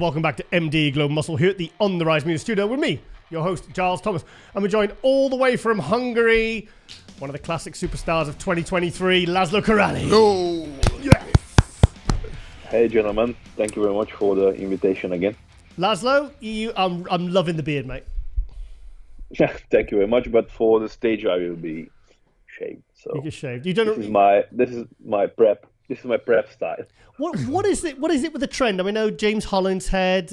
welcome back to MD Global Muscle here at the On The Rise Media Studio with me, your host, Giles Thomas. And we're joined all the way from Hungary, one of the classic superstars of 2023, Laszlo Karaly. No. Yes. Hey, gentlemen. Thank you very much for the invitation again. Laszlo, I'm loving the beard, mate. Yeah, thank you very much. But for the stage, I will be shaved. So you get shaved. You don't. This is my prep. This is my prep style. What is it? What is it with the trend? I mean, I know James Hollinshead,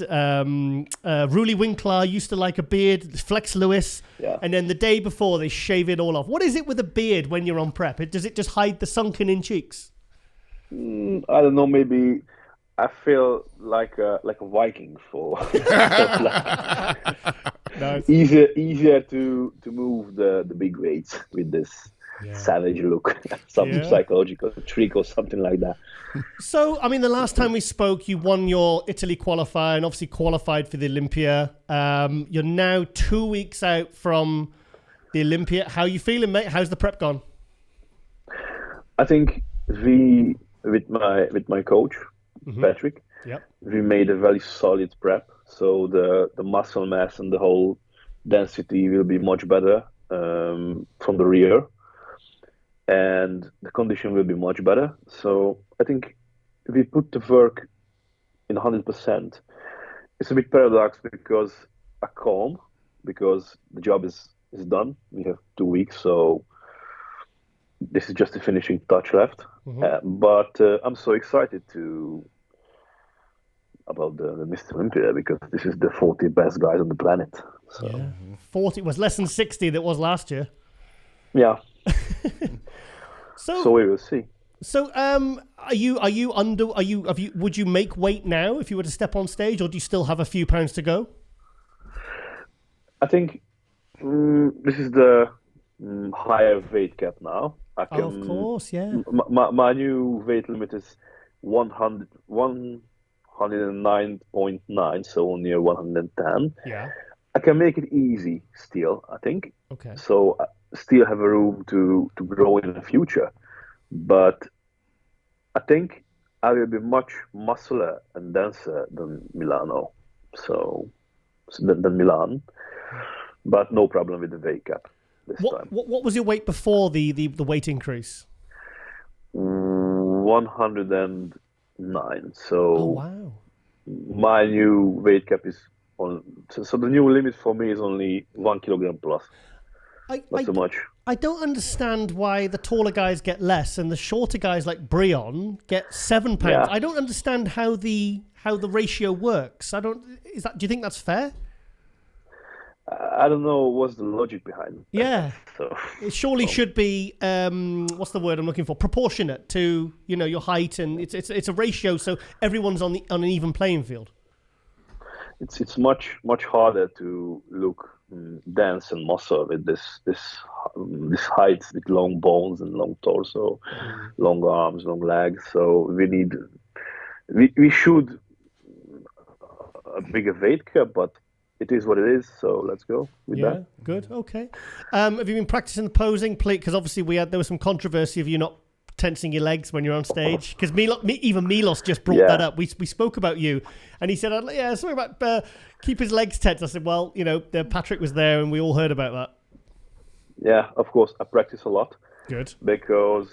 Ruli Winkler used to like a beard. Flex Lewis, Yeah. And then the day before they shave it all off. What is it with a beard when you're on prep? Does it just hide the sunken in cheeks? I don't know. Maybe I feel like a Viking for Nice. easier to move the big weights with this savage look, some psychological trick or something like that. So, I mean, the last time we spoke, you won your Italy qualifier and obviously qualified for the Olympia. You're now 2 weeks out from the Olympia. How are you feeling, mate? How's the prep gone? I think with my coach, Patrick, we made a very solid prep. So the muscle mass and the whole density will be much better from the rear. And the condition will be much better. So I think if we put the work in 100%, it's a bit paradox because I'm calm, because the job is done. We have 2 weeks, so this is just the finishing touch left. But I'm so excited about the Mr. Olympia because this is the 40 best guys on the planet. So. 40 was less than 60 that was last year. Yeah. So we will see. So, would you make weight now if you were to step on stage, or do you still have a few pounds to go? I think this is the higher weight cap now. Of course, yeah. My new weight limit is 109.9, so near 110. Yeah. I can make it easy still, I think. Okay. So I still have a room to grow in the future. But I think I will be much muscular and denser than Milano. Than Milan. But no problem with the weight cap this time. What was your weight before the weight increase? 109. So wow. My new weight cap is so the new limit for me is only 1 kilogram plus. Not so much. I don't understand why the taller guys get less and the shorter guys like Brion get 7 pounds. Yeah. I don't understand how the ratio works. Do you think that's fair? I don't know what's the logic behind it. Yeah. So it surely should be what's the word I'm looking for? Proportionate to your height, and it's a ratio so everyone's on an even playing field. It's much harder to look dense and muscle with this height with long bones and long torso, long arms, long legs. So we should a bigger weight cap, but it is what it is. So let's go with that. Yeah, good. Okay. Have you been practicing the posing? Because obviously there was some controversy of you not tensing your legs when you're on stage, because even Milos just brought that up. We spoke about you, and he said, something about keep his legs tense. I said, well, Patrick was there, and we all heard about that. Yeah, of course, I practice a lot. Good. Because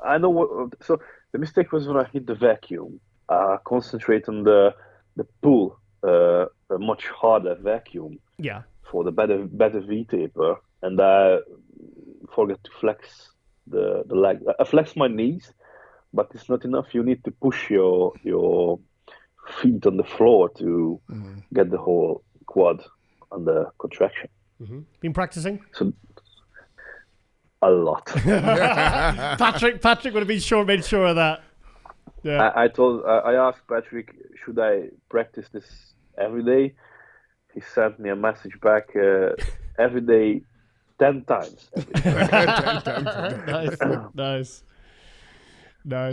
I know what. So the mistake was when I hit the vacuum. Concentrate on the pull, a much harder vacuum. Yeah. For the better V taper, and I forget to flex the leg. I flex my knees, but it's not enough. You need to push your feet on the floor to get the whole quad under contraction. Been practicing? So a lot. Patrick would have made sure of that. Yeah. I asked Patrick, should I practice this every day? He sent me a message back every day, 10 times. Nice.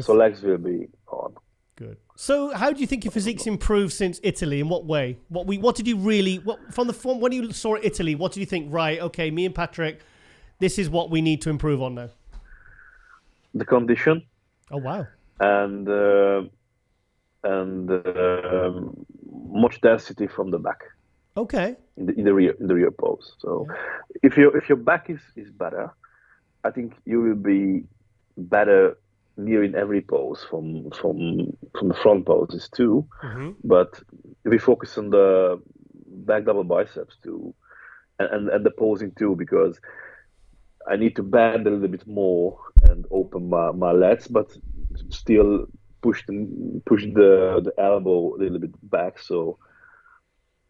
So legs will be on. Good. So how do you think your physique's improved since Italy? In what way? What did you really, from when you saw Italy, what did you think, right, okay, me and Patrick, this is what we need to improve on now? The condition. Oh, wow. And much density from the back. Okay. In the rear pose. So if your back is better, I think you will be better nearing every pose from the front poses too. Mm-hmm. But we focus on the back double biceps too, and the posing too, because I need to bend a little bit more and open my legs, but still push the elbow a little bit back, so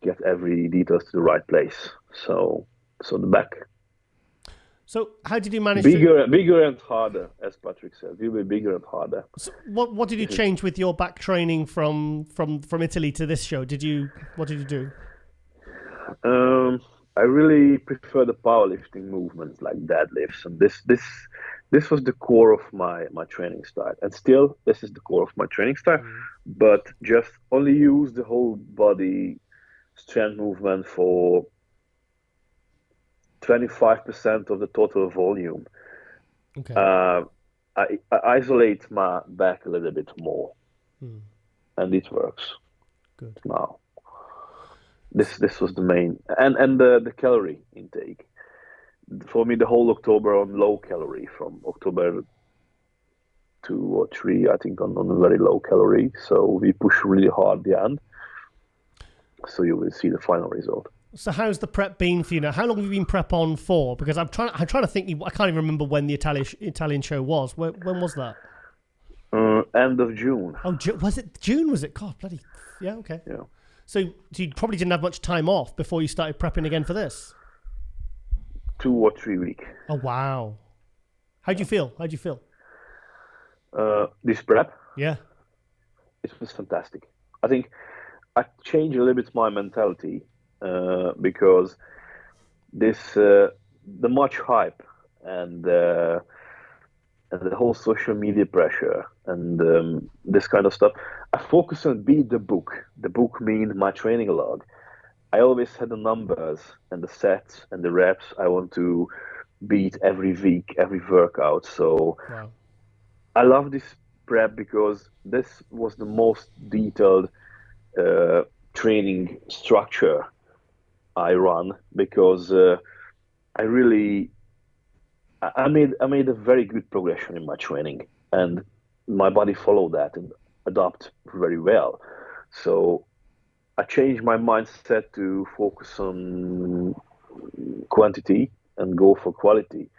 get every details to the right place. So the back. So how did you manage bigger and harder, as Patrick said? Will be bigger and harder. So what did you change with your back training from Italy to this show? What did you do? I really prefer the powerlifting movements like deadlifts, and this was the core of my training style, and still this is the core of my training style. But just only use the whole body strength movement for 25% of the total volume. Okay. I isolate my back a little bit more, and it works. Good. Now, this was the main, and the calorie intake. For me, the whole October on low calorie, from October 2 or 3, I think, on a very low calorie. So we push really hard the end. So you will see the final result. So how's the prep been for you now? How long have you been prep on for? Because I'm trying to think. I can't even remember when the Italian show was. When was that? End of June. Oh, was it June? Was it? God, bloody. Yeah. Okay. Yeah. So you probably didn't have much time off before you started prepping again for this. 2 or 3 weeks. Oh wow. How'd you feel? This prep? Yeah. It was fantastic. I think I changed a little bit my mentality because the much hype and the whole social media pressure and this kind of stuff, I focus on beat the book. The book means my training log. I always had the numbers and the sets and the reps I want to beat every week, every workout. So wow. I love this prep because this was the most detailed training structure I run, because I made a very good progression in my training, and my body followed that and adapt very well. So I changed my mindset to focus on quantity and go for quality,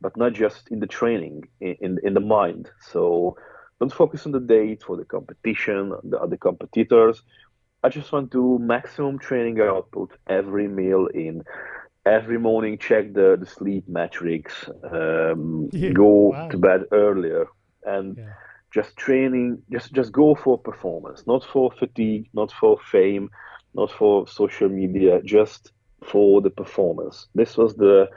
but not just in the training, in the mind. So don't focus on the date for the competition, the other competitors. I just want to maximum training output every meal in. Every morning, check the sleep metrics, go to bed earlier, and just training, just go for performance, not for fatigue, not for fame, not for social media, just for the performance. This was the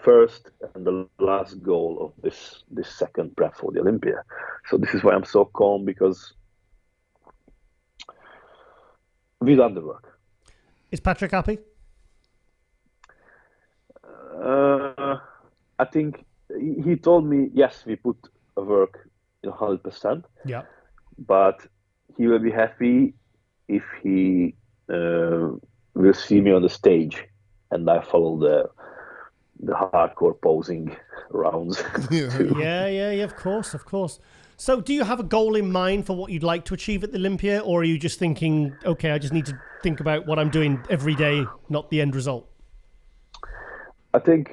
first and the last goal of this second prep for the Olympia. So this is why I'm so calm, because we done the work. Is Patrick happy? I think he told me, yes, we put a work in 100%. Yeah. But he will be happy if he will see me on the stage and I follow the hardcore posing rounds. Yeah, of course. So do you have a goal in mind for what you'd like to achieve at the Olympia, or are you just thinking, okay, I just need to think about what I'm doing every day, not the end result? I think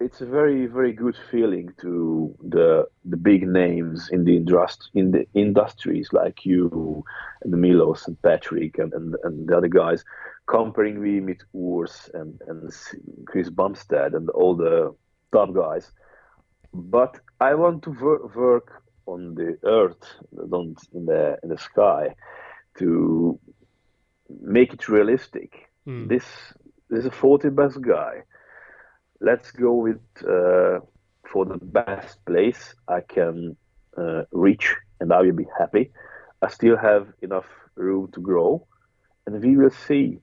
it's a very, very good feeling to the big names in the industries like you and Milos and Patrick and the other guys, comparing me with Urs and Chris Bumstead and all the top guys. But I want to work on the earth, not in the sky, to make it realistic. This is a 40 best guy. Let's go with for the best place I can reach, and I will be happy. I still have enough room to grow, and we will see.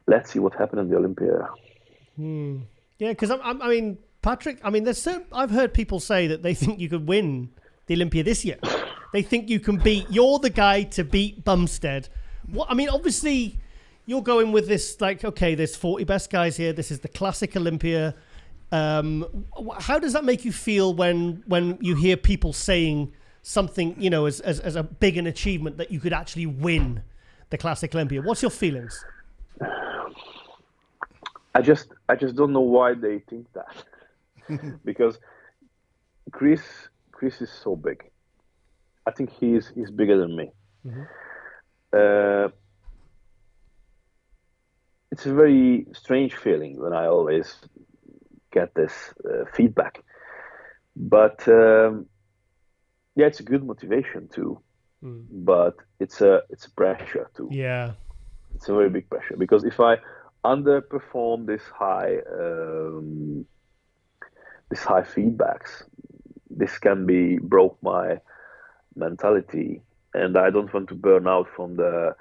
Let's see what happens in the Olympia. Yeah, because I mean, Patrick. I mean, I've heard people say that they think you could win the Olympia this year. They think you're the guy to beat Bumstead. What, I mean, obviously, you're going with this, like, okay, there's 40 best guys here. This is the Classic Olympia. How does that make you feel when you hear people saying something, you know, as a big an achievement that you could actually win the Classic Olympia? What's your feelings? I just don't know why they think that. Because Chris is so big. I think he's bigger than me. Mm-hmm. It's a very strange feeling when I always get this feedback. But yeah, it's a good motivation too. But it's a pressure too. Yeah, it's a very big pressure, because if I underperform this high feedbacks, this can be broke my mentality, and I don't want to burn out from the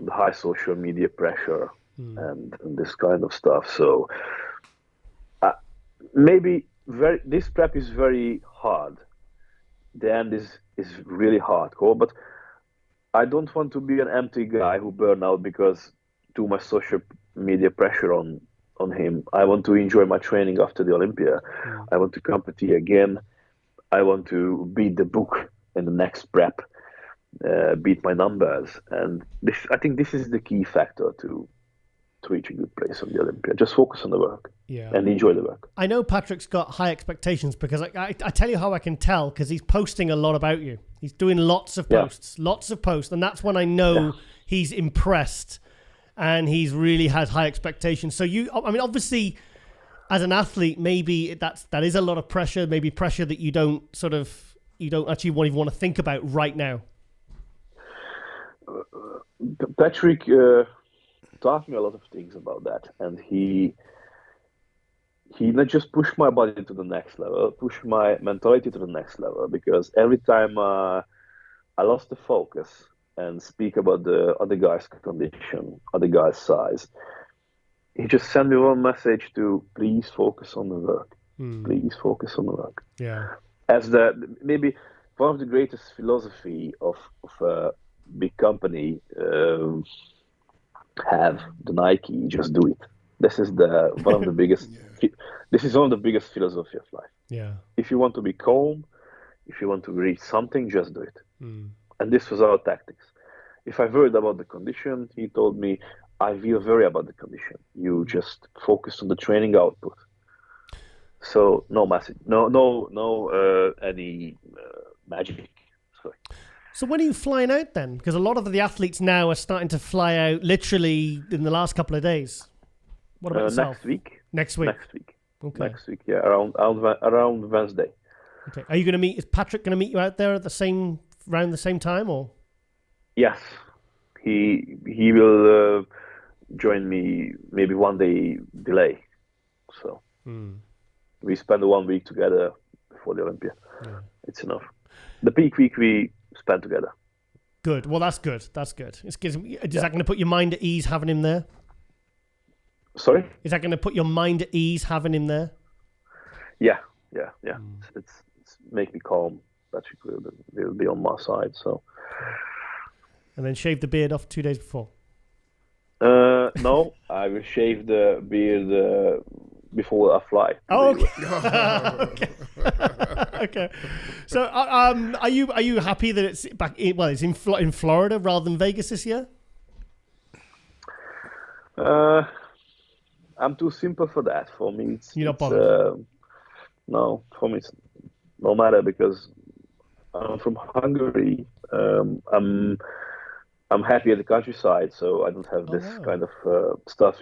high social media pressure and this kind of stuff. So maybe this prep is very hard. The end is really hardcore, but I don't want to be an empty guy who burn out because too much social media pressure on him. I want to enjoy my training after the Olympia. I want to compete again. I want to beat the book in the next prep, beat my numbers, and I think this is the key factor to reach a good place on the Olympia. Just focus on the work and enjoy the work. I know Patrick's got high expectations, because I tell you how I can tell, because he's posting a lot about you. He's doing lots of posts, and that's when I know he's impressed and he's really has high expectations. So I mean, obviously, as an athlete, maybe that is a lot of pressure, maybe pressure that you don't actually even want to think about right now. Patrick taught me a lot of things about that, and he not just pushed my body to the next level, pushed my mentality to the next level, because every time I lost the focus and speak about the other guy's condition, other guy's size, he just sent me one message to please focus on the work. Please focus on the work. Yeah. As maybe one of the greatest philosophy of a big company have, the Nike, just do it. This is one of the biggest. This is one of the biggest philosophy of life. Yeah. If you want to be calm, if you want to reach something, just do it. And this was our tactics. If I worried about the condition, he told me, I will worry about the condition. You just focus on the training output. So no message, no any magic. Sorry. So when are you flying out then? Because a lot of the athletes now are starting to fly out literally in the last couple of days. What about yourself? Next week. Next week. Okay. Next week, yeah, around Wednesday. Okay. Are you going to meet? Is Patrick going to meet you out there at around the same time, or? Yes, he will join me. Maybe one day delay. So we spend 1 week together before the Olympia. Yeah. It's enough. The peak week we spend together. Good. Well, that's good. That's good. Is that going to put your mind at ease having him there? Sorry? Is that going to put your mind at ease having him there? Yeah. It's make me calm. Patrick will be on my side. So. And then shave the beard off 2 days before. No, I will shave the beard before I fly. Oh, okay. Okay. So, are you happy that it's back? It's in Florida rather than Vegas this year? I'm too simple for that. For me, you're not bothered. No, for me, it's no matter, because I'm from Hungary. I'm happy at the countryside, so I don't have this kind of stuff.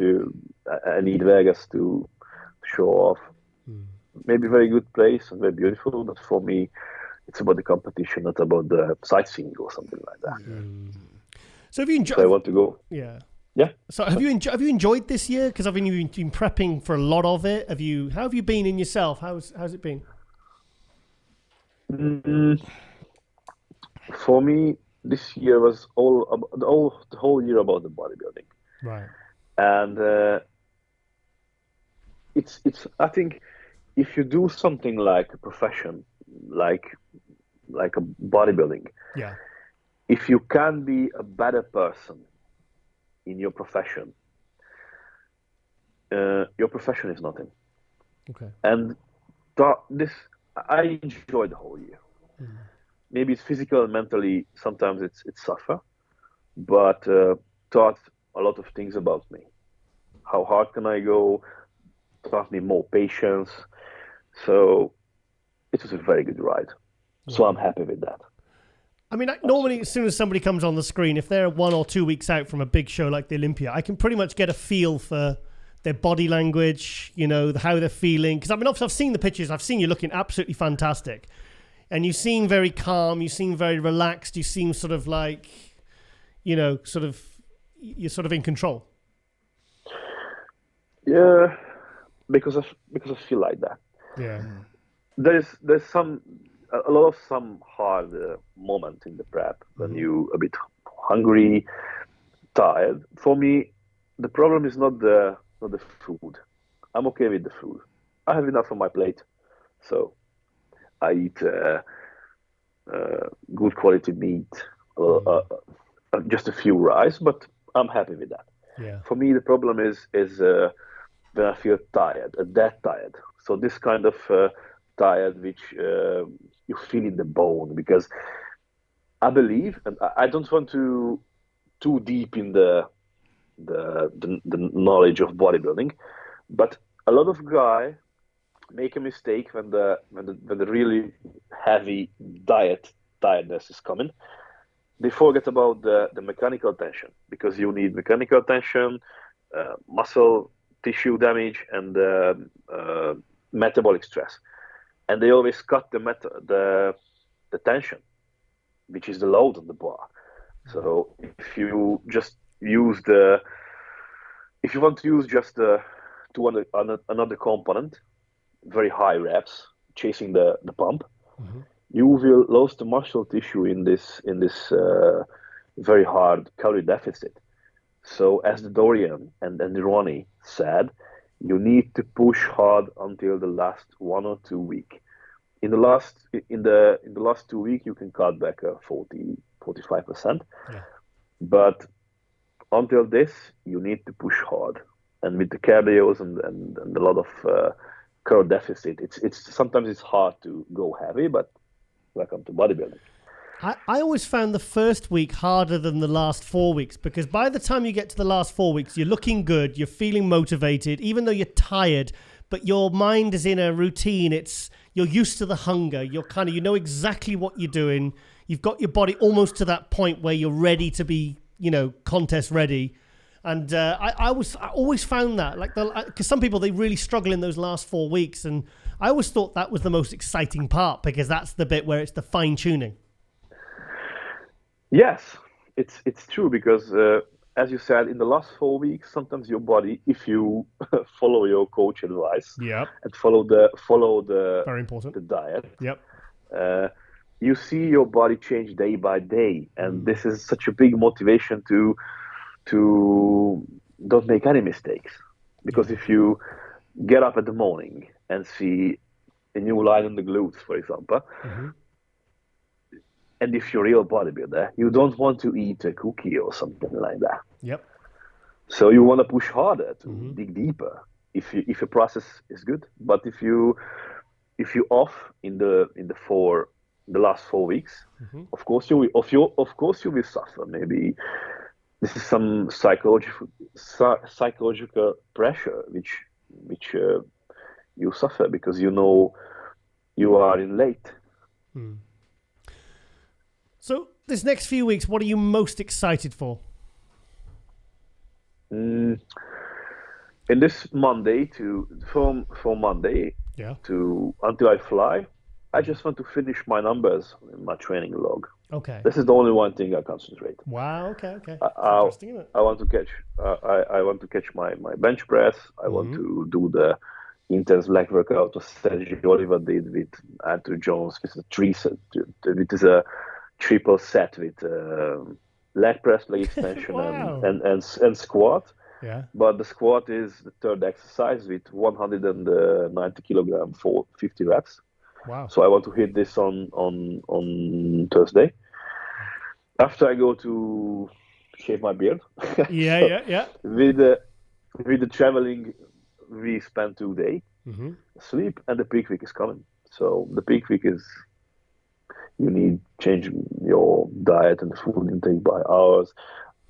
I need Vegas to show off. Maybe very good place and very beautiful, but for me, it's about the competition, not about the sightseeing or something like that. So have you enjoyed? So I want to go. Yeah. Yeah. So have you enjoyed this year? Because I've been prepping for a lot of it. How have you been in yourself? How's it been? For me, this year was the whole year about the bodybuilding. Right. And it's I think if you do something like a profession, like like a bodybuilding. Yeah. If you can be a better person in your profession is nothing. Okay. And this I enjoyed the whole year. Maybe it's physical and mentally. Sometimes it's suffer, but taught a lot of things about me. How hard can I go? Taught me more patience. So it was a very good ride. So I'm happy with that. I mean, normally as soon as somebody comes on the screen, if they're 1 or 2 weeks out from a big show like the Olympia, I can pretty much get a feel for their body language, you know, how they're feeling. Because I mean, obviously I've seen the pictures. I've seen you looking absolutely fantastic. And you seem very calm. You seem very relaxed. You seem sort of like, you know, you're sort of in control. Yeah, because I feel like that. Yeah. There's a lot of some hard moment in the prep when you a bit hungry, tired. For me, the problem is not the food. I'm okay with the food. I have enough on my plate, so I eat good quality meat, just a few rice, but I'm happy with that. Yeah. For me, the problem is when I feel tired, that tired. So this kind of tired, which you feel in the bone, because I believe, and I don't want to too deep in the knowledge of bodybuilding, but a lot of guys make a mistake when the really heavy tiredness is coming. They forget about the mechanical tension, because you need mechanical tension, muscle tissue damage, and metabolic stress. And they always cut the tension, which is the load on the bar. So if you just use if you want to use just another component, very high reps, chasing the pump, you will lose the muscle tissue in this very hard calorie deficit. So as the Dorian and Ronnie said, you need to push hard until the last 1 or 2 weeks. In the last 2 weeks, you can cut back 45%. Yeah. But until this, you need to push hard. And with the cardios and a lot of calorie deficit, it's sometimes it's hard to go heavy. But welcome to bodybuilding. I always found the first week harder than the last 4 weeks, because by the time you get to the last 4 weeks, you're looking good, you're feeling motivated, even though you're tired, but your mind is in a routine. You're used to the hunger. You know exactly what you're doing. You've got your body almost to that point where you're ready to be, you know, contest ready. And I always found that, because some people, they really struggle in those last 4 weeks. And I always thought that was the most exciting part, because that's the bit where it's the fine tuning. Yes, it's true, because as you said, in the last 4 weeks, sometimes your body, if you follow your coach advice, and follow the very important, the diet, you see your body change day by day, and this is such a big motivation to don't make any mistakes, because if you get up in the morning and see a new line on the glutes, for example. And if you're a real bodybuilder, you don't want to eat a cookie or something like that. Yep. So you want to push harder to dig deeper. If your process is good, but if you off in the last 4 weeks, of course you will suffer. Maybe this is some psychological pressure which you suffer, because you know you are in late. So this next few weeks, what are you most excited for? In this Monday from Monday to until I fly, I just want to finish my numbers in my training log. Okay. This is the only one thing I concentrate. Wow. Okay. Interesting, isn't it? I want to catch. I want to catch my bench press. I want to do the intense leg workout that Sergio Oliva did with Andrew Jones, with a triple set with leg press, leg extension, and squat. Yeah. But the squat is the third exercise with 190 kilogram for 50 reps. Wow. So I want to hit this on Thursday. After I go to shave my beard. Yeah. With the traveling, we spend 2 days sleep, and the peak week is coming. So the peak week is, you need change your diet and food intake by hours.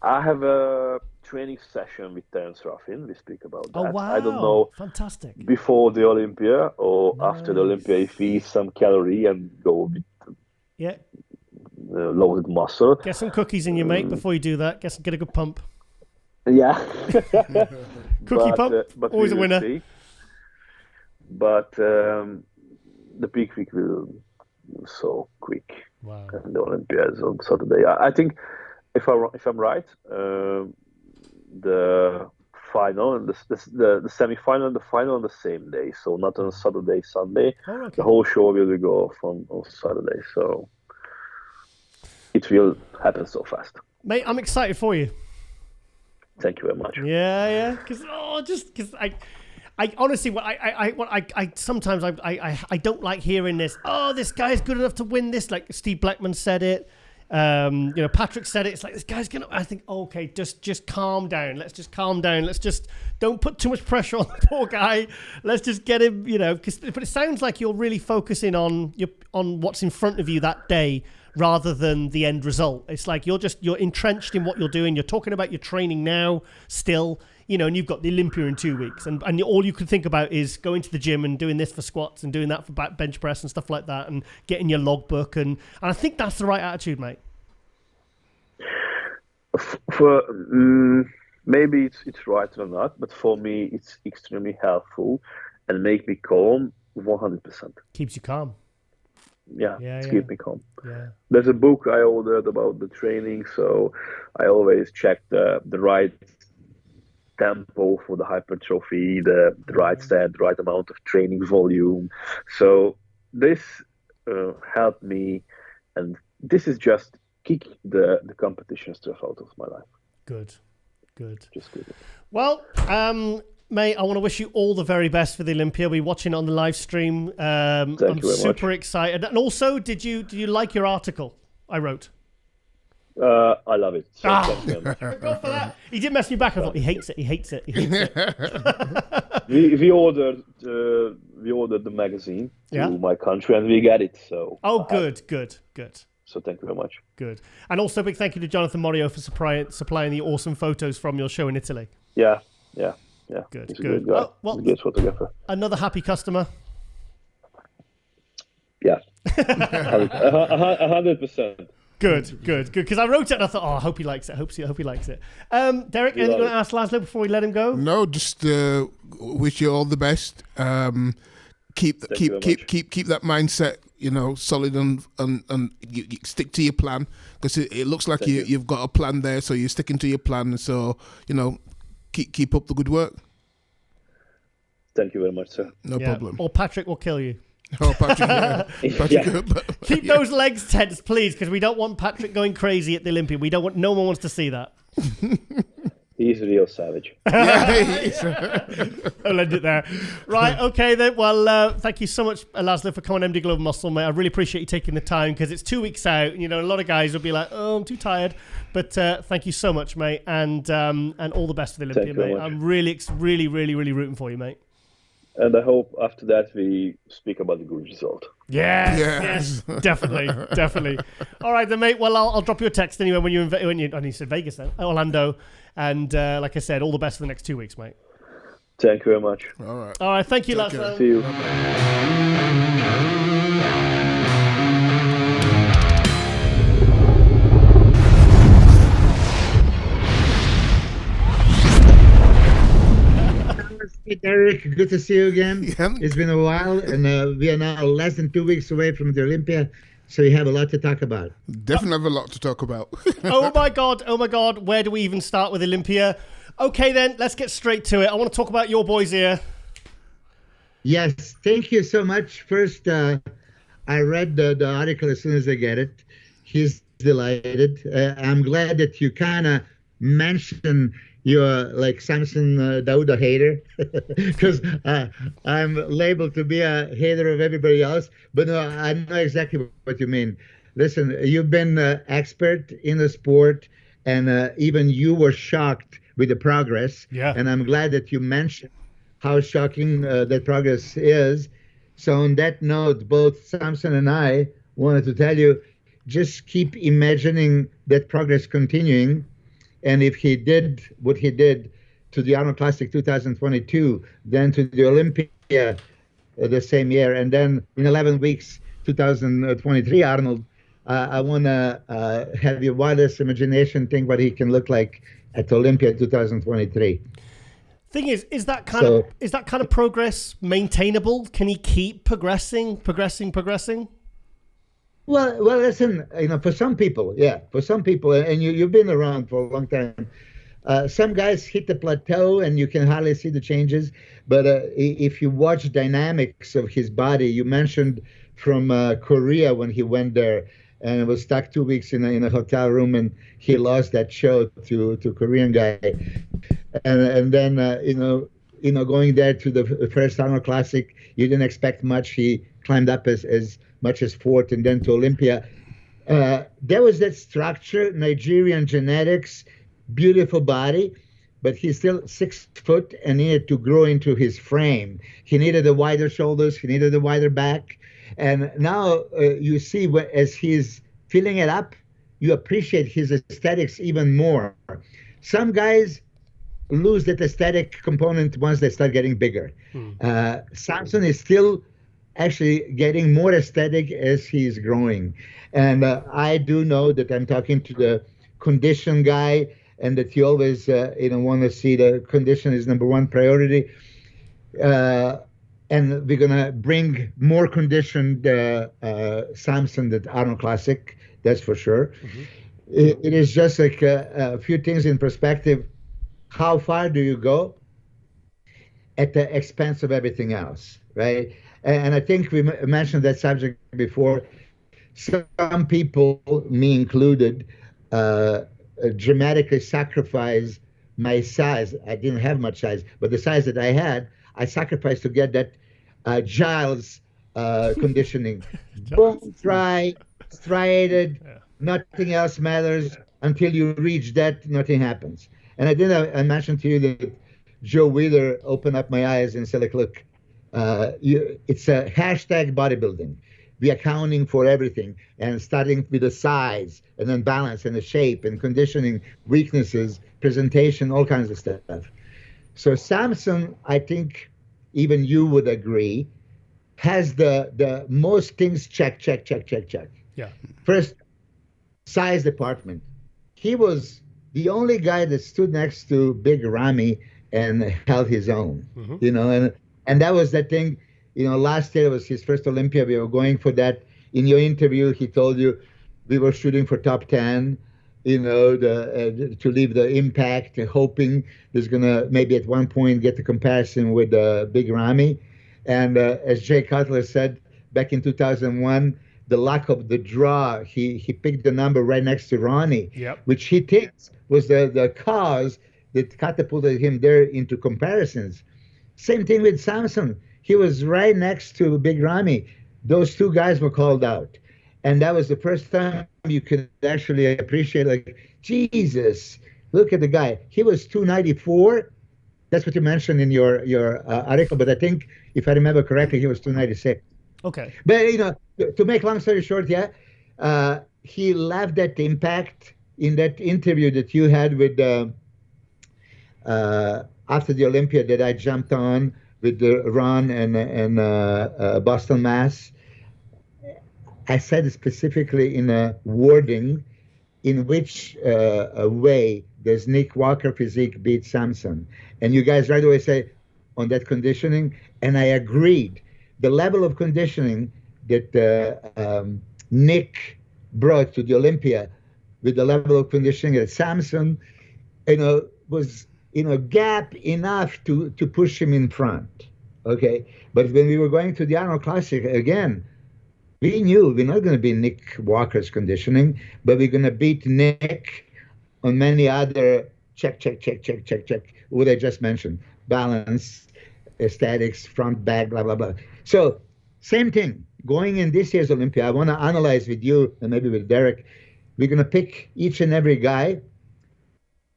I have a training session with Terence Ruffin. We speak about that. Oh, wow. I don't know, fantastic, before the Olympia or after the Olympia, if we eat some calorie and go with loaded muscle. Get some cookies in you, mate, before you do that. Get a good pump. Yeah. Cookie pump, but always a winner. See. But the peak week will so quick. Wow. And the Olympia is on Saturday. I think, if I'm right, the final and the semi-final and the final on the same day. So not on Saturday, Sunday. Oh, okay. The whole show will go off on Saturday. So it will happen so fast. Mate, I'm excited for you. Thank you very much. Yeah. Because I honestly, sometimes I don't like hearing this. Oh, this guy's good enough to win this. Like Steve Blackman said it. Patrick said it. It's like, this guy's gonna. I think, okay, just calm down. Let's just calm down. Let's just don't put too much pressure on the poor guy. Let's just get him. But it sounds like you're really focusing on what's in front of you that day, rather than the end result. It's like you're entrenched in what you're doing. You're talking about your training now still, and you've got the Olympia in 2 weeks, and all you can think about is going to the gym and doing this for squats and doing that for bench press and stuff like that, and getting your logbook, and I think that's the right attitude, mate. For maybe it's right or not, but for me it's extremely helpful and make me calm 100%. Keeps you calm. Yeah, keep me calm. Yeah. There's a book I ordered about the training, so I always check the right tempo for the hypertrophy, the right set, the right amount of training volume. So this helped me, and this is just kick the competition stuff out of my life. Good. Just good. Well, mate, I want to wish you all the very best for the Olympia. We're watching it on the live stream. I'm super excited. And also, did you like your article I wrote? I love it. So go for that. He did mess me back. I thought he hates it. we ordered the magazine to my country, and we get it. So good. So thank you very much. Good. And also a big thank you to Jonathan Morio for supplying the awesome photos from your show in Italy. Yeah. Good. He's a good guy. Well, He's a good photographer. Another happy customer. Yeah. 100%. Good. Because I wrote it and I thought, I hope he likes it. I hope he likes it. Derek, anything you want to ask Laszlo before we let him go? No, just wish you all the best. Keep that mindset, solid, and you stick to your plan, because it looks like you've got a plan there, so you're sticking to your plan. So keep up the good work. Thank you very much, sir. No problem. Or Patrick will kill you. Oh, Patrick, Keep those legs tense, please, because we don't want Patrick going crazy at the Olympia. No one wants to see that. He's a real savage. I'll end it there. Right, okay then. Well, thank you so much, Laszlo, for coming on MD Global Muscle, mate. I really appreciate you taking the time, because it's 2 weeks out. A lot of guys will be like, oh, I'm too tired. But thank you so much, mate, and all the best for the Olympia, mate. I'm really rooting for you, mate. And I hope after that we speak about the good result. Yes, definitely. All right then, mate. Well, I'll drop you a text anyway when you said Vegas then, Orlando, and like I said, all the best for the next 2 weeks, mate. Thank you very much. All right. Thank you, Laszlo. See you. Hey, Derek, good to see you again. Yeah. It's been a while, and we are now less than 2 weeks away from the Olympia, so we have a lot to talk about. Definitely have a lot to talk about. Oh my God. Where do we even start with Olympia? Okay, then, let's get straight to it. I want to talk about your boys here. Yes, thank you so much. First, I read the article as soon as I get it. He's delighted. I'm glad that you kind of mentioned you're like Samson Dauda hater, because I'm labeled to be a hater of everybody else. But no, I know exactly what you mean. Listen, you've been expert in the sport, and even you were shocked with the progress. Yeah. And I'm glad that you mentioned how shocking that progress is. So on that note, both Samson and I wanted to tell you, just keep imagining that progress continuing. And if he did what he did to the Arnold Classic 2022, then to the Olympia the same year, and then in 11 weeks, 2023, Arnold, I want to have your wildest imagination think what he can look like at Olympia 2023. Thing is that kind of progress maintainable? Can he keep progressing? Well, listen, for some people, yeah, and you've been around for a long time. Some guys hit the plateau and you can hardly see the changes. But if you watch dynamics of his body, you mentioned from Korea when he went there and was stuck 2 weeks in a hotel room, and he lost that show to Korean guy. And then, going there to the first Arnold Classic, you didn't expect much. He climbed up as much as fourth, and then to Olympia. There was that structure, Nigerian genetics, beautiful body, but he's still 6 foot and needed to grow into his frame. He needed the wider shoulders, he needed the wider back. And now you see, as he's filling it up, you appreciate his aesthetics even more. Some guys lose that aesthetic component once they start getting bigger. Samson is still actually getting more aesthetic as he's growing. And I do know that I'm talking to the condition guy, and that you always want to see the condition is number one priority. And we're going to bring more conditioned Samson at Arnold Classic, that's for sure. It is just like a few things in perspective. How far do you go at the expense of everything else, right? And I think we mentioned that subject before. Some people, me included, dramatically sacrifice my size. I didn't have much size, but the size that I had, I sacrificed to get that Giles conditioning. Bone dry, striated, nothing else matters. Until you reach that, nothing happens. And I mentioned to you that Joe Wheeler opened up my eyes and said, like, look, it's a hashtag bodybuilding. We are accounting for everything and starting with the size and then balance and the shape and conditioning, weaknesses, presentation, all kinds of stuff. So Samson, I think even you would agree, has the most things check. Yeah. First, size department. He was the only guy that stood next to Big Ramy and held his own, and that was that thing. Last year was his first Olympia. We were going for that. In your interview, he told you we were shooting for top 10, to leave the impact, hoping there's going to maybe at one point get the comparison with Big Ramy. And as Jay Cutler said back in 2001, the luck of the draw, he picked the number right next to Ronnie, which he thinks was the cause that catapulted him there into comparisons. Same thing with Samson. He was right next to Big Ramy. Those two guys were called out. And that was the first time you could actually appreciate, like, Jesus, look at the guy. He was 294. That's what you mentioned in your article. But I think, if I remember correctly, he was 296. Okay. But, to make long story short, he left that impact in that interview that you had with after the Olympia that I jumped on with Ron and Boston, Mass. I said specifically in a wording in which way does Nick Walker physique beat Samson? And you guys right away say on that conditioning, and I agreed. The level of conditioning that Nick brought to the Olympia with the level of conditioning that Samson, was gap enough to push him in front. Okay, but when we were going to the Arnold Classic again, we knew we're not going to be Nick Walker's conditioning, but we're going to beat Nick on many other check, check, check, check, check, check. What I just mentioned, balance, aesthetics, front, back, blah, blah, blah. So same thing. Going in this year's Olympia, I want to analyze with you and maybe with Derek. We're going to pick each and every guy.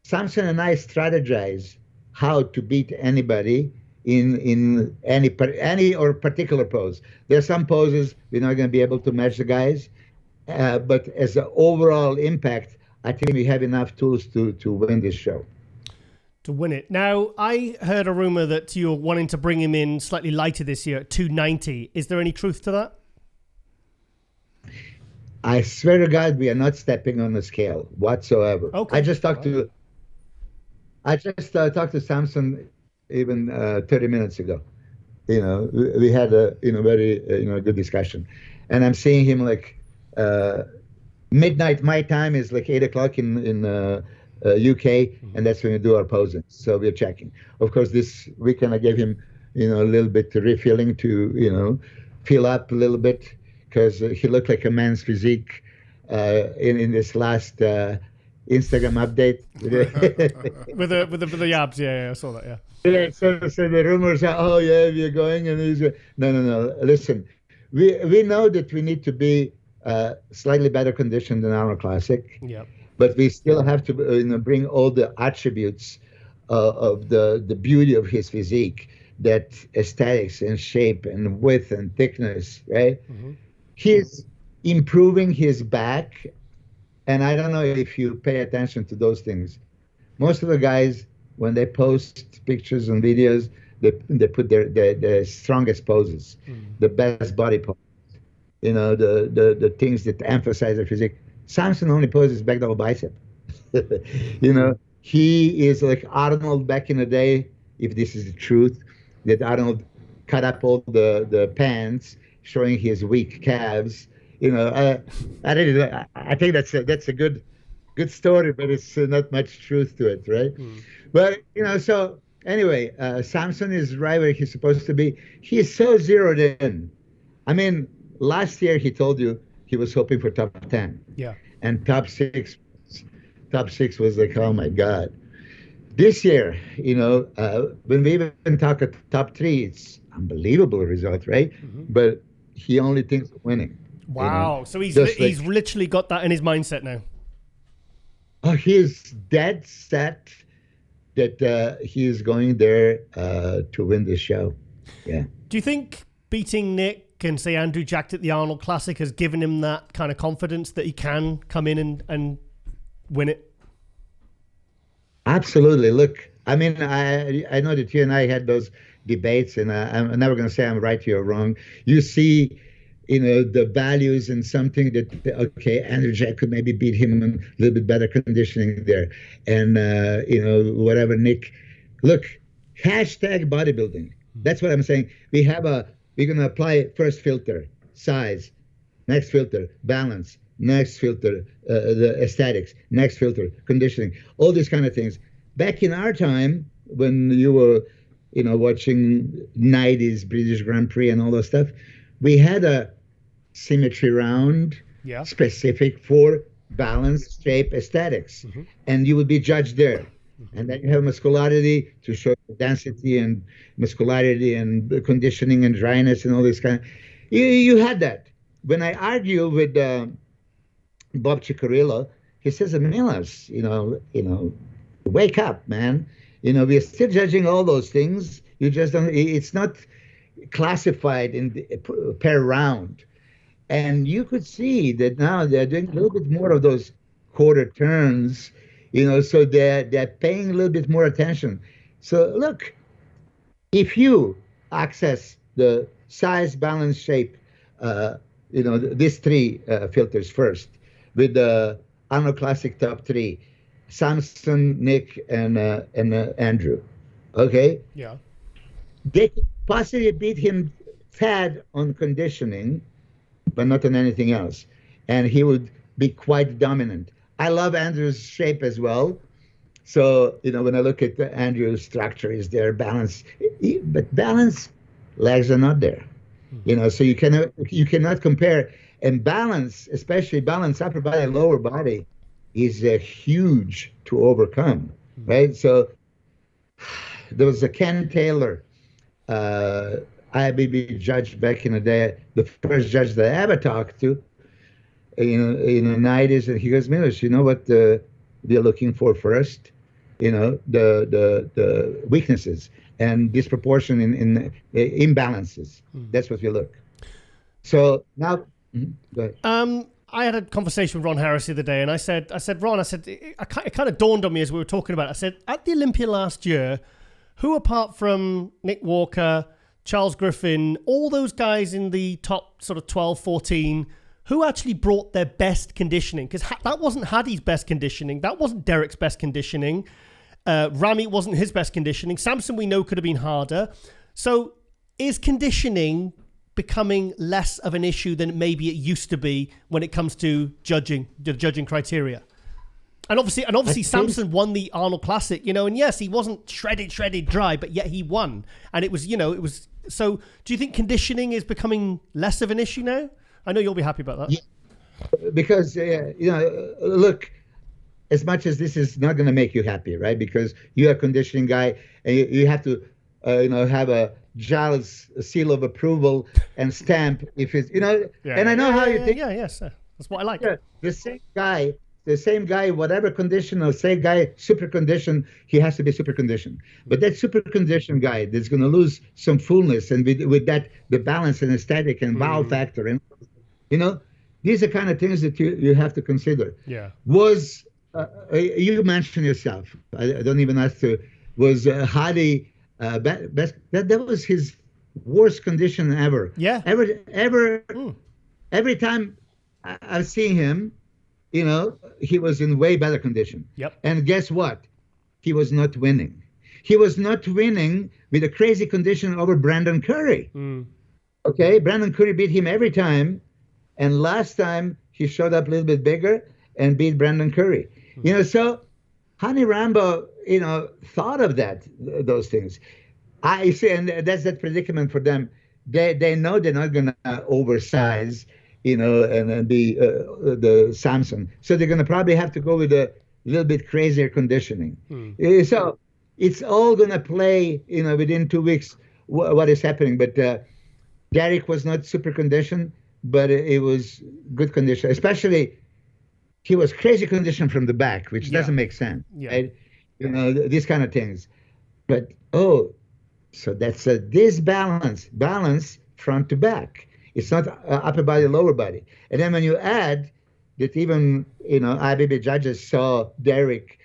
Samson and I strategize how to beat anybody in any or particular pose. There are some poses we're not going to be able to match the guys, but as an overall impact, I think we have enough tools to win this show. To win it. Now, I heard a rumor that you're wanting to bring him in slightly lighter this year at 290. Is there any truth to that? I swear to God, we are not stepping on the scale whatsoever. Okay. I just talked to Samson even 30 minutes ago. You know, we had a very good discussion, and I'm seeing him like midnight. My time is like 8 o'clock in UK, and that's when we do our posing. So we're checking. Of course, this weekend I gave him a little bit of refilling to fill up a little bit, because he looked like a man's physique in this last Instagram update. with the abs, yeah, I saw that, yeah. Yeah, so the rumors are, oh yeah, we're going, and he's no. Listen, we know that we need to be slightly better conditioned than Arnold Classic. Yeah. But we still have to bring all the attributes of the beauty of his physique, that aesthetics and shape and width and thickness, right? Mm-hmm. He's improving his back, and I don't know if you pay attention to those things. Most of the guys, when they post pictures and videos, they put their strongest poses, the best body poses, the things that emphasize their physique. Samson only poses back double bicep. He is like Arnold back in the day, if this is the truth, that Arnold cut up all the pants, showing his weak calves. I think that's a good story, but it's not much truth to it, right? But so anyway, Samson is right where he's supposed to be. He is so zeroed in. I mean, last year he told you he was hoping for top 10. Yeah. And top six was like, oh my God. This year, when we even talk at top 3, it's unbelievable result, right? Mm-hmm. But he only thinks of winning. Wow. So he's literally got that in his mindset now. Oh, he is dead set that he is going there to win this show. Yeah. Do you think beating Nick and say Andrew Jacked at the Arnold Classic has given him that kind of confidence that he can come in and win it? Absolutely. Look, I mean, I know that you and I had those debates, and I'm never going to say I'm right, you're wrong. You see, the values and something that, okay, Andrew Jack could maybe beat him in a little bit better conditioning there. And, whatever, Nick. Look, hashtag bodybuilding. That's what I'm saying. We're going to apply first filter, size, next filter, balance, next filter, the aesthetics, next filter, conditioning, all these kind of things. Back in our time, when you were, watching 90s British Grand Prix and all that stuff, we had a symmetry round specific for balance, shape, aesthetics. Mm-hmm. And you would be judged there. Mm-hmm. And then you have muscularity to show density and muscularity and conditioning and dryness and all this kind of. You had that. When I argue with Bob Ciccarello, he says, Milos, wake up, man. We're still judging all those things. You just don't. It's not classified per round. And you could see that now they're doing a little bit more of those quarter turns. So they're paying a little bit more attention. So look, if you access the size, balance, shape, these 3 filters first with the Arnold Classic top 3, Samson, Nick, and Andrew, okay? Yeah. They could possibly beat him tad on conditioning, but not on anything else. And he would be quite dominant. I love Andrew's shape as well. So, when I look at Andrew's structure, is there balance? But balance, legs are not there. So you cannot compare. And balance, especially balance upper body and lower body, is huge to overcome. right? So there was a Ken Taylor, IBB judge back in the day, the first judge that I ever talked to, in the 90s, and he goes, Milos, you know what they're looking for first? The weaknesses and disproportion in imbalances. That's what we look. So now, go ahead. I had a conversation with Ron Harris the other day, and I said, Ron, it kind of dawned on me as we were talking about it. I said, at the Olympia last year, who apart from Nick Walker, Charles Griffin, all those guys in the top sort of 12, 14, who actually brought their best conditioning? Because that wasn't Hadi's best conditioning. That wasn't Derek's best conditioning. Ramy wasn't his best conditioning. Samson, we know, could have been harder. So is conditioning becoming less of an issue than maybe it used to be when it comes to the judging criteria? And obviously Samson won the Arnold Classic, and yes, he wasn't shredded dry, but yet he won. And it was, so do you think conditioning is becoming less of an issue now? I know you'll be happy about that. Yeah. Because, look, as much as this is not going to make you happy, right? Because you're a conditioning guy and you have to, have a Giles seal of approval and stamp if it's, and I know how you think. Yeah, yes. That's what I like. The same guy, whatever condition or same guy, super condition, he has to be super conditioned. But that super conditioned guy that's going to lose some fullness and with that, the balance and aesthetic and wow factor. And, these are kind of things that you have to consider. Yeah. You mentioned yourself, I don't even have to, was Hadi best? That was his worst condition ever. Yeah. Every time I've seen him, he was in way better condition. Yep. And guess what? He was not winning. He was not winning with a crazy condition over Brandon Curry. Okay, Brandon Curry beat him every time, and last time he showed up a little bit bigger and beat Brandon Curry. So Hani Rambo, thought of those things. I see, and that's that predicament for them. They know they're not going to oversize, and be the Samson. So they're going to probably have to go with a little bit crazier conditioning. So it's all going to play, within 2 weeks what is happening. But Derek was not super conditioned, but it was good condition. Especially, he was crazy conditioned from the back, which doesn't make sense. Yeah. Right? These kind of things. But, so that's a balance front to back. It's not upper body, lower body. And then when you add that even, IBB judges saw Derek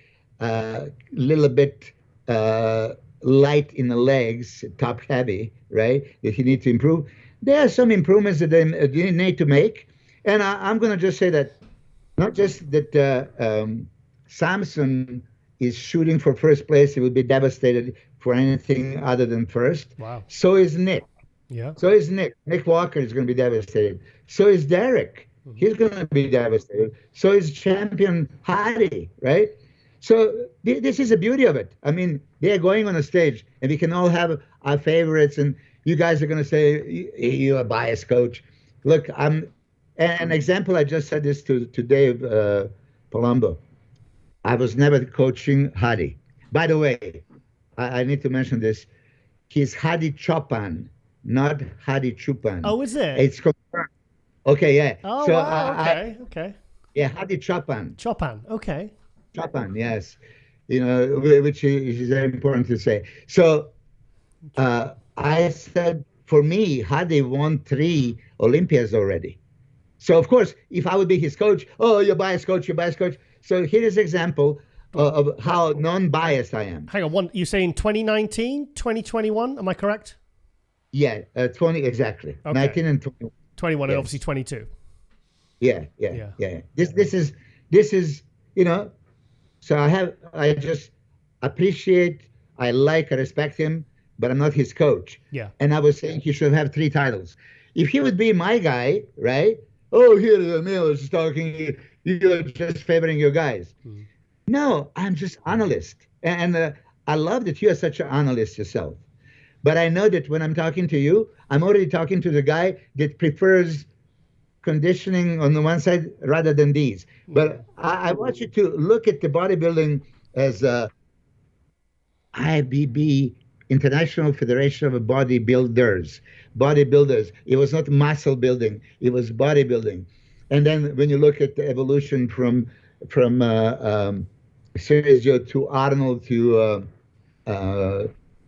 little bit light in the legs, top heavy, right, that he needs to improve. There are some improvements that they need to make. And I'm going to just say that not just that Samson is shooting for first place, he will be devastated for anything other than first. Wow. So is Nick. Yeah. So is Nick. Nick Walker is going to be devastated. So is Derek. He's going to be devastated. So is champion Hadi, right? So this is the beauty of it. I mean, they are going on a stage, and we can all have our favorites, and you guys are going to say, you're a biased coach. Look, an example, I just said this to Dave Palumbo. I was never coaching Hadi. By the way, I need to mention this. He's Hadi Chopin, not Hadi Chupan. Oh, is it? It's confirmed. Okay, yeah. Oh, so, wow, okay. Yeah, Hadi Chopin. Chopin, okay. Chopin, yes. Which is very important to say. So I said, for me, Hadi won 3 Olympias already. So, of course, if I would be his coach, you're biased coach. So here is an example of how non-biased I am. Hang on, you're saying 2019, 2021, am I correct? Yeah, 20, exactly. Okay. 19 and 21. 21 and obviously 22. Yeah. This is, so I just appreciate, I respect him, but I'm not his coach. Yeah. And I was saying he should have 3 titles. If he would be my guy, right? Here the Milos is talking, you're just favoring your guys. No, I'm just analyst. And I love that you are such an analyst yourself. But I know that when I'm talking to you, I'm already talking to the guy that prefers conditioning on the one side rather than these. But I want you to look at the bodybuilding as IFBB, International Federation of Bodybuilders. Bodybuilders. It was not muscle building. It was bodybuilding. And then when you look at the evolution from Sergio to Arnold to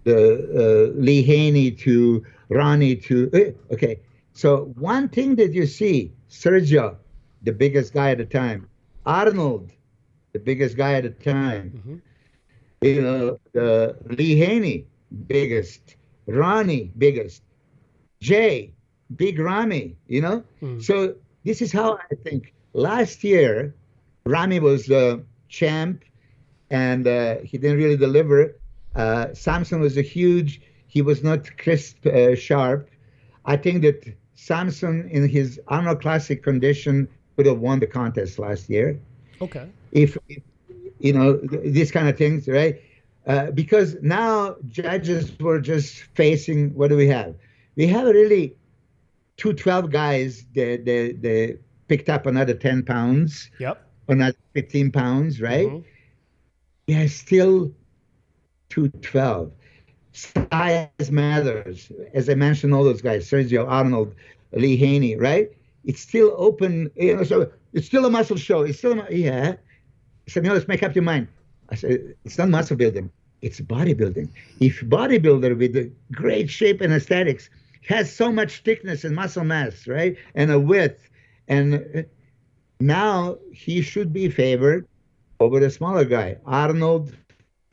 Lee Haney to Ronnie to okay. So one thing that you see, Sergio, the biggest guy at the time, Arnold, the biggest guy at the time, Lee Haney, biggest, Ronnie, biggest, Jay, big Rami, So this is how I think. Last year, Rami was the champ, and he didn't really deliver. Samson was he was not crisp, sharp. I think that Samson, in his Arnold Classic condition, could have won the contest last year. Okay. If these kind of things, right? Because now judges were just facing, what do we have? We have really 212 guys that picked up another 10 pounds. Yep. Another 15 pounds, right? Mm-hmm. Yeah, still 212. Size matters. As I mentioned, all those guys, Sergio, Arnold, Lee Haney, right? It's still open, so it's still a muscle show. It's still, yeah. I said, let's make up your mind. I said, it's not muscle building, it's bodybuilding. If bodybuilder with the great shape and aesthetics has so much thickness and muscle mass, right? And a width, and now he should be favored over the smaller guy, Arnold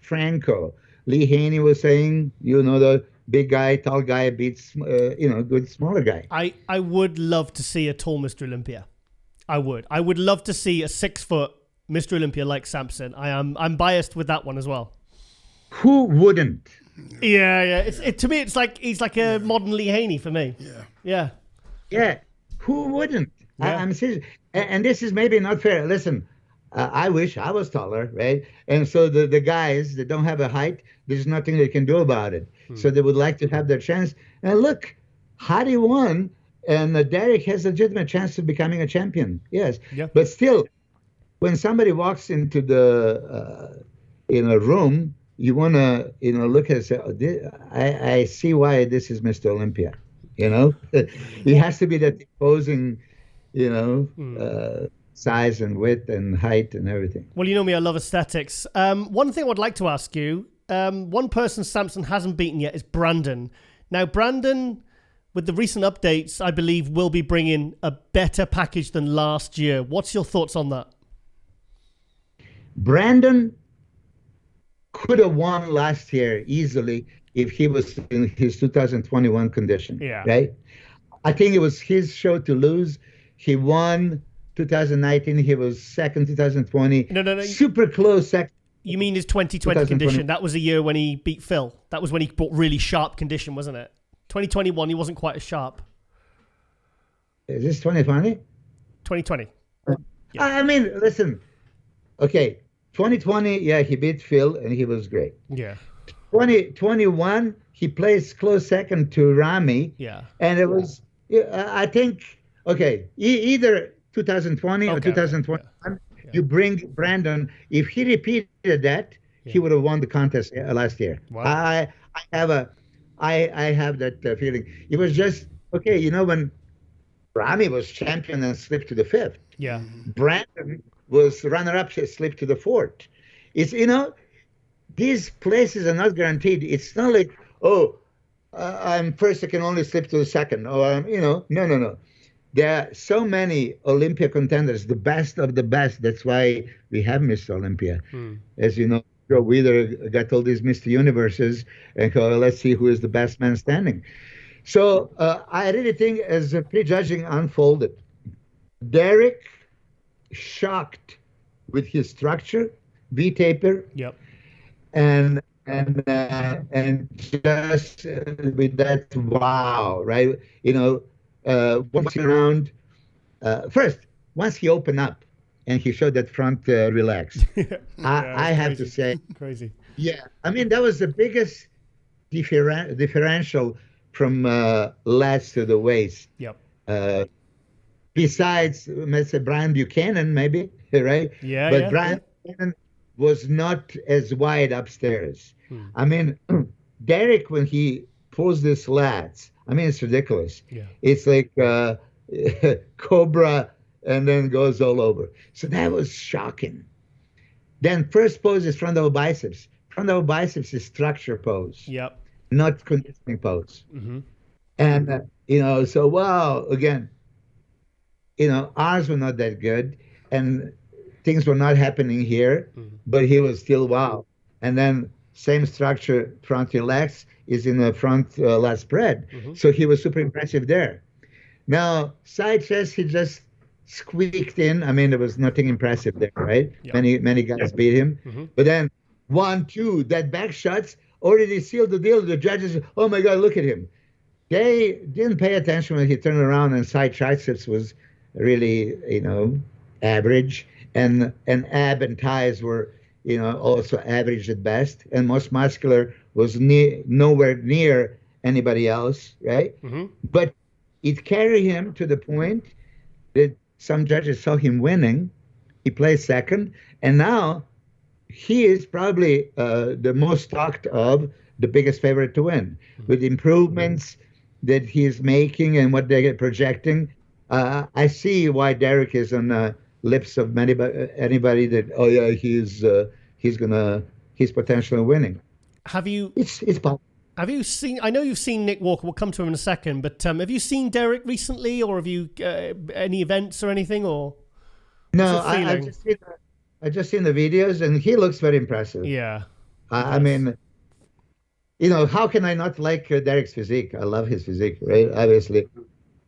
Franco. Lee Haney was saying, the big guy, tall guy beats, good smaller guy. I would love to see a tall Mr. Olympia. I would love to see a 6 foot Mr. Olympia like Samson. I'm biased with that one as well. Who wouldn't? Yeah. To me, it's like he's like a modern Lee Haney for me. Yeah. Who wouldn't? Yeah. I'm serious. And this is maybe not fair. Listen, I wish I was taller, right? And so the guys that don't have a height, there's nothing they can do about it. So they would like to have their chance. And look, Hadi won, and Derek has a legitimate chance of becoming a champion. Yes. Yeah. But still, when somebody walks into the room, you want to look and say, I see why this is Mr. Olympia. It has to be that imposing, size and width and height and everything. Well, you know me, I love aesthetics. One thing I would like to ask you, one person Samson hasn't beaten yet is Brandon. Now, Brandon, with the recent updates, I believe will be bringing a better package than last year. What's your thoughts on that? Brandon could have won last year easily if he was in his 2021 condition. Yeah. Right? I think it was his show to lose. He won 2019. He was second 2020. No. Super close second. You mean his 2020 condition? That was a year when he beat Phil. That was when he brought really sharp condition, wasn't it? 2021, he wasn't quite as sharp. Is this 2020? 2020. Yeah. I mean, listen. Okay, 2020, yeah, he beat Phil, and he was great. Yeah. 2021, he plays close second to Rami. Yeah. And it was, I think, either 2020 or 2021, you bring Brandon. If he repeated that, he would have won the contest last year. Wow. I have that feeling. It was just, when Rami was champion and slipped to the 5th. Yeah. Brandon was runner-up, slipped to the 4th. It's, these places are not guaranteed. It's not like, I'm first, I can only slip to the 2nd. No. There are so many Olympia contenders, the best of the best. That's why we have Mr. Olympia. As you know, Joe Weider got all these Mr. Universes, and let's see who is the best man standing. So I really think as the prejudging unfolded, Derek shocked with his structure, V-taper. Yep. And just with that, wow, right? Walking around. First, once he opened up and he showed that front relax, I have to say, crazy. Yeah, I mean that was the biggest differential from lats to the waist. Yep. Besides, let's say Brian Buchanan, maybe, right? Yeah. But Brian Buchanan was not as wide upstairs. I mean, Derek, when he pulls these lats, I mean, it's ridiculous. Yeah. It's like Cobra and then goes all over. So that was shocking. Then first pose is front double biceps. Front double biceps is structure pose. Yep. Not conditioning pose. Mm-hmm. And, so wow, again, ours were not that good and things were not happening here, but he was still wow. And then same structure, front relax is in the front lat spread. So he was super impressive there. Now, side chest, he just squeaked in. I mean, there was nothing impressive there, right? Yep. Many guys beat him. But then 1, 2, that back shots already sealed the deal. The judges, oh my God, look at him. They didn't pay attention when he turned around and side triceps was really, average. And ab and thighs were, also average at best. And most muscular was nowhere near anybody else, right? But it carried him to the point that some judges saw him winning. He placed second. And now he is probably the most talked of, the biggest favorite to win. With improvements that he's making and what they're projecting, I see why Derek is on the lips of anybody that, oh yeah, he's potentially winning. Have you? It's possible. Have you seen? I know you've seen Nick Walker. We'll come to him in a second. But have you seen Derek recently, or have you any events or anything? Or no, I just seen the videos, and he looks very impressive. Yeah. I mean, how can I not like Derek's physique? I love his physique, right? Obviously,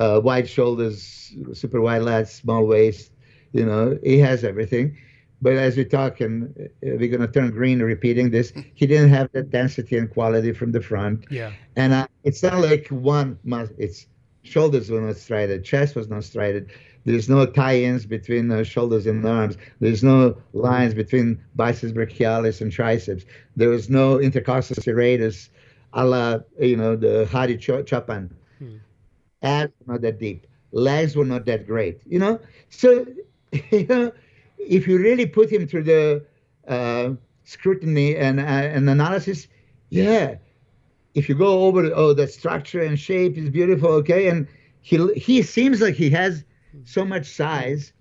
wide shoulders, super wide lats, small waist. He has everything. But as we talk, and we're going to turn green repeating this, he didn't have that density and quality from the front. Yeah. And it's not like it's shoulders were not striated, chest was not striated. There's no tie-ins between shoulders and arms. There's no lines between biceps brachialis and triceps. There was no intercostal serratus a la, the Hadi Chopin. Abs were not that deep. Legs were not that great, So, if you really put him through the scrutiny and analysis, yeah. If you go over, the structure and shape is beautiful, okay, and he seems like he has so much size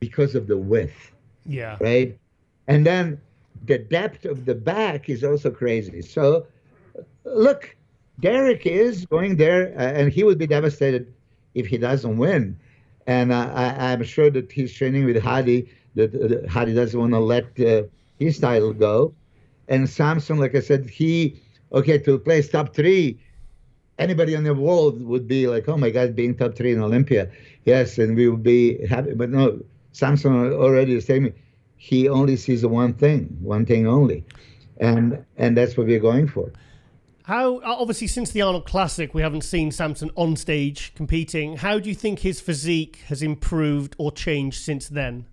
because of the width. Yeah. Right? And then the depth of the back is also crazy. So, look, Derek is going there, and he would be devastated if he doesn't win. And I'm sure that he's training with Hadi, that Hadi doesn't want to let his title go. And Samson, like I said, to place top 3, anybody in the world would be like, oh my God, being top 3 in Olympia. Yes, and we would be happy. But no, Samson already is telling me he only sees one thing only. And that's what we're going for. How, obviously, since the Arnold Classic, we haven't seen Samson on stage competing. How do you think his physique has improved or changed since then?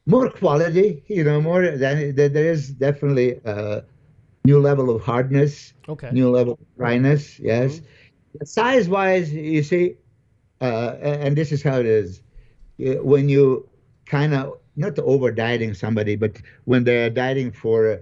More quality, more than there is definitely a new level of hardness, new level of dryness, yes. Size-wise, you see, and this is how it is. When you kind of, not over-dieting somebody, but when they're dieting for a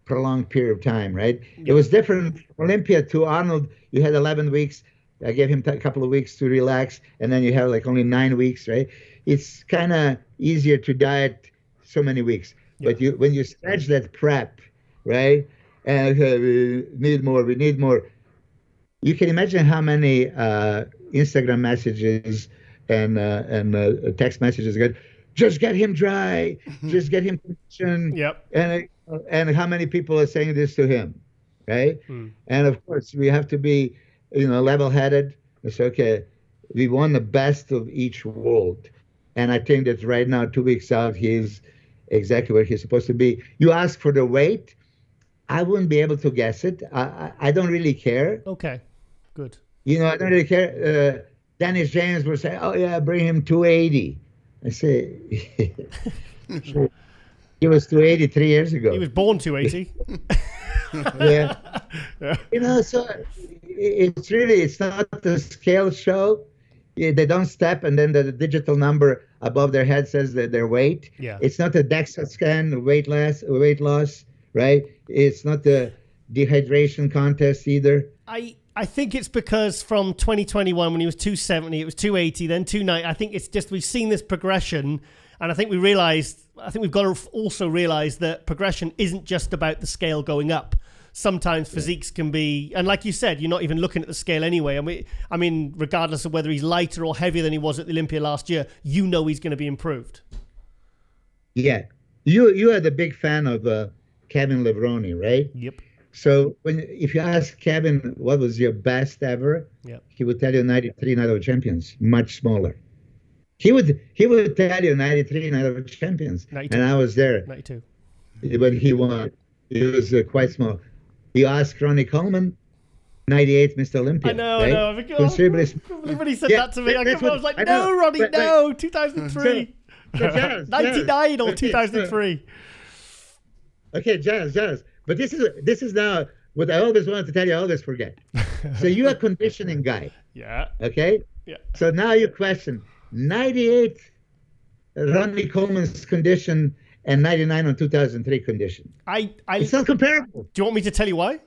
prolonged period of time, right? It was different from Olympia to Arnold. You had 11 weeks. I gave him a couple of weeks to relax, and then you have like only 9 weeks, right? It's kind of easier to diet so many weeks. But when you stretch that prep, right? And we need more. You can imagine how many Instagram messages and text messages get. Just get him dry. Just get him conditioned. Yep. And how many people are saying this to him, right? And of course, we have to be, level-headed. It's okay. We want the best of each world, and I think that right now, 2 weeks out, he's exactly where he's supposed to be. You ask for the weight, I wouldn't be able to guess it. I don't really care. Okay, good. I don't really care. Dennis James will say, "Oh yeah, bring him 280." I say, he was 280 3 years ago. He was born 280. Yeah. So it's not a scale show. They don't step and then the digital number above their head says that their weight. Yeah. It's not a DEXA scan, weight loss, right? It's not the dehydration contest either. I think it's because from 2021 when he was 270, it was 280, then 290. I think it's just we've seen this progression, and I think we've got to also realize that progression isn't just about the scale going up. Sometimes physiques can be, and like you said, you're not even looking at the scale anyway. I mean, regardless of whether he's lighter or heavier than he was at the Olympia last year, you know he's going to be improved. Yeah. You are the big fan of Kevin Levrone, right? Yep. So if you ask Kevin what was your best ever, he would tell you 93 Night of Champions, much smaller. He would tell you 93 Night of Champions, 92. And I was there 92 when he won. It was quite small. You ask Ronnie Coleman, 98 Mr. Olympia. I know, right? I know. When he said that to me, I was like, no, Ronnie, no, 2003. 99 or 2003. Okay, Jazz. But this is now what I always wanted to tell you, I always forget. So you're a conditioning guy. Yeah. Okay? Yeah. So now you question 98 Ronnie Coleman's condition and 99 on 2003 condition. It's not comparable. Do you want me to tell you why?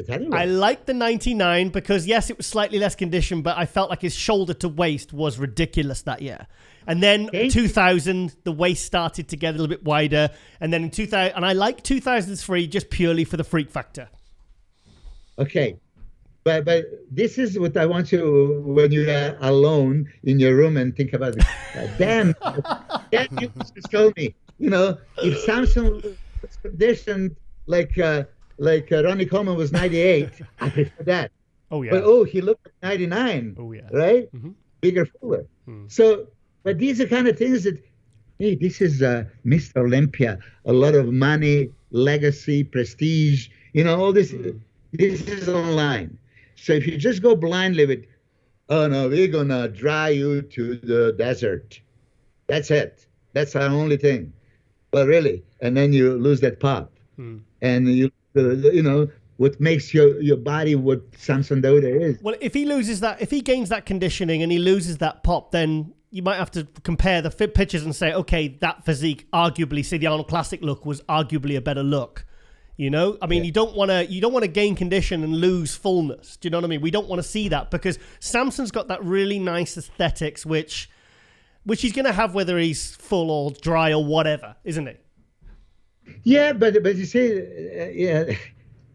Tell you why. I like the 99 because, yes, it was slightly less conditioned, but I felt like his shoulder to waist was ridiculous that year. And then 2000, the waist started to get a little bit wider. And then in 2000, and I like 2003 just purely for the freak factor. Okay. But this is what I want you, when you're alone in your room and think about it. Damn, you just told me, if Samson was conditioned like Ronnie Coleman was 98, I prefer that. Oh, yeah. But, he looked at 99. Oh, yeah. Right? Mm-hmm. Bigger fuller. So, but these are kind of things that, hey, this is Mr. Olympia, a lot of money, legacy, prestige, all this. This is online. So if you just go blindly with, oh no, we're going to drive you to the desert. That's it. That's our only thing. Well, really. And then you lose that pop. And what makes your body what Samson Dauda is. Well, if he gains that conditioning and he loses that pop, then you might have to compare the fit pictures and say, okay, that physique arguably, say the Arnold Classic look was arguably a better look. You don't want to gain condition and lose fullness. Do you know what I mean? We don't want to see that because Samson's got that really nice aesthetics, which he's going to have whether he's full or dry or whatever, isn't he? Yeah, but you see,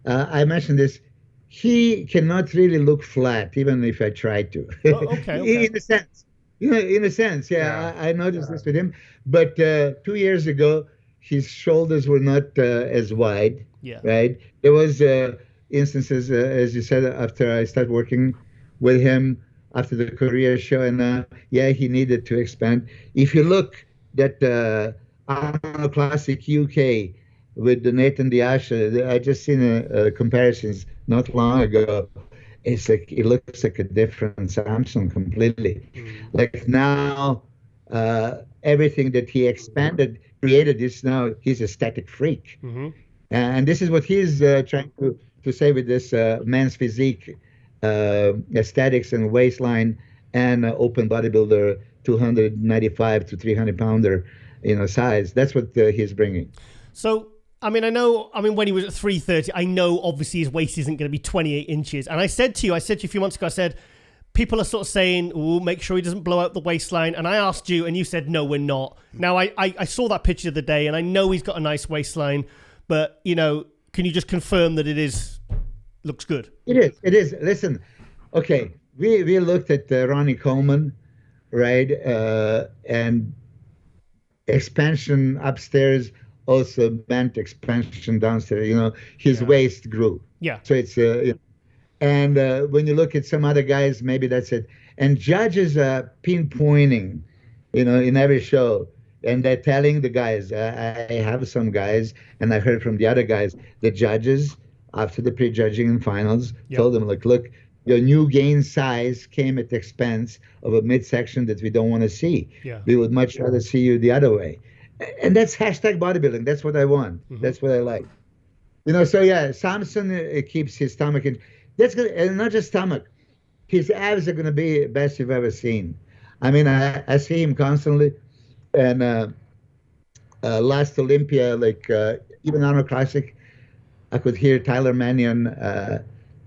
I mentioned this. He cannot really look flat, even if I try to. Oh, okay. In a sense, in a sense, yeah. I noticed this with him. But 2 years ago, his shoulders were not as wide. Yeah. Right. There was instances, as you said, after I started working with him after the Korea show, and he needed to expand. If you look at Arnold Classic UK with the Nathan Diasha, I just seen comparisons not long ago. It's like it looks like a different Samson completely. Like now, everything that he expanded, created is now he's a static freak. And this is what he's trying to say with this men's physique, aesthetics and waistline, and open bodybuilder 295 to 300 pounder, size. That's what he's bringing. So, when he was at 330, I know obviously his waist isn't going to be 28 inches. And I said to you a few months ago, I said, people are sort of saying, "Oh, make sure he doesn't blow out the waistline." And I asked you, and you said, "No, we're not." Now, I saw that picture the other day, and I know he's got a nice waistline. But, can you just confirm that looks good? It is. Listen, okay, we looked at Ronnie Coleman, right? And expansion upstairs also meant expansion downstairs. His waist grew. Yeah. So it's, and when you look at some other guys, maybe that's it. And judges are pinpointing, in every show. And they're telling the guys, I have some guys, and I heard from the other guys, the judges, after the prejudging and finals, told them, look, your new gain size came at the expense of a midsection that we don't want to see. Yeah. We would much rather see you the other way. And that's hashtag bodybuilding. That's what I want. That's what I like. So Samson keeps his stomach in. That's good. And not just stomach. His abs are going to be best you've ever seen. I mean, I see him constantly, and last Olympia, like even Arnold Classic, I could hear Tyler Mannion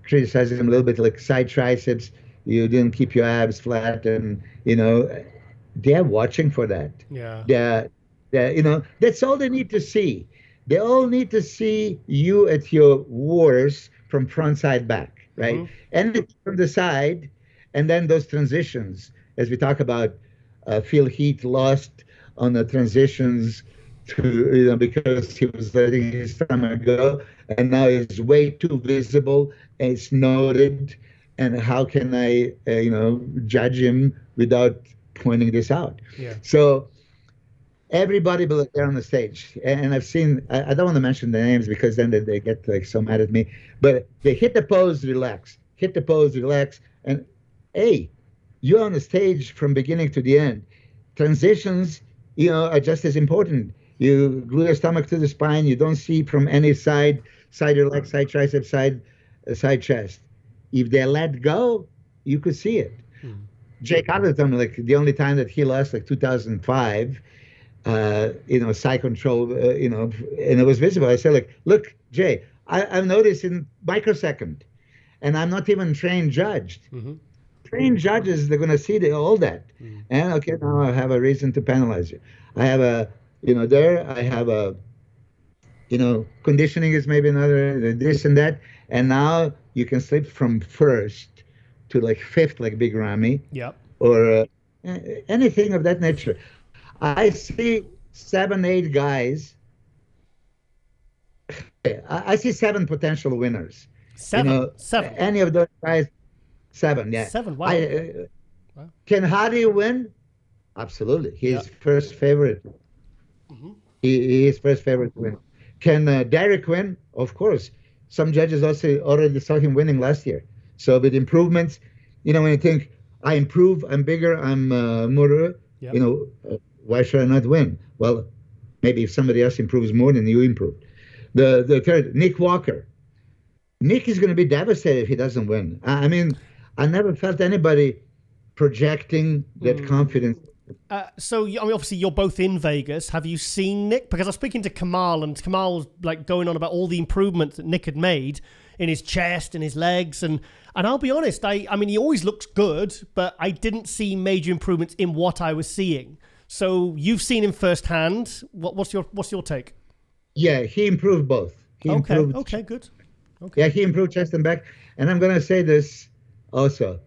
criticizing him a little bit, like side triceps. You didn't keep your abs flat, and they're watching for that. Yeah. That's all they need to see. They all need to see you at your worst from front, side, back, right? Mm-hmm. And from the side, and then those transitions, as we talk about, Phil Heath lost on the transitions to, because he was letting his stomach go, and now it's way too visible, and it's noted. And how can I, judge him without pointing this out? Yeah. So everybody there on the stage, and I've seen, I don't want to mention the names because then they get like so mad at me, but they hit the pose, relax, and hey, you're on the stage from beginning to the end. Transitions, are just as important. You glue your stomach to the spine. You don't see from any side your leg, side tricep, side chest. If they let go, you could see it. Jake Atherton, like the only time that he lost, like 2005, side control, and it was visible. I said, like, look, Jay, I've noticed in microsecond, and I'm not even trained judged. Mm-hmm. Trained judges, they're going to see all that. Mm-hmm. And okay, now I have a reason to penalize you. I have I have a, conditioning is maybe another, this and that. And now you can slip from first to like fifth, like Big Ramy. Yep. Or anything of that nature. I see 7, 8 guys. I see 7 potential winners. 7? Any of those guys, 7, yeah. 7, wow. Wow. Can Hardy win? Absolutely. He's first favorite. Mm-hmm. He is first favorite to win. Can Derek win? Of course. Some judges also already saw him winning last year. So with improvements, when you think, I improve, I'm bigger, I'm more, why should I not win? Well, maybe if somebody else improves more than you improved. The third, Nick Walker. Nick is going to be devastated if he doesn't win. I mean, I never felt anybody projecting that confidence. So, obviously, you're both in Vegas. Have you seen Nick? Because I was speaking to Kamal, and Kamal was like going on about all the improvements that Nick had made in his chest and his legs. And I'll be honest, I mean, he always looks good, but I didn't see major improvements in what I was seeing. So you've seen him firsthand. What's your take? Yeah, he improved both. Okay, good. Okay. Yeah, he improved chest and back. And I'm going to say this also.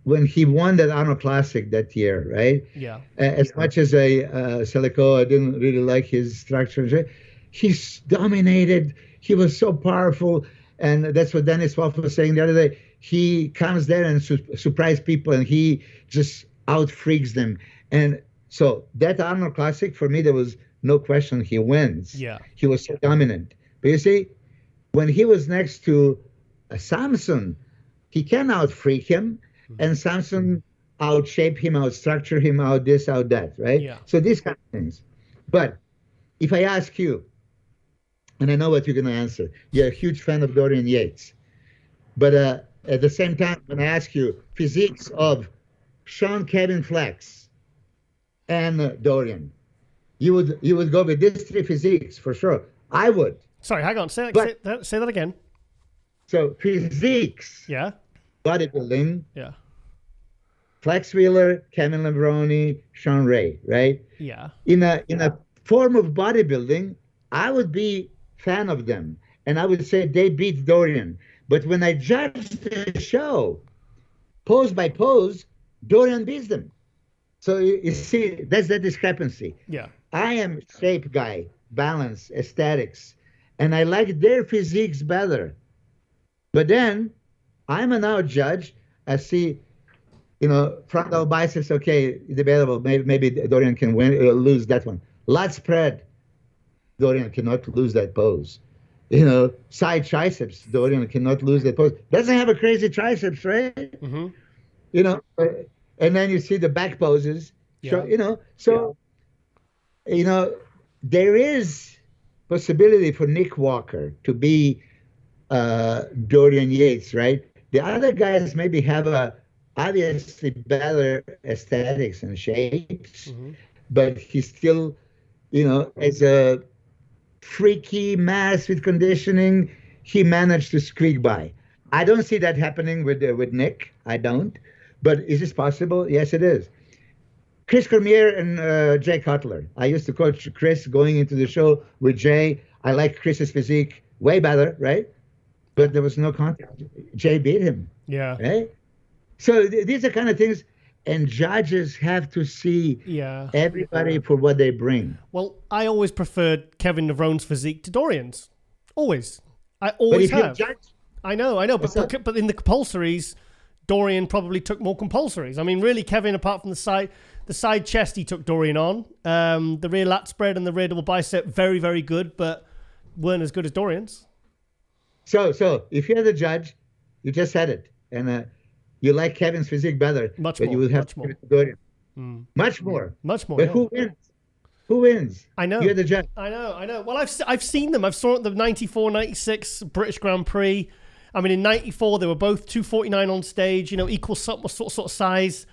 When he won that Arnold Classic that year, right? Yeah. As much as Selico, I didn't really like his structure. He's dominated. He was so powerful. And that's what Dennis Wolf was saying the other day. He comes there and surprise people, and he just out-freaks them. And so that Arnold Classic, for me, there was no question he wins. Yeah. He was so dominant. But you see, when he was next to Samson, he can out-freak him. And Samson out-shape him, out-structure him, out this, out that, right? Yeah. So these kind of things. But if I ask you, and I know what you're going to answer, you're a huge fan of Dorian Yates. But at the same time, when I ask you physiques of Sean Kevin Flex and Dorian, you would go with these 3 physiques for sure. I would. Sorry, hang on. Say that again. So physiques. Yeah. Bodybuilding. Yeah. Flex Wheeler, Kevin Levroni, Sean Ray, right? Yeah. In a form of bodybuilding, I would be fan of them, and I would say they beat Dorian. But when I judge the show, pose by pose, Dorian beats them. So you see, that's the discrepancy. Yeah. I am shape guy, balance, aesthetics, and I like their physiques better. But then I'm a now judge. I see, frontal biceps, okay, debatable. Maybe Dorian can win, lose that one. Lat spread, Dorian cannot lose that pose. Side triceps, Dorian cannot lose that pose. Doesn't have a crazy triceps, right? Mm-hmm. And then you see the back poses. Yeah. There is possibility for Nick Walker to be Dorian Yates, right? The other guys maybe have a obviously better aesthetics and shapes, but he still, as a freaky mass with conditioning, he managed to squeak by. I don't see that happening with Nick. I don't. But is this possible? Yes, it is. Chris Cormier and Jay Cutler. I used to coach Chris going into the show with Jay. I like Chris's physique way better, right? But there was no contest. Jay beat him. Yeah. Right? So these are kind of things, and judges have to see everybody for what they bring. Well, I always preferred Kevin Nevrone's physique to Dorian's. Always. I always have. I know. But in the compulsories, Dorian probably took more compulsories. I mean, really, Kevin, apart from the side chest, he took Dorian on. The rear lat spread and the rear double bicep, very, very good, but weren't as good as Dorian's. So if you're the judge, you just said it, and you like Kevin's physique better, but you will have to give it to Dorian. Much more. But who wins? Who wins? I know. You're the judge. I know. Well, I've seen them. I've saw the 94, 96 British Grand Prix. I mean, in 94, they were both 249 on stage, equal sort of size.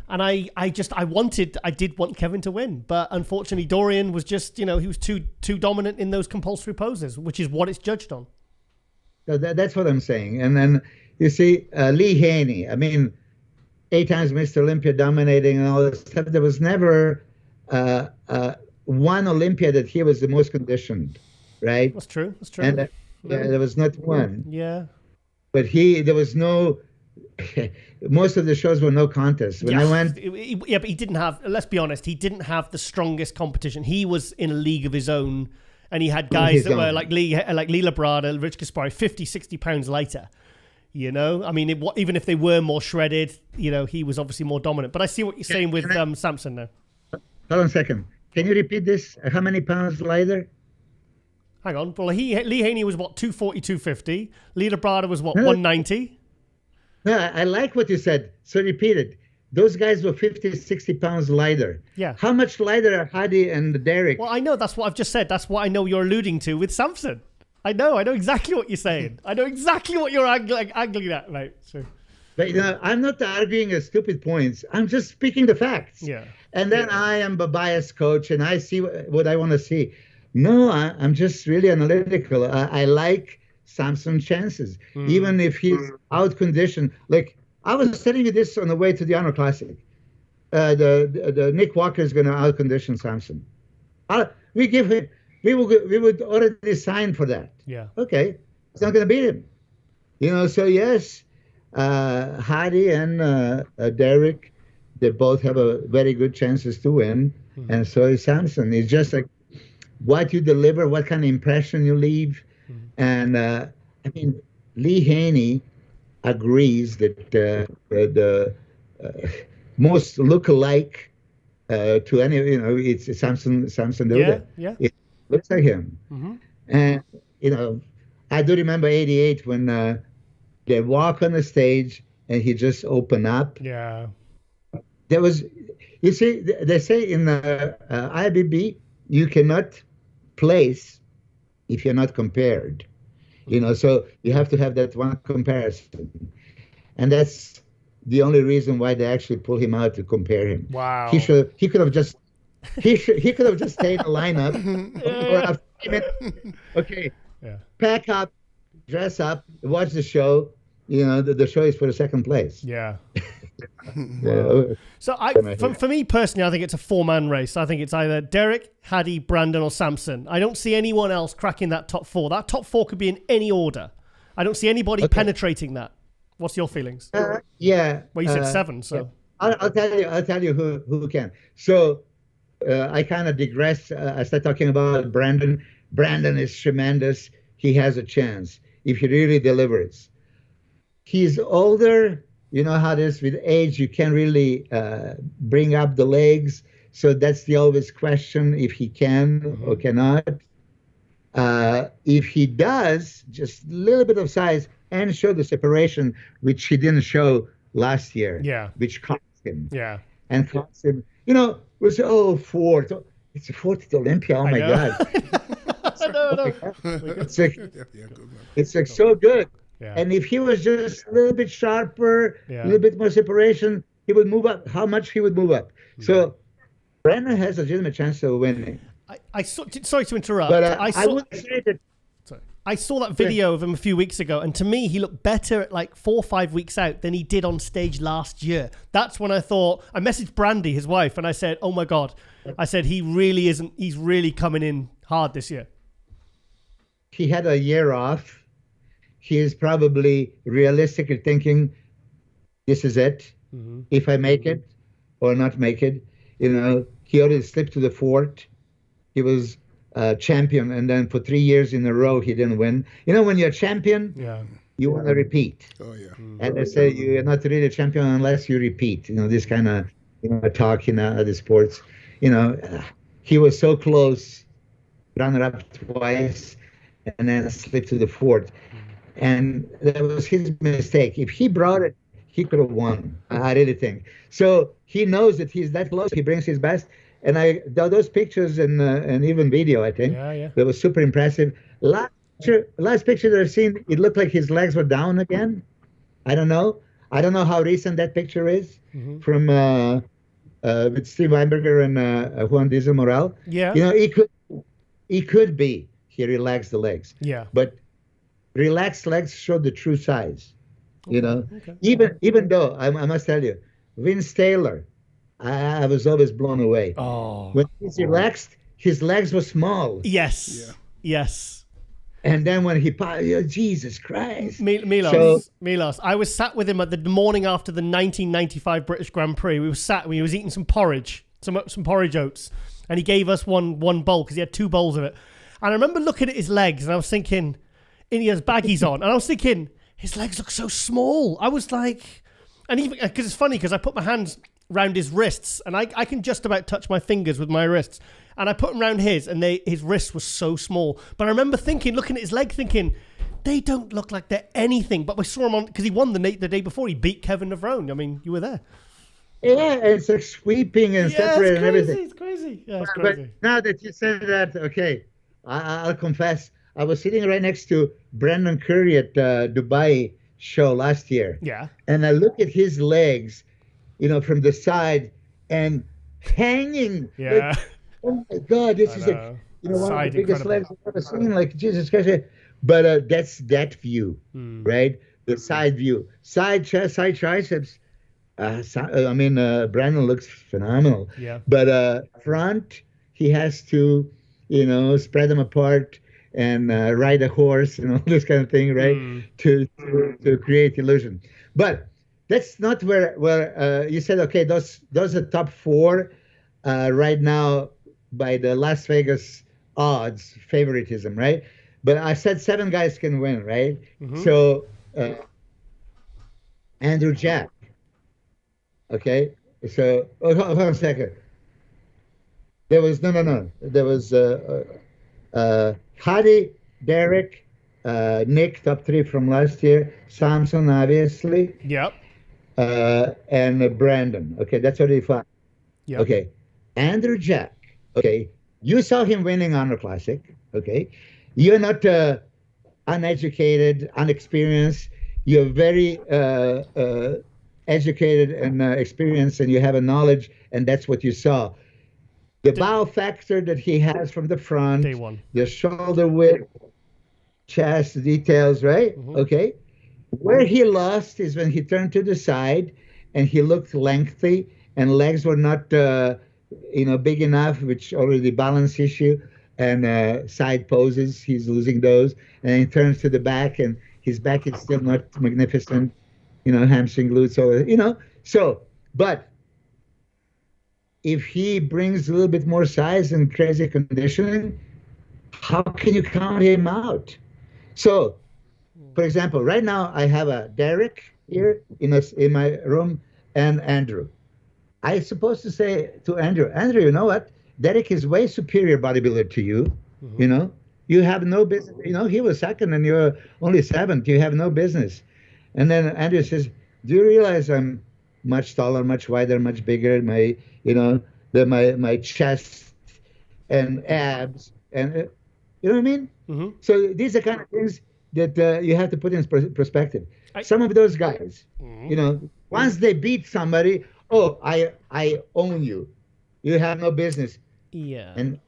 And I did want Kevin to win. But unfortunately, Dorian was just, he was too dominant in those compulsory poses, which is what it's judged on. So that's what I'm saying. And then you see Lee Haney. I mean, 8 times Mr. Olympia, dominating and all this stuff. There was never one Olympia that he was the most conditioned, right? That's true. And there was not one. Yeah. But there was no. Most of the shows were no contests. When I went, but he didn't have. Let's be honest. He didn't have the strongest competition. He was in a league of his own. And he had guys that were like Lee Labrada, Rich Gaspari, 50, 60 pounds lighter. I mean, even if they were more shredded, he was obviously more dominant. But I see what you're saying with Samson now. Hold on a second. Can you repeat this? How many pounds lighter? Hang on. Well, Lee Haney was 240, 250. Lee Labrada was 190? No, I like what you said. So repeat it. Those guys were 50, 60 pounds lighter. Yeah. How much lighter are Hadi and Derek? Well, I know. That's what I've just said. That's what I know you're alluding to with Samson. I know exactly what you're saying. I know exactly what you're angling at, mate. So. But, I'm not arguing stupid points. I'm just speaking the facts. Yeah. And then I am a biased coach, and I see what I want to see. No, I'm just really analytical. I like Samson's chances. Even if he's out-conditioned. Like, I was telling you this on the way to the Honor Classic. The Nick Walker is going to out-condition Samson. We would already sign for that. Yeah. Okay. It's not going to beat him. So yes, Hadi and Derek, they both have a very good chances to win. And so is Samson. It's just like what you deliver, what kind of impression you leave. And I mean, Lee Haney agrees that the most look-alike to any, it's Samson Duda. Yeah. It looks like him. And, I do remember 88 when they walk on the stage and he just opened up. Yeah. There was, you see, they say in the IBB, you cannot place if you're not compared. So you have to have that one comparison. And that's the only reason why they actually pull him out to compare him. Wow. He could have just stayed in the lineup for a few minutes. Okay. Yeah. Pack up, dress up, watch the show. The show is for the second place. Yeah. Wow. So for me personally, I think it's a 4-man race. I think it's either Derek, Hadi, Brandon, or Samson. I don't see anyone else cracking that top 4. That top 4 could be in any order. I don't see anybody penetrating that. What's your feelings? Yeah. Well, you said 7, so I'll tell you who can. So I kind of digress. I start talking about Brandon. Brandon is tremendous. He has a chance if he really delivers. He's older. You know how it is with age. You can't really bring up the legs. So that's the always question, if he can or cannot. If he does, just a little bit of size and show the separation, which he didn't show last year. Yeah. Which cost him. Yeah. And cost him. We say, fourth. It's a 4th Olympia. Oh, my God. I know. It's like so good. And if he was just a little bit sharper, a little bit more separation, he would move up. How much he would move up. So Brandon has a legitimate chance of winning. Sorry to interrupt. But I would say that. I saw that video of him a few weeks ago, and to me, he looked better at like 4 or 5 weeks out than he did on stage last year. That's when I thought, I messaged Brandy, his wife, and I said, oh my God. I said, he's really coming in hard this year. He had a year off. He is probably realistically thinking, this is it. If I make it or not make it, he already slipped to the fort. He was champion, and then for 3 years in a row he didn't win. When you're a champion, you want to repeat. Oh yeah. And they say you're not really a champion unless you repeat. This kind of talk the sports. He was so close, runner up twice, and then slipped to the fort, and that was his mistake. If he brought it, he could have won. I really think so. He knows that he's that close. He brings his best. And those pictures and even video, I think, that was super impressive. Last picture that I've seen, it looked like his legs were down again. I don't know how recent that picture is from with Steve Weinberger and Juan Diesel Morel. Yeah. It could be he relaxed the legs. Yeah. But relaxed legs show the true size. Okay. Even though I must tell you, Vince Taylor, I was always blown away. Oh. When he's relaxed, his legs were small. Yes. Yeah. Yes. And then when he, Jesus Christ. Milos, I was sat with him at the morning after the 1995 British Grand Prix. We was eating some porridge, some porridge oats, and he gave us one bowl because he had 2 bowls of it. And I remember looking at his legs, and I was thinking, and he has baggies on, and I was thinking, his legs look so small. I was like, and even because it's funny because I put my hands round his wrists, and I can just about touch my fingers with my wrists, and I put them around his, and his wrists were so small. But I remember looking at his leg, thinking, they don't look like they're anything. But we saw him on, because he won the day before. He beat Kevin Navrone. I mean, you were there. Yeah, it's like sweeping and separating and everything. It's crazy. Yeah, it's crazy. But now that you said that, okay, I'll confess, I was sitting right next to Brandon Curry at Dubai show last year. Yeah. And I look at his legs, from the side and hanging. Yeah. Like, oh my God, this is like, one of the biggest legs I've ever seen. Like, Jesus Christ. But that's that view, right? The side view. Side chest, side triceps. Brandon looks phenomenal. Yeah. But front, he has to, spread them apart and ride a horse and all this kind of thing, right? To create illusion. But that's not where you said, okay, those are top 4 right now by the Las Vegas odds, favoritism, right? But I said 7 guys can win, right? So Andrew Jack, okay? So hold on a second. There was no. There was Hadi, Derek, Nick, top 3 from last year, Samson, obviously. Yep. And Brandon. Okay, that's already 5. Yep. Okay, Andrew Jack. Okay, you saw him winning Honor Classic. Okay, you're not uneducated, unexperienced. You're very educated and experienced, and you have a knowledge, and that's what you saw. The bow factor that he has from the front, Day one. the shoulder width, chest details, right? Okay. Where he lost is when he turned to the side and he looked lengthy and legs were not, big enough, which already balance issue, and side poses, he's losing those. And he turns to the back and his back is still not magnificent, hamstring glutes, but if he brings a little bit more size and crazy conditioning, how can you count him out? So, for example, right now I have a Derek here in my room and Andrew. I'm supposed to say to Andrew, you know what? Derek is way superior bodybuilder to you. You have no business. He was second and you're only 7th. You have no business. And then Andrew says, do you realize I'm much taller, much wider, much bigger? My chest and abs and you know what I mean? So these are kind of things that you have to put in perspective. Some of those guys, once they beat somebody, oh, I own you. You have no business. Yeah. And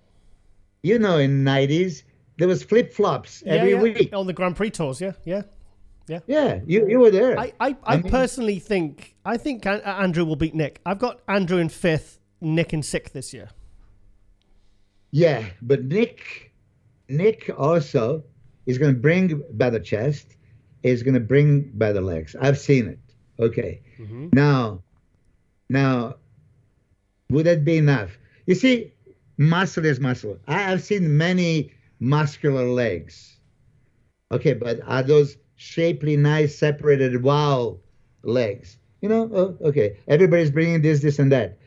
in the 90s, there was flip-flops every week. On the Grand Prix tours, yeah. Yeah, you were there. I personally think Andrew will beat Nick. I've got Andrew in 5th, Nick in 6th this year. Yeah, but Nick also is going to bring better chest, is going to bring better legs. I've seen it. Okay. Mm-hmm. Now, would that be enough? You see, muscle is muscle. I've seen many muscular legs. Okay, but are those shapely, nice, separated, wow legs? Okay. Everybody's bringing this, and that.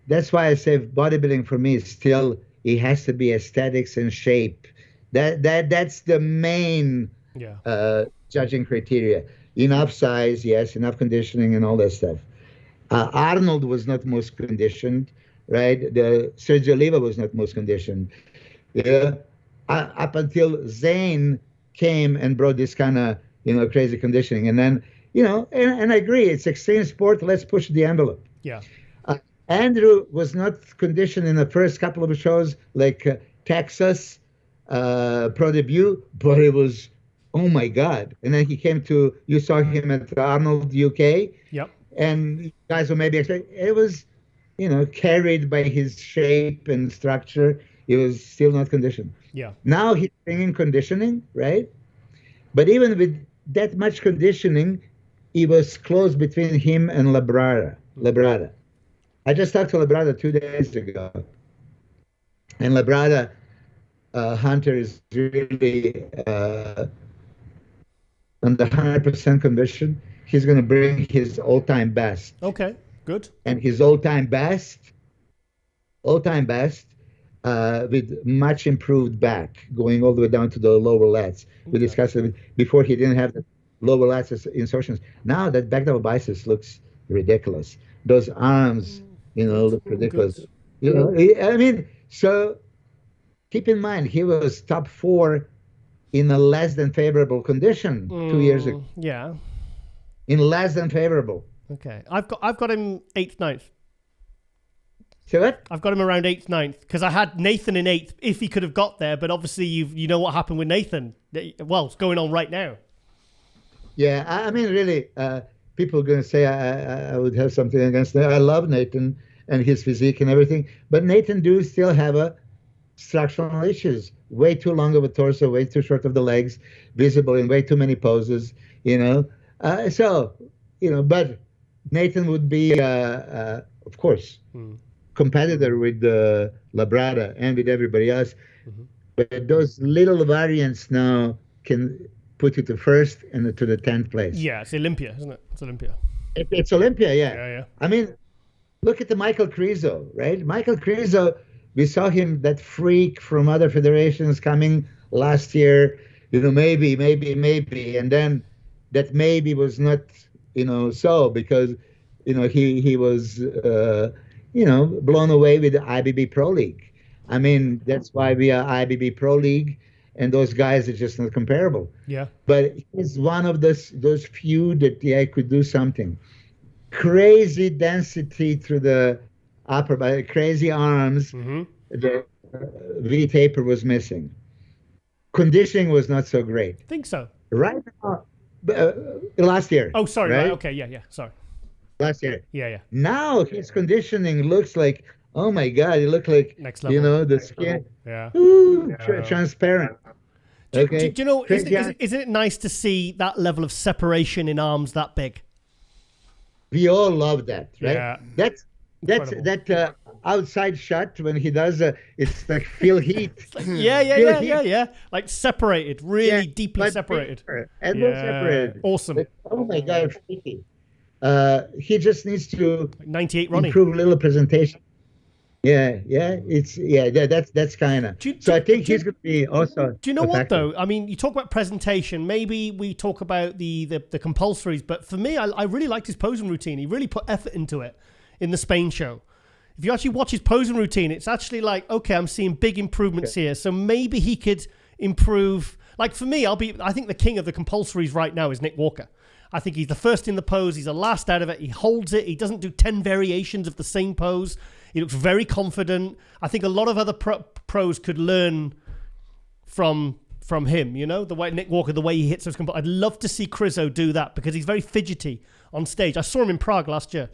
That's why I say bodybuilding for me is still, it has to be aesthetics and shape. That's the main judging criteria. Enough size, yes, enough conditioning and all that stuff. Arnold was not most conditioned, right? Sergio Oliva was not most conditioned. Yeah. Up until Zane came and brought this kind of, crazy conditioning. And then, and I agree, it's extreme sport, let's push the envelope. Yeah. Andrew was not conditioned in the first couple of shows, like Texas, Pro Debut, but it was, oh my God. And then he came you saw him at Arnold, UK. Yep. And guys will maybe expect, it was, carried by his shape and structure. He was still not conditioned. Yeah. Now he's bringing conditioning, right? But even with that much conditioning, it was close between him and Labrada. I just talked to Labrada 2 days ago. And Labrada, Hunter is really under 100% conviction. He's going to bring his all-time best. Okay, good. And his all-time best, with much improved back, going all the way down to the lower lats. We discussed it before. He didn't have the lower lats insertions. Now that back double biceps looks ridiculous. Those arms, look ridiculous. So keep in mind, he was top 4 in a less than favorable condition 2 years ago. Yeah. In less than favorable. Okay. I've got him 8th, 9th. Say what? I've got him around 8th, 9th, because I had Nathan in 8th if he could have got there, but obviously you know what happened with Nathan. Well, it's going on right now. Yeah, I mean, really, people are going to say I would have something against Nathan. I love Nathan and his physique and everything, but Nathan do still have structural issues. Way too long of a torso, way too short of the legs, visible in way too many poses, but Nathan would be, of course, competitor with Labrada and with everybody else. Mm-hmm. But those little variants now can put you to 1st and to the 10th place. Yeah, it's Olympia, isn't it? It's Olympia. It's Olympia, yeah. Yeah. I mean, look at the Michael Crezo, right? Michael Crezo, we saw him, that freak from other federations coming last year, maybe. And then that maybe was not, so because, he was, blown away with the IBB Pro League. I mean, that's why we are IBB Pro League, and those guys are just not comparable. Yeah. But he's one of those few that could do something. Crazy density through the upper body, crazy arms. Mm-hmm. The V-taper was missing. Conditioning was not so great. I think so. Right now, last year. Oh, sorry. Right? Okay, yeah, sorry. Last year. Yeah. Now his conditioning looks like, oh my God, it looked like, next level. The skin. Yeah. Transparent. Do you know, isn't it nice to see that level of separation in arms that big? We all love that, right? Yeah. That outside shot when he does it's like feel heat. Yeah. Like separated, really deeply separated. Separated. Awesome. Like, oh my God, freaky. He just needs to 98 running. Improve a little presentation. That's kind of. So I think he's going to be also. Do you know what though? I mean, you talk about presentation. Maybe we talk about the compulsories, but for me, I really liked his posing routine. He really put effort into it in the Spain show. If you actually watch his posing routine, it's actually like, okay, I'm seeing big improvements here. So maybe he could improve. Like for me, I think the king of the compulsories right now is Nick Walker. I think he's the first in the pose. He's the last out of it. He holds it. He doesn't do 10 variations of the same pose. He looks very confident. I think a lot of other pros could learn from him, you know, the way Nick Walker, the way he hits those. I'd love to see Krizo do that because he's very fidgety on stage. I saw him in Prague last year.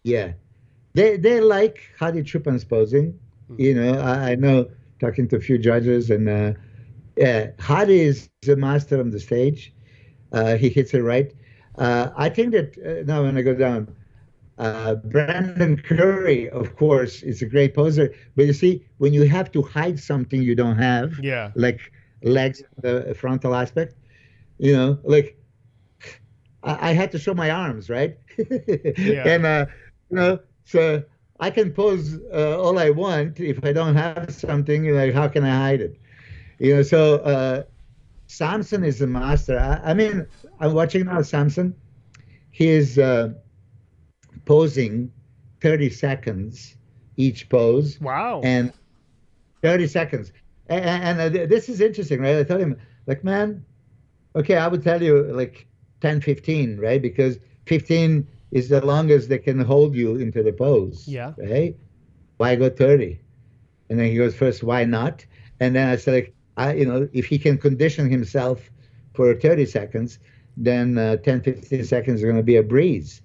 Yeah. They like Hadi Choopan's posing. You know, I know, talking to a few judges, and Hadi is a master on the stage. He hits it right. I think that now when I go down, Brandon Curry, of course, is a great poser. But you see, when you have to hide something you don't have, like legs, the frontal aspect, you know, like I had to show my arms, right? And, you know, so I can pose all I want. If I don't have something, like, how can I hide it? You know, so Samson is a master. I mean, I'm watching now Samson. He is posing 30 seconds each pose. Wow. And 30 seconds. And this is interesting, right? I told him, like, man, okay, I would tell you like 10, 15, right? Because 15 is the longest they can hold you into the pose. Yeah. Right? Why go 30? And then he goes, first, why not? And then I said, like, you know, if he can condition himself for 30 seconds, then 10, 15 seconds are going to be a breeze.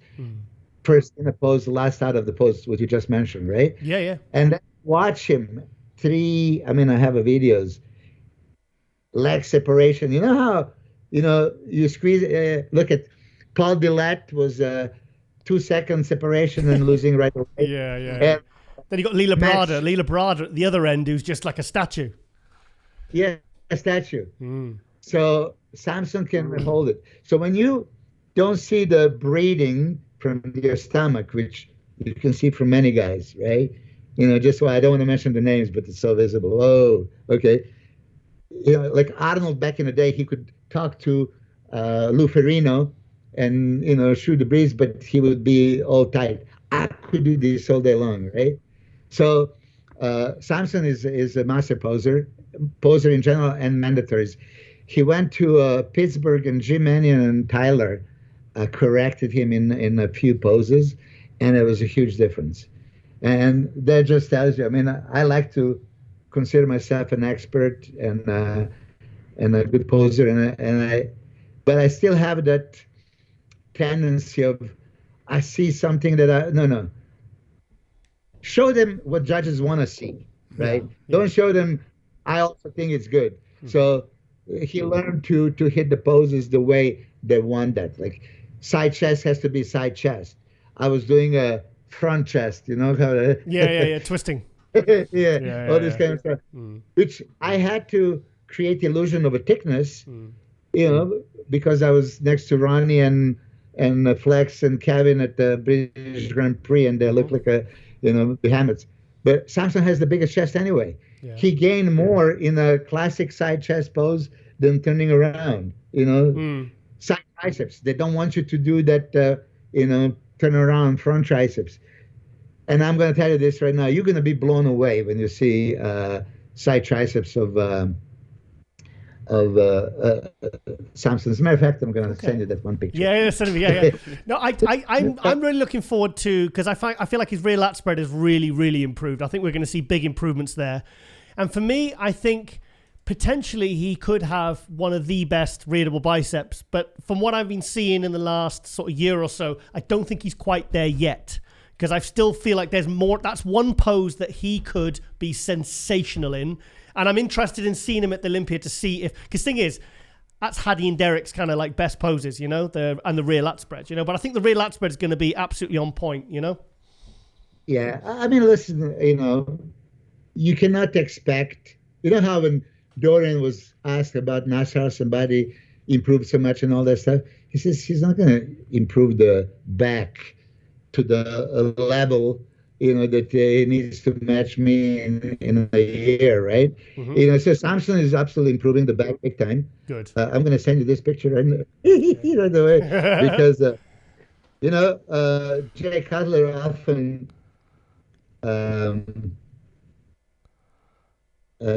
First in the pose, last out of the pose, what you just mentioned, right? Yeah. And then watch him I have videos, leg separation. You know how, you know, you squeeze, look at Paul Dillette was 2 second separation and losing right away. Yeah. And then you got Lila Brada at the other end, who's just like a statue. Yeah, a statue. So Samson can hold it. So when you don't see the breathing from your stomach, which you can see from many guys, right? You know, just why I don't want to mention the names, but it's so visible. Oh, okay. You know, like Arnold back in the day, he could talk to Lou Ferrigno and, you know, shoot the breeze, but he would be all tight. I could do this all day long, right? So Samson is a master poser in general and mandatories. He went to Pittsburgh, and Jim Mannion and Tyler corrected him in a few poses, and it was a huge difference. And that just tells you, I mean, I like to consider myself an expert and a good poser, but I still have that tendency of, I see something that no. Show them what judges want to see, right? Yeah. Don't show them, I also think it's good. So he learned to hit the poses the way they want that. Like side chest has to be side chest. I was doing a front chest, you know how twisting. All this kind of stuff, which I had to create the illusion of a thickness, you know, because I was next to Ronnie and Flex and Kevin at the British Grand Prix, and they look like behemoths. But Samson has the biggest chest anyway. Yeah. He gained more in a classic side chest pose than turning around, you know. Side triceps. They don't want you to do that, turn around front triceps. And I'm going to tell you this right now. You're going to be blown away when you see side triceps of Samson. As a matter of fact, I'm going to send you that one picture. Yeah, send me. Yeah. No, I'm really looking forward to, because I feel like his rear lat spread has really, really improved. I think we're going to see big improvements there. And for me, I think potentially he could have one of the best rear double biceps. But from what I've been seeing in the last sort of year or so, I don't think he's quite there yet. Because I still feel like there's more. That's one pose that he could be sensational in. And I'm interested in seeing him at the Olympia to see if, because thing is, that's Hadi and Derek's kind of like best poses, you know, and the rear lat spread, you know. But I think the rear lat spread is going to be absolutely on point, you know. Yeah, I mean, listen, you know, you cannot expect, you know how when Dorian was asked about Nassar, somebody improved so much and all that stuff, he says he's not going to improve the back to the level, you know, that he needs to match me in a year, right? You know, so Samson is absolutely improving the back big time. Good. I'm going to send you this picture right away because, you know, Jay Cutler often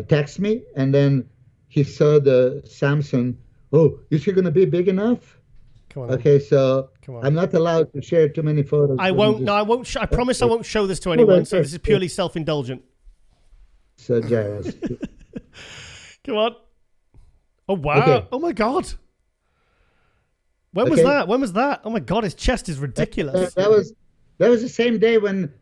texts me, and then he saw the Samson. Oh, is he going to be big enough? Come on. Okay, so Come on. I'm not allowed to share too many photos. I won't. No, I won't. I promise I won't show this to anyone. So this is purely self-indulgent. So jealous. Come on. Oh wow! Okay. Oh my god! When was that? When was that? Oh my god! His chest is ridiculous. That was the same day when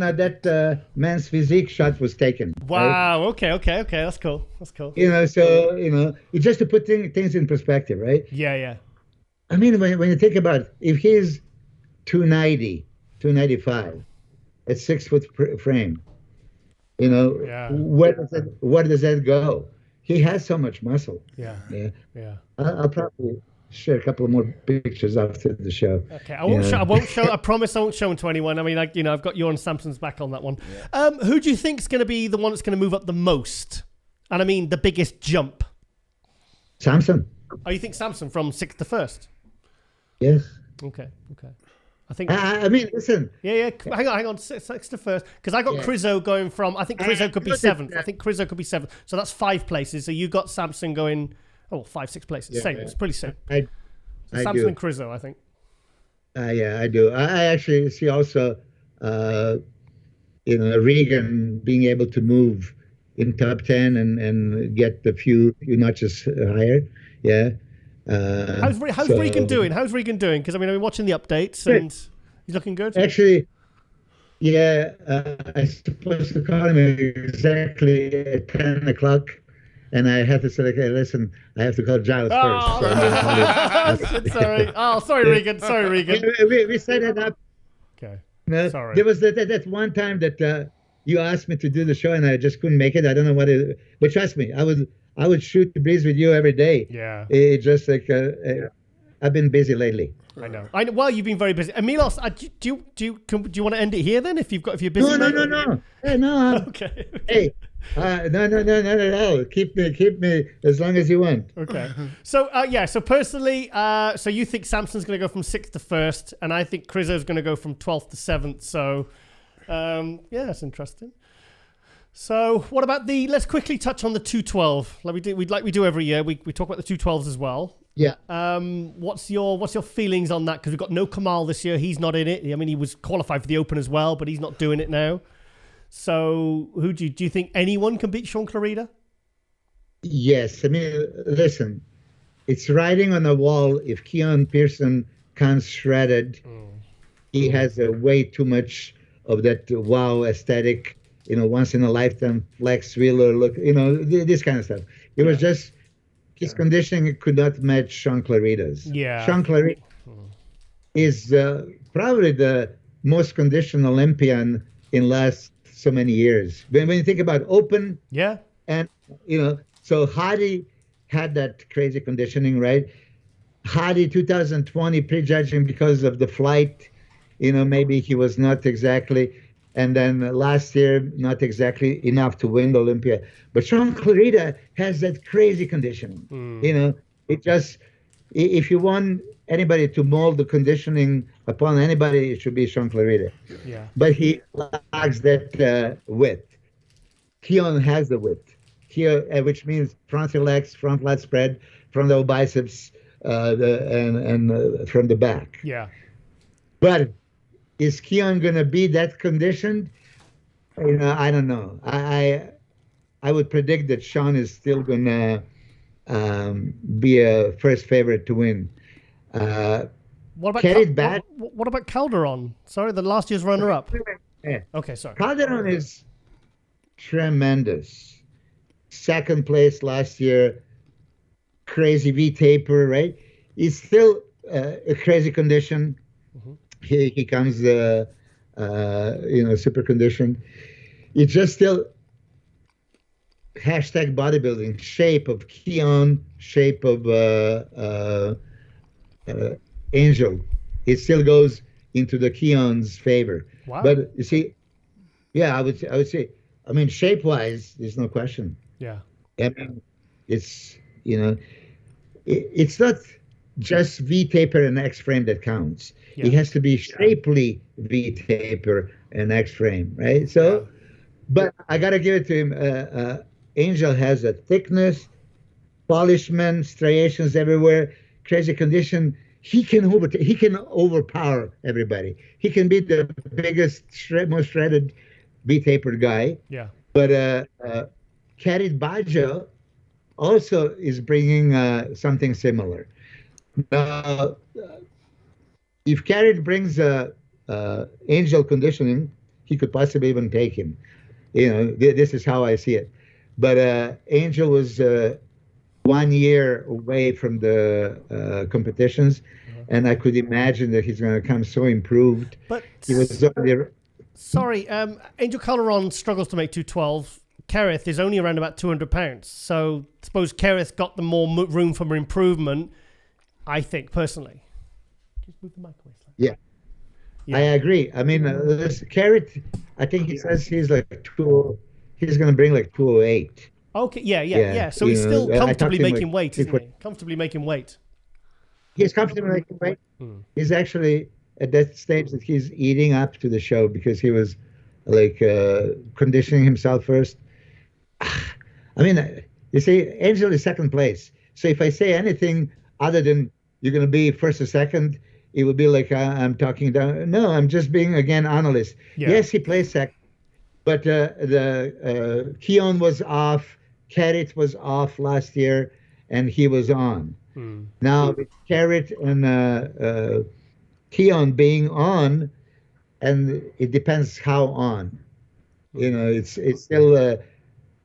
that man's physique shot was taken. Wow. Right? Okay. That's cool. So it's just to put things in perspective, right? Yeah. I mean, when you think about it, if he's 290, 295, at 6 foot frame, where does that go? He has so much muscle. Yeah. I'll probably share a couple more pictures after the show. Okay, I won't show. I promise I won't show them to anyone. I mean, I've got you on Samson's back on that one. Yeah. Who do you think is going to be the one that's going to move up the most? And I mean, the biggest jump. Samson. Oh, you think Samson from 6th to 1st? Yes. Okay. I think. I mean, listen. Yeah. Hang on. 6th to 1st, because I got Crizzo going from. I think Crizzo could be 7th. I think Crizzo could be 7th. So that's 5 places. So you got Samson going. 5-6 places. Yeah, same. It's pretty same. I Samson do. and Crizzo, I think. Yeah, I do. I actually see also, Regan being able to move in top 10 and get a few notches higher. Yeah. How's Regan doing? Because I mean, I've been watching the updates and he's looking good. Actually, yeah, I supposed to call him exactly at 10 o'clock. And I had to say, okay, listen, I have to call Giles first. Sorry. Oh, sorry, Regan. We set it up. Okay. No, sorry. There was that one time that you asked me to do the show, and I just couldn't make it. I don't know what it. But trust me, I would shoot the breeze with you every day. Yeah. It just like I've been busy lately. I know. Well, you've been very busy. And Milos, do you want to end it here then? If you're busy. No. Hey, no. Okay. Hey. No. Keep me as long as you want. Okay. So So personally, so you think Samson's going to go from 6th to 1st, and I think Crizzo's going to go from 12th to 7th. So, that's interesting. So what about let's quickly touch on the 212, like we do every year. We talk about the 212s as well. Yeah. What's your feelings on that? Because we've got no Kamal this year. He's not in it. I mean, he was qualified for the Open as well, but he's not doing it now. So who do you think anyone can beat Sean Clarida? Yes. I mean, listen, it's writing on the wall. If Keon Pearson comes shredded, he has way too much of that wow aesthetic, once in a lifetime Flex Wheeler look, this kind of stuff. It was just his conditioning could not match Sean Clarida's. Yeah. Sean Clarida is probably the most conditioned Olympian in last so many years. When you think about Open, and so Hadi had that crazy conditioning, right? Hadi 2020 prejudging because of the flight, maybe he was not exactly, and then last year not exactly enough to win the Olympia. But Sean Clarida has that crazy conditioning. It just, if you want anybody to mold the conditioning upon anybody, it should be Sean Clarida. Yeah. But he lacks that width. Keon has the width, which means frontal legs, front lat spread, frontal biceps, and from the back. Yeah. But is Keon going to be that conditioned? I don't know. I would predict that Sean is still going to be a first favorite to win. What about Calderon? Sorry, the last year's runner-up. Yeah. Okay, sorry. Calderon is tremendous. 2nd place last year. Crazy V-taper, right? He's still a crazy condition. Mm-hmm. He comes, super conditioned. It's just still hashtag bodybuilding, shape of Keon, shape of Angel. It still goes into the Keon's favor. Wow. But you see, I would say, I mean, shape-wise, there's no question. Yeah. I mean, it's, it's not just V-taper and X-frame that counts. Yeah. It has to be shapely V-taper and X-frame, right? So, but I got to give it to him. Angel has a thickness, polishment, striations everywhere, crazy condition. He can overpower everybody. He can be the biggest, most shredded, B-tapered guy. Yeah. But Karit Baggio also is bringing something similar. Now, if Karit brings Angel conditioning, he could possibly even take him. This is how I see it. But Angel was 1 year away from the competitions, and I could imagine that he's going to come so improved. But he was sorry, Angel Calderon struggles to make 212. Kerith is only around about 200 pounds. So I suppose Kerith got the more room for improvement, I think, personally. Just move the mic away slightly. Yeah, I agree. I mean, Kerith, I think he says he's like he's going to bring like 208. Okay, yeah. So he's still comfortably making weight, isn't he? Comfortably making weight. He's comfortably making weight. He's actually at that stage that he's eating up to the show because he was like conditioning himself first. I mean, you see, Angel is second place. So if I say anything other than you're going to be first or second, it would be like I'm talking down. No, I'm just being, again, honest. Yeah. Yes, he plays second. But the Keon was off, Karit was off last year, and he was on. Now, with Karit and Keon being on, and it depends how on. It's still...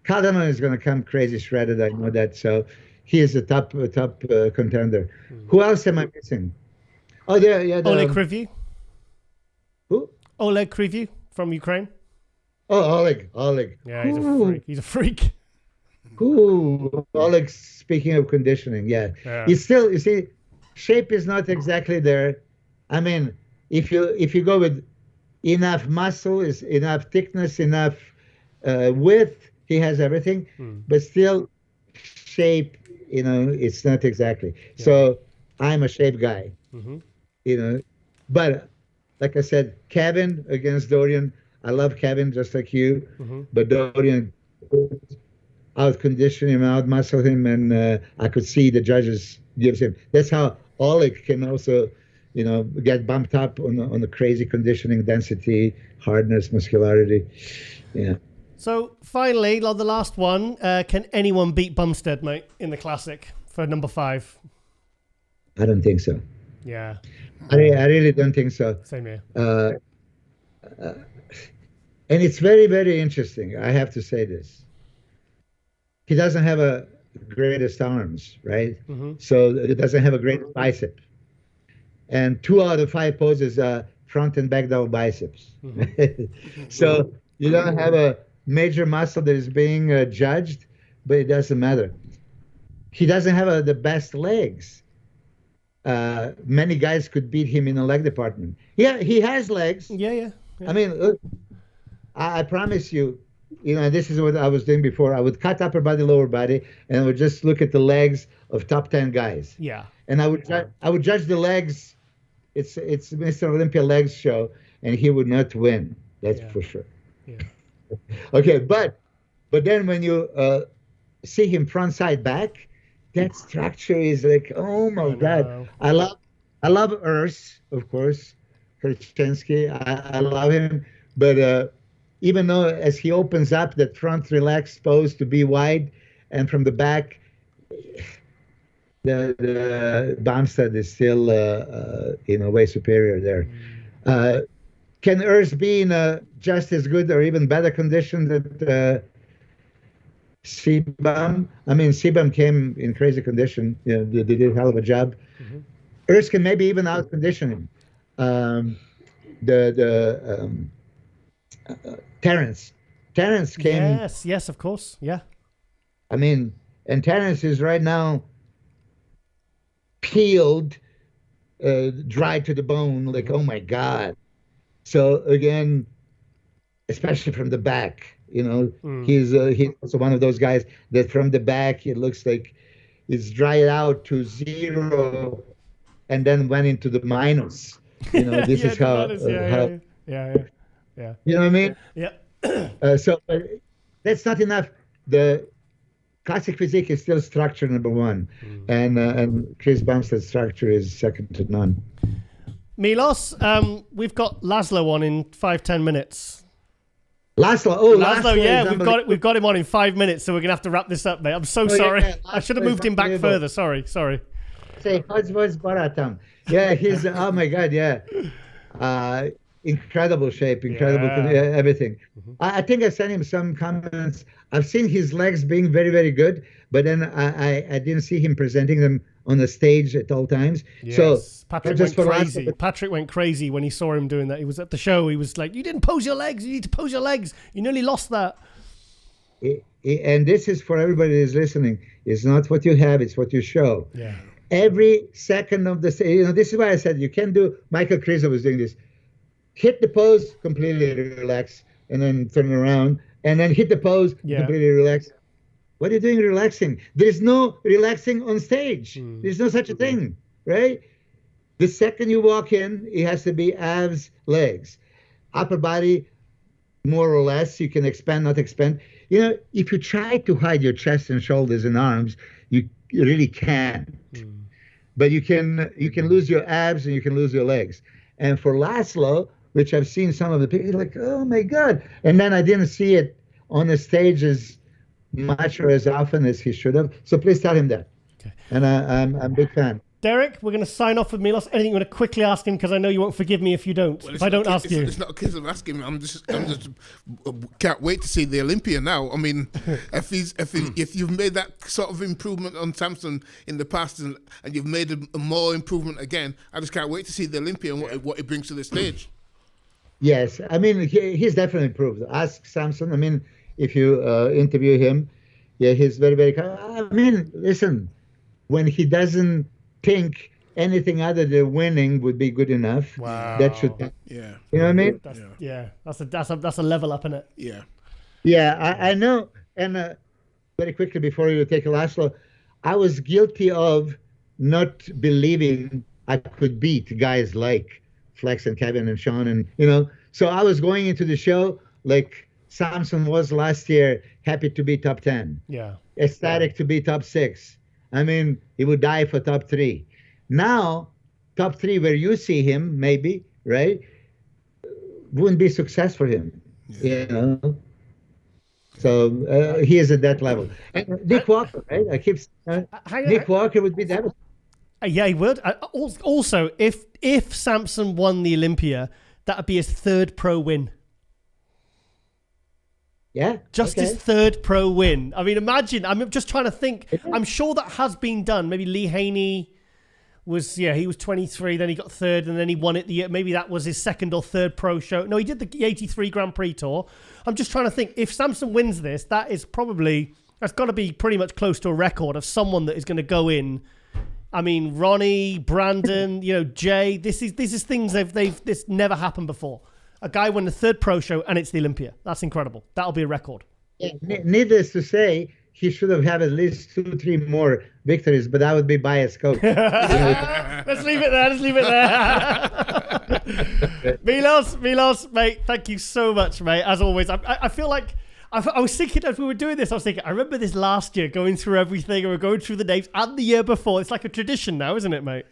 Calderon is going to come crazy shredded. I know that. So he is a top contender. Who else am I missing? Oh, Oleg Krivyu. Who? Oleg Krivyu from Ukraine. Oh, Oleg. Yeah, he's a freak. He's a freak. Ooh, Oleg. Speaking of conditioning, yeah. He's still. You see, shape is not exactly there. I mean, if you go with enough muscle, is enough thickness, enough width. He has everything, but still shape, it's not exactly. Yeah. So I'm a shape guy, But like I said, Kevin against Dorian, I love Kevin just like you, but Dorian out-condition him, out-muscle him, and I could see the judges gives him. That's how Oleg can also, get bumped up on the crazy conditioning, density, hardness, muscularity. Yeah. So finally, the last one, can anyone beat Bumstead, mate, in the Classic for number 5? I don't think so. Yeah. I really don't think so. Same here. And it's very, very interesting. I have to say this. He doesn't have a greatest arms, right? So it doesn't have a great bicep. And 2 out of 5 poses are front and back double biceps. So you don't have a major muscle that is being judged, but it doesn't matter. He doesn't have the best legs. Many guys could beat him in the leg department. Yeah, he has legs. Yeah. I mean, look, I promise you, this is what I was doing before. I would cut upper body, lower body, and I would just look at the legs of top 10 guys. Yeah. And I would judge the legs. It's Mr. Olympia legs show, and he would not win. That's for sure. Yeah. Okay, but then when you see him front, side, back, that structure is like, oh my God. I love Urs, of course, Krzyzewski. I love him, but even though as he opens up, that front relaxed pose to be wide, and from the back, the Bumstead is still way superior there. Can Urs be in just as good or even better condition that Sebum? I mean, Sebum came in crazy condition. They did a hell of a job. Urs can maybe even out-condition him. Terence came. Yes, of course. Yeah. I mean, and Terence is right now peeled, dry to the bone. Like, oh my God. So again, especially from the back, he's also one of those guys that from the back it looks like it's dried out to 0, and then went into the minus. This is how. Yeah. You know what I mean? Yeah. So that's not enough. The classic physique is still structure number one, and Chris Bumstead's structure is second to none. Milos, we've got Laszlo on in 5-10 minutes. Laszlo, yeah, we've got him on in 5 minutes, so we're gonna have to wrap this up, mate. I'm so sorry. Yeah, I should have moved him back further. Sorry. Say, how's Baratam? Yeah, he's oh my god, yeah. Incredible shape, everything. I think I sent him some comments. I've seen his legs being very, very good, but then I didn't see him presenting them on the stage at all times. Yes. So Patrick went crazy. Patrick went crazy when he saw him doing that. He was at the show. He was like, "You didn't pose your legs. You need to pose your legs. You nearly lost that." And this is for everybody who's listening. It's not what you have; it's what you show. Yeah. Every second of the stage. This is why I said you can do. Michael Krizo was doing this. Hit the pose, completely relax, and then turn around, and then hit the pose, completely relax. What are you doing relaxing? There's no relaxing on stage. There's no such a thing, right? The second you walk in, it has to be abs, legs. Upper body, more or less, you can expand, not expand. If you try to hide your chest and shoulders and arms, you really can't. But you can lose your abs and you can lose your legs. And for Laszlo, which I've seen some of the people, like, oh my God. And then I didn't see it on the stage as much or as often as he should have. So please tell him that. Okay. And I'm a big fan. Derek, we're going to sign off with Milos. Anything you want to quickly ask him, because I know you won't forgive me if you don't. Well, if I don't ask you. It's not a case of asking him. I'm just can't wait to see the Olympia now. I mean, if you've made that sort of improvement on Samson in the past and you've made a more improvement again, I just can't wait to see the Olympia and what he brings to the stage. Yes, I mean he's definitely improved. Ask Samson. I mean, if you interview him, he's very, very. I mean, listen, when he doesn't think anything other than winning would be good enough. Wow. That should. Yeah. You know what I mean? That's a level up, isn't it? Yeah. Yeah, I know. And very quickly before you take a Laszlo, I was guilty of not believing I could beat guys like Flex and Kevin and Sean and So I was going into the show like Samson was last year, happy to be top 10. Yeah. Ecstatic to be top 6. I mean, he would die for top 3. Now, top 3 where you see him, maybe, right, wouldn't be success for him, So he is at that level. And Nick Walker, right? Nick Walker would be devastated. Yeah, he would. Also, if Samson won the Olympia, that would be his 3rd pro win. Yeah. Just his 3rd pro win. I mean, imagine. I'm just trying to think. I'm sure that has been done. Maybe Lee Haney he was 23, then he got 3rd, and then he won it the year. Maybe that was his 2nd or 3rd pro show. No, he did the 83 Grand Prix tour. I'm just trying to think. If Samson wins this, that's got to be pretty much close to a record of someone that is going to go in. I mean, Ronnie, Brandon, Jay. This is things this never happened before. A guy won the 3rd pro show and it's the Olympia. That's incredible. That'll be a record. Yeah, needless to say, he should have had at least 2-3 more victories, but that would be biased coach. Let's leave it there. Milos, mate, thank you so much, mate. As always, I feel like I was thinking as we were doing this, I remember this last year, going through everything, and we're going through the names, and the year before. It's like a tradition now, isn't it, mate?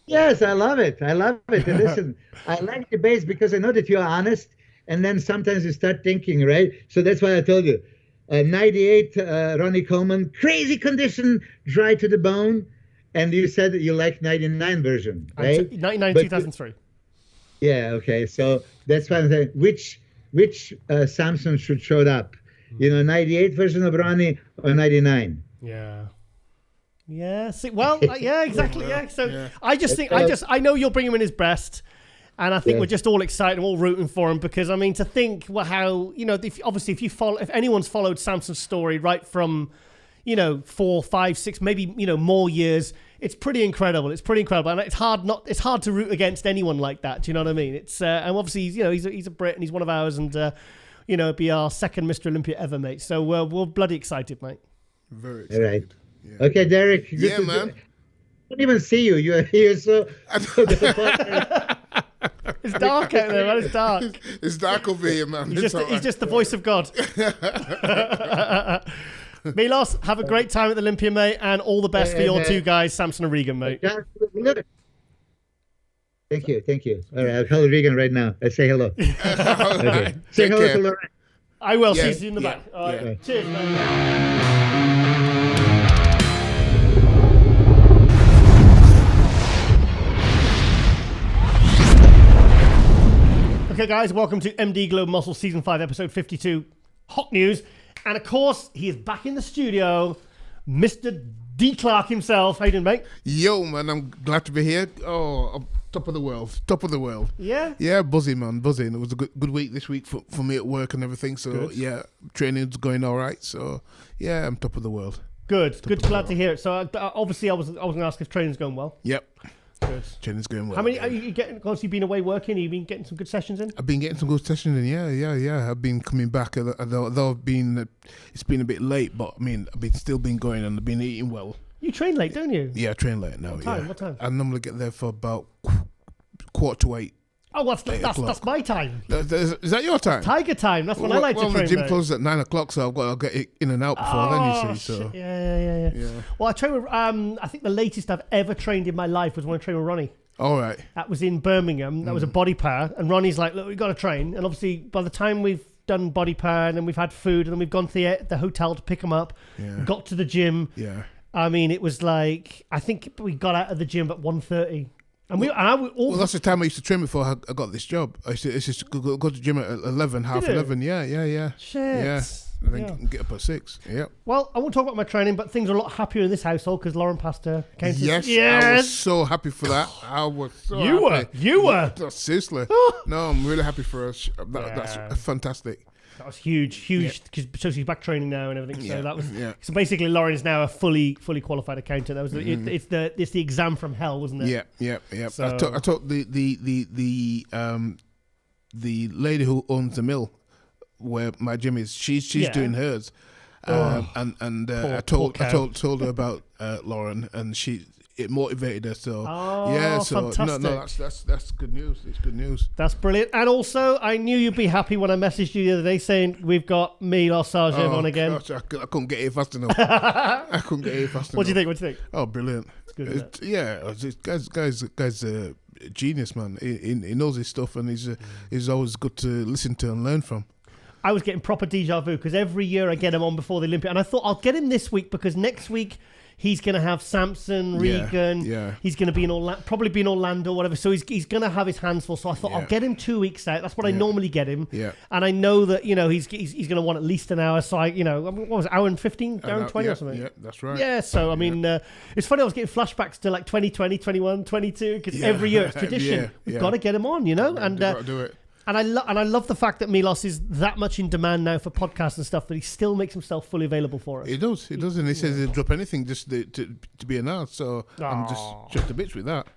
Yes, I love it. And listen, I like debates because I know that you're honest, and then sometimes you start thinking, right? So that's why I told you. 98, Ronnie Coleman, crazy condition, dry to the bone. And you said that you like 99 version, right? 99, 2003. Yeah, okay. So that's why I'm saying, which Samson should show up? 98 version of Ronnie or 99? Yeah. Yeah. See, well, yeah, exactly. Yeah. So I know you'll bring him in his best, and I think we're just all excited, all rooting for him, because I mean, to think how if anyone's followed Samson's story right from 4, 5, 6, maybe more years, it's pretty incredible. It's pretty incredible, and it's hard to root against anyone like that. Do you know what I mean? It's and obviously he's a Brit and he's one of ours, and be our 2nd Mr. Olympia ever, mate. So we're bloody excited, mate. Very excited. All right. Yeah. Okay, Derek. Yeah, man. I don't even see you. You're here, so. It's dark out there, man. It's dark. It's dark over here, man. He's just the voice of God. Milos, have a great time at the Olympia, mate, and all the best for your two guys, Samson and Regan, mate. Thank you. All right, I'll call Regan right now. I say hello. Okay. Say hello to Lauren. I will. See you in the back. All right. Cheers, mate. Okay, guys, welcome to MD Globe Muscle Season 5, Episode 52. Hot news. And, of course, he is back in the studio. Mr. D. Clark himself. How you doing, mate? Yo, man, I'm glad to be here. Oh, I'm top of the world. Yeah? Yeah, buzzing, man, buzzing. It was a good week this week for me at work and everything. So, yeah, training's going all right. So, yeah, I'm top of the world. Good. Glad to hear it. So, obviously, I was going to ask if training's going well. Yep. Good. Training's going well. How many are you getting? Because you've been away working, have you been getting some good sessions in? I've been getting some good sessions in. Yeah. I've been coming back, although it's been a bit late, but I mean, I've still been going and I've been eating well. You train late, don't you? Yeah, I train late now. What time? I normally get there for about 7:45. Oh, that's my time. Is that your time? Tiger time. That's when I like to train. Well, the gym closes at 9 o'clock, so I've got to get in and out before then. You see, so yeah. Well, I train with. I think the latest I've ever trained in my life was when I trained with Ronnie. All right. That was in Birmingham. That was a body power, and Ronnie's like, "Look, we've got to train." And obviously, by the time we've done body power, and then we've had food, and then we've gone to the hotel to pick him up, got to the gym. Yeah. I mean, it was like I think we got out of the gym at 1:30. And well, that's the time I used to train before I got this job. I used to go to the gym at 11, half 11. Yeah. Shit. Yeah. And then get up at 6. Yeah. Well, I won't talk about my training, but things are a lot happier in this household because Lauren passed her countess. Yes. I was so happy for that. I was so happy. You were. Seriously. No, I'm really happy for us. That's fantastic. That was huge, because so she's back training now and everything. So that was so basically Lauren is now a fully qualified accountant. That was it's the exam from hell, wasn't it? Yeah. So I took the lady who owns the mill where my gym is. She's doing hers, and I told her about Lauren, and it motivated her. So fantastic. No, that's good news. It's good news. That's brilliant. And also, I knew you'd be happy when I messaged you the other day saying we've got Milos Sarcev on again. Gosh, I couldn't get here fast enough. What do you think? Oh, brilliant. It's good, isn't it? Yeah, guy's a genius, man. He knows his stuff, and he's always good to listen to and learn from. I was getting proper deja vu because every year I get him on before the Olympia, and I thought I'll get him this week because next week he's going to have Samson, Regan. Yeah. He's going to be probably be in Orlando, whatever. So he's going to have his hands full. So I thought I'll get him 2 weeks out. That's what I normally get him. Yeah. And I know that he's going to want at least an hour. So what was it, hour and 15, hour and 20 or something? Yeah, that's right. Yeah. So I mean, it's funny. I was getting flashbacks to like 2020, 21, 22 because every year it's tradition. We've got to get him on, and got to do it. And I love the fact that Milos is that much in demand now for podcasts and stuff that he still makes himself fully available for us. He does, and he says he'll drop anything just to be announced. So I'm just a bit with that.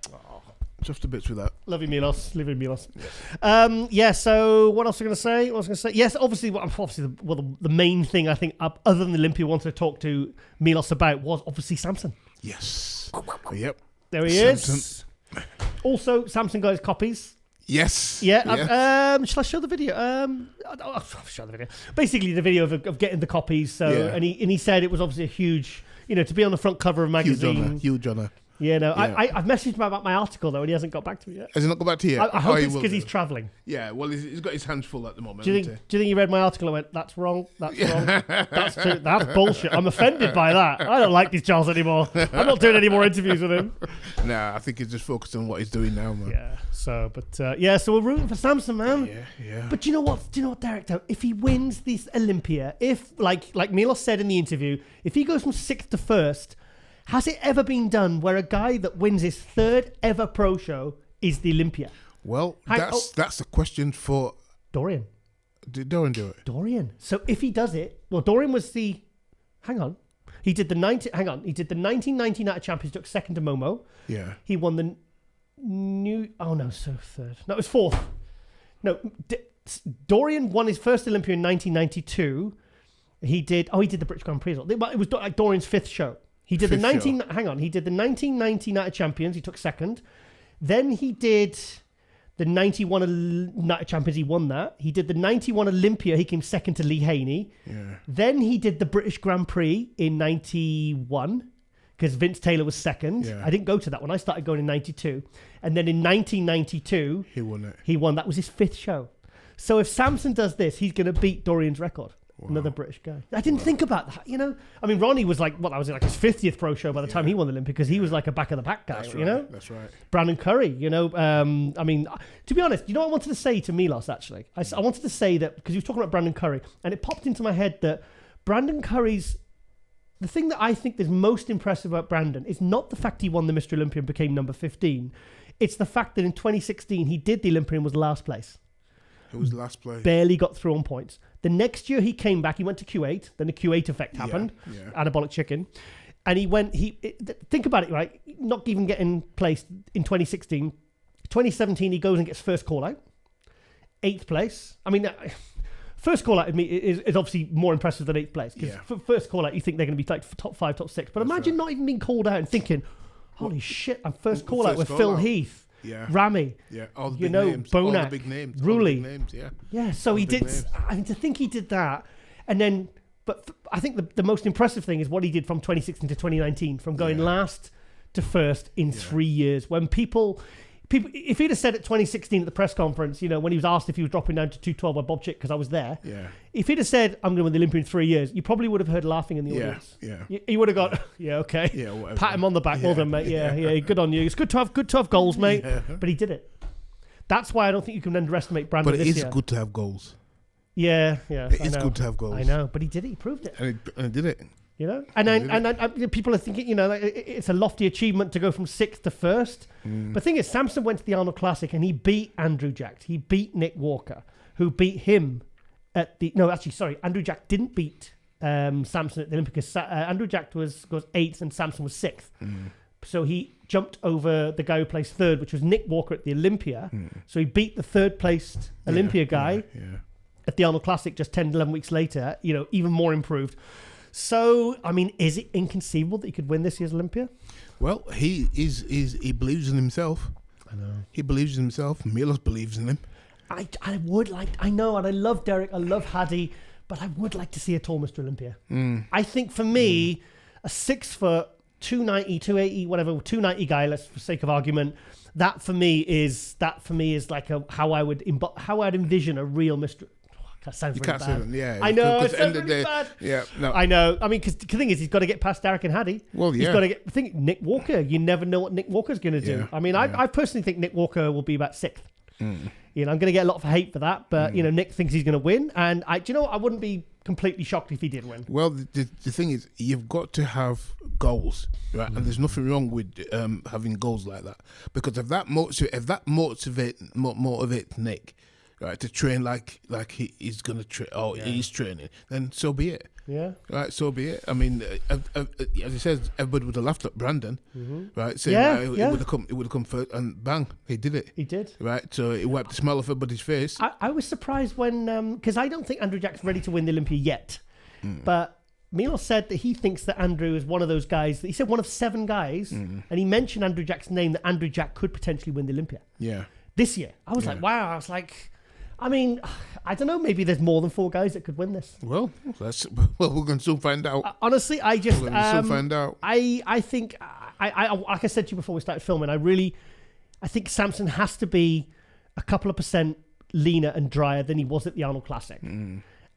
Just a bit with that. Love you, Milos. Yes. So what else was I going to say? Yes, obviously the main thing I think other than the Olympia wanted to talk to Milos about was obviously Samson. Yes. Yep. There he is. Also, Samson got his copies. Yes. Yeah. Yes. Shall I show the video? I'll show the video. Basically, the video of getting the copies. So, and he said it was obviously a huge, to be on the front cover of a magazine. Huge honor. Yeah, no. Yeah. I've messaged him about my article though, and he hasn't got back to me yet. Has he not got back to you yet? I hope it's because he's travelling. Yeah. Well, he's got his hands full at the moment. Do you think he read my article and went, "That's wrong. That's wrong. That's true. That's bullshit. I'm offended by that. I don't like this Charles anymore. I'm not doing any more interviews with him." Nah, I think he's just focused on what he's doing now, man. Yeah. So, so we're rooting for Samson, man. Yeah. But do you know what? Derek? Though, if he wins this Olympia, if like Milos said in the interview, if he goes from 6th to 1st. Has it ever been done where a guy that wins his 3rd ever pro show is the Olympia? Well, that's a question for Dorian. Did Dorian do it? Dorian. So if he does it, well, Dorian was the. Hang on. He did the 1990 Night of Champions. Took 2nd to Momo. Yeah. He won the new. Oh no, so 3rd. No, it was 4th. No, Dorian won his first Olympia in 1992. He did the British Grand Prix. It was like Dorian's 5th show. He did the 1990 Night of Champions. He took 2nd. Then he did The 91 Champions, he won that. He did the 91 Olympia. He came second to Lee Haney. Yeah. Then he did the British Grand Prix in 91 because Vince Taylor was second. Yeah. I didn't go to that one. I started going in 92. And then in 1992, he won it. He won. That was his 5th show. So if Samson does this, he's going to beat Dorian's record. Wow. Another British guy. I didn't think about that, you know. I mean, Ronnie was like, that was like his 50th pro show by the time he won the Olympic, because he was like a back of the pack guy, That's right. you know. That's right. Brandon Curry, you know. I mean, to be honest, you know what I wanted to say to Milos, actually? I wanted to say that, because he was talking about Brandon Curry, and it popped into my head that Brandon Curry's, the thing that I think is most impressive about Brandon is not the fact he won the Mr. Olympia and became number 15. It's the fact that in 2016, he did the Olympia and was last place. It was last place. Barely got through on points. The next year he came back, he went to Q8, then the Q8 effect happened, anabolic chicken. And think about it, right? Not even getting placed in 2016. 2017, he goes and gets first call out. 8th place. I mean, first call out is obviously more impressive than 8th place. Because for first call out, you think they're going to be like top 5, top 6. But imagine not even being called out and thinking, holy shit, I'm first call out with Phil Heath. Yeah. Rami. Yeah. All the big names. Bonac. All the big names. Rulli. All the big names, yeah. Yeah, so all he did. Names. I mean, to think he did that. And then, but I think the most impressive thing is what he did from 2016 to 2019, from going last to first in 3 years. When people, if he'd have said at 2016 at the press conference, you know, when he was asked if he was dropping down to 212 by Bob Chick, because I was there. Yeah. If he'd have said, I'm going to win the Olympia in 3 years, you probably would have heard laughing in the audience. Yeah. He would have gone, okay. Yeah, whatever. Pat him on the back. Well done, mate. Yeah, good on you. It's good to have goals, mate. Yeah. But he did it. That's why I don't think you can underestimate Brandon this year. But it is good to have goals. Yeah. It is good to have goals. I know, but he did it. He proved it. And he did it. You know, and people are thinking, you know, like, it's a lofty achievement to go from 6th to 1st. But the thing is, Samson went to the Arnold Classic and he beat Andrew Jack. He beat Nick Walker, who beat him at the. No, actually, sorry, Andrew Jack didn't beat Samson at the Olympic. Andrew Jack goes 8th and Samson was 6th. So he jumped over the guy who placed 3rd, which was Nick Walker at the Olympia. So he beat the 3rd placed Olympia guy at the Arnold Classic just 10, 11 weeks later, you know, even more improved. So, I mean, is it inconceivable that he could win this year's Olympia? Well, he believes in himself. I know. He believes in himself. Milos believes in him. I know, and I love Derek, I love Hadi, but I would like to see a tall Mr. Olympia. I think for me, a 6 foot, 290, 280, whatever, 290 guy, let's for sake of argument, that for me is like how I'd envision a real Mr. That sounds really bad. Yeah, I know, it sounds really bad. Yeah, no. I know. I mean, because the thing is, he's got to get past Derek and Hadi. Well, He's got to get. Nick Walker. You never know what Nick Walker's going to do. Yeah, I mean, I personally think Nick Walker will be about 6th. You know, I'm going to get a lot of hate for that, but you know, Nick thinks he's going to win, and I wouldn't be completely shocked if he did win. Well, the thing is, you've got to have goals, right? And there's nothing wrong with having goals like that, because if that motivates Nick, right, to train like he's going to train, he's training, then so be it. Yeah. Right, so be it. I mean, as he says, everybody would have laughed at Brandon, right? Saying it would have come first, and bang, he did it. He did. Right, so he wiped the smile off everybody's face. I was surprised when, because I don't think Andrew Jack's ready to win the Olympia yet, but Milos said that he thinks that Andrew is one of those guys. He said one of 7 guys, and he mentioned Andrew Jack's name, that Andrew Jack could potentially win the Olympia. Yeah. This year. I was like, wow. I was like, I mean, I don't know. Maybe there's more than 4 guys that could win this. Well, we're going to soon find out. Honestly, I just we're going to soon find out. I think I like I said to you before we started filming, I think Samson has to be a couple of % leaner and drier than he was at the Arnold Classic.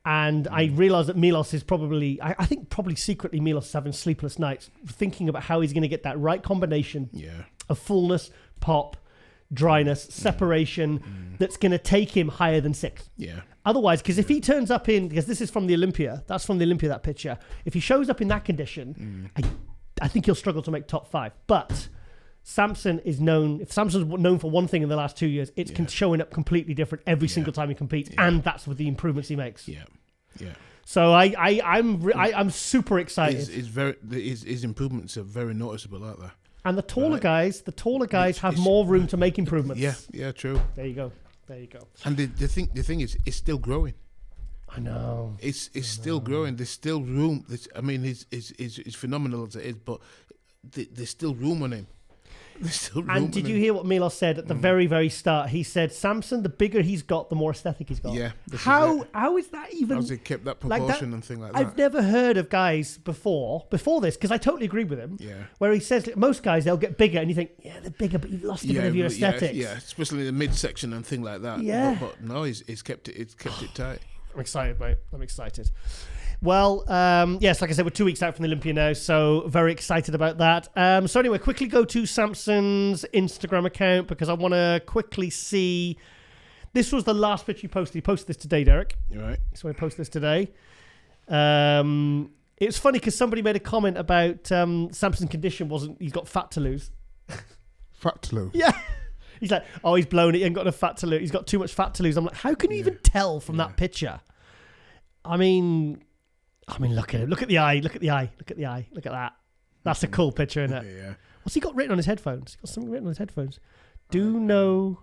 And I realise that Milos is probably secretly Milos is having sleepless nights thinking about how he's going to get that right combination of fullness, pop, dryness, separation that's going to take him higher than 6th. Yeah. Otherwise, because if he turns up because this is from the Olympia, that's from the Olympia, that picture. If he shows up in that condition, I think he'll struggle to make top 5. But Samson is known, if Samson's known for one thing in the last 2 years, it's showing up completely different every single time he competes. And that's with the improvements he makes. Yeah. Yeah. So I'm super excited. His improvements are very noticeable, aren't they? And the taller guys have more room to make improvements. Yeah, true. There you go. And the thing is, it's still growing. I know. It's still growing. There's still room. He's phenomenal as it is, but there's still room on him. There's still room. And did you hear what Milos said at the very, very start? He said, Samson, the bigger he's got, the more aesthetic he's got. Yeah. How is that even? How's he kept that proportion and thing like that? I've never heard of guys before this, because I totally agree with him. Yeah. Where he says most guys, they'll get bigger, and you think, yeah, they're bigger, but you've lost a bit of your aesthetics. Yeah, especially the midsection and thing like that. Yeah. But no, he's kept it tight. I'm excited, mate. I'm excited. Well, yes, like I said, we're 2 weeks out from the Olympia now, so very excited about that. So anyway, quickly go to Samson's Instagram account because I want to quickly see. This was the last picture he posted. He posted this today, Derek. You're right. So I posted this today. It's funny because somebody made a comment about Samson's condition wasn't. He's got fat to lose. Fat to lose. Yeah. He's like, oh, he's blown it. He ain't got enough fat to lose. He's got too much fat to lose. I'm like, how can you even tell from that picture? I mean, look at him. Look at the eye. Look at the eye. Look at the eye. Look at that. That's a cool picture, isn't it? Yeah. What's he got written on his headphones? He's got something written on his headphones. Do no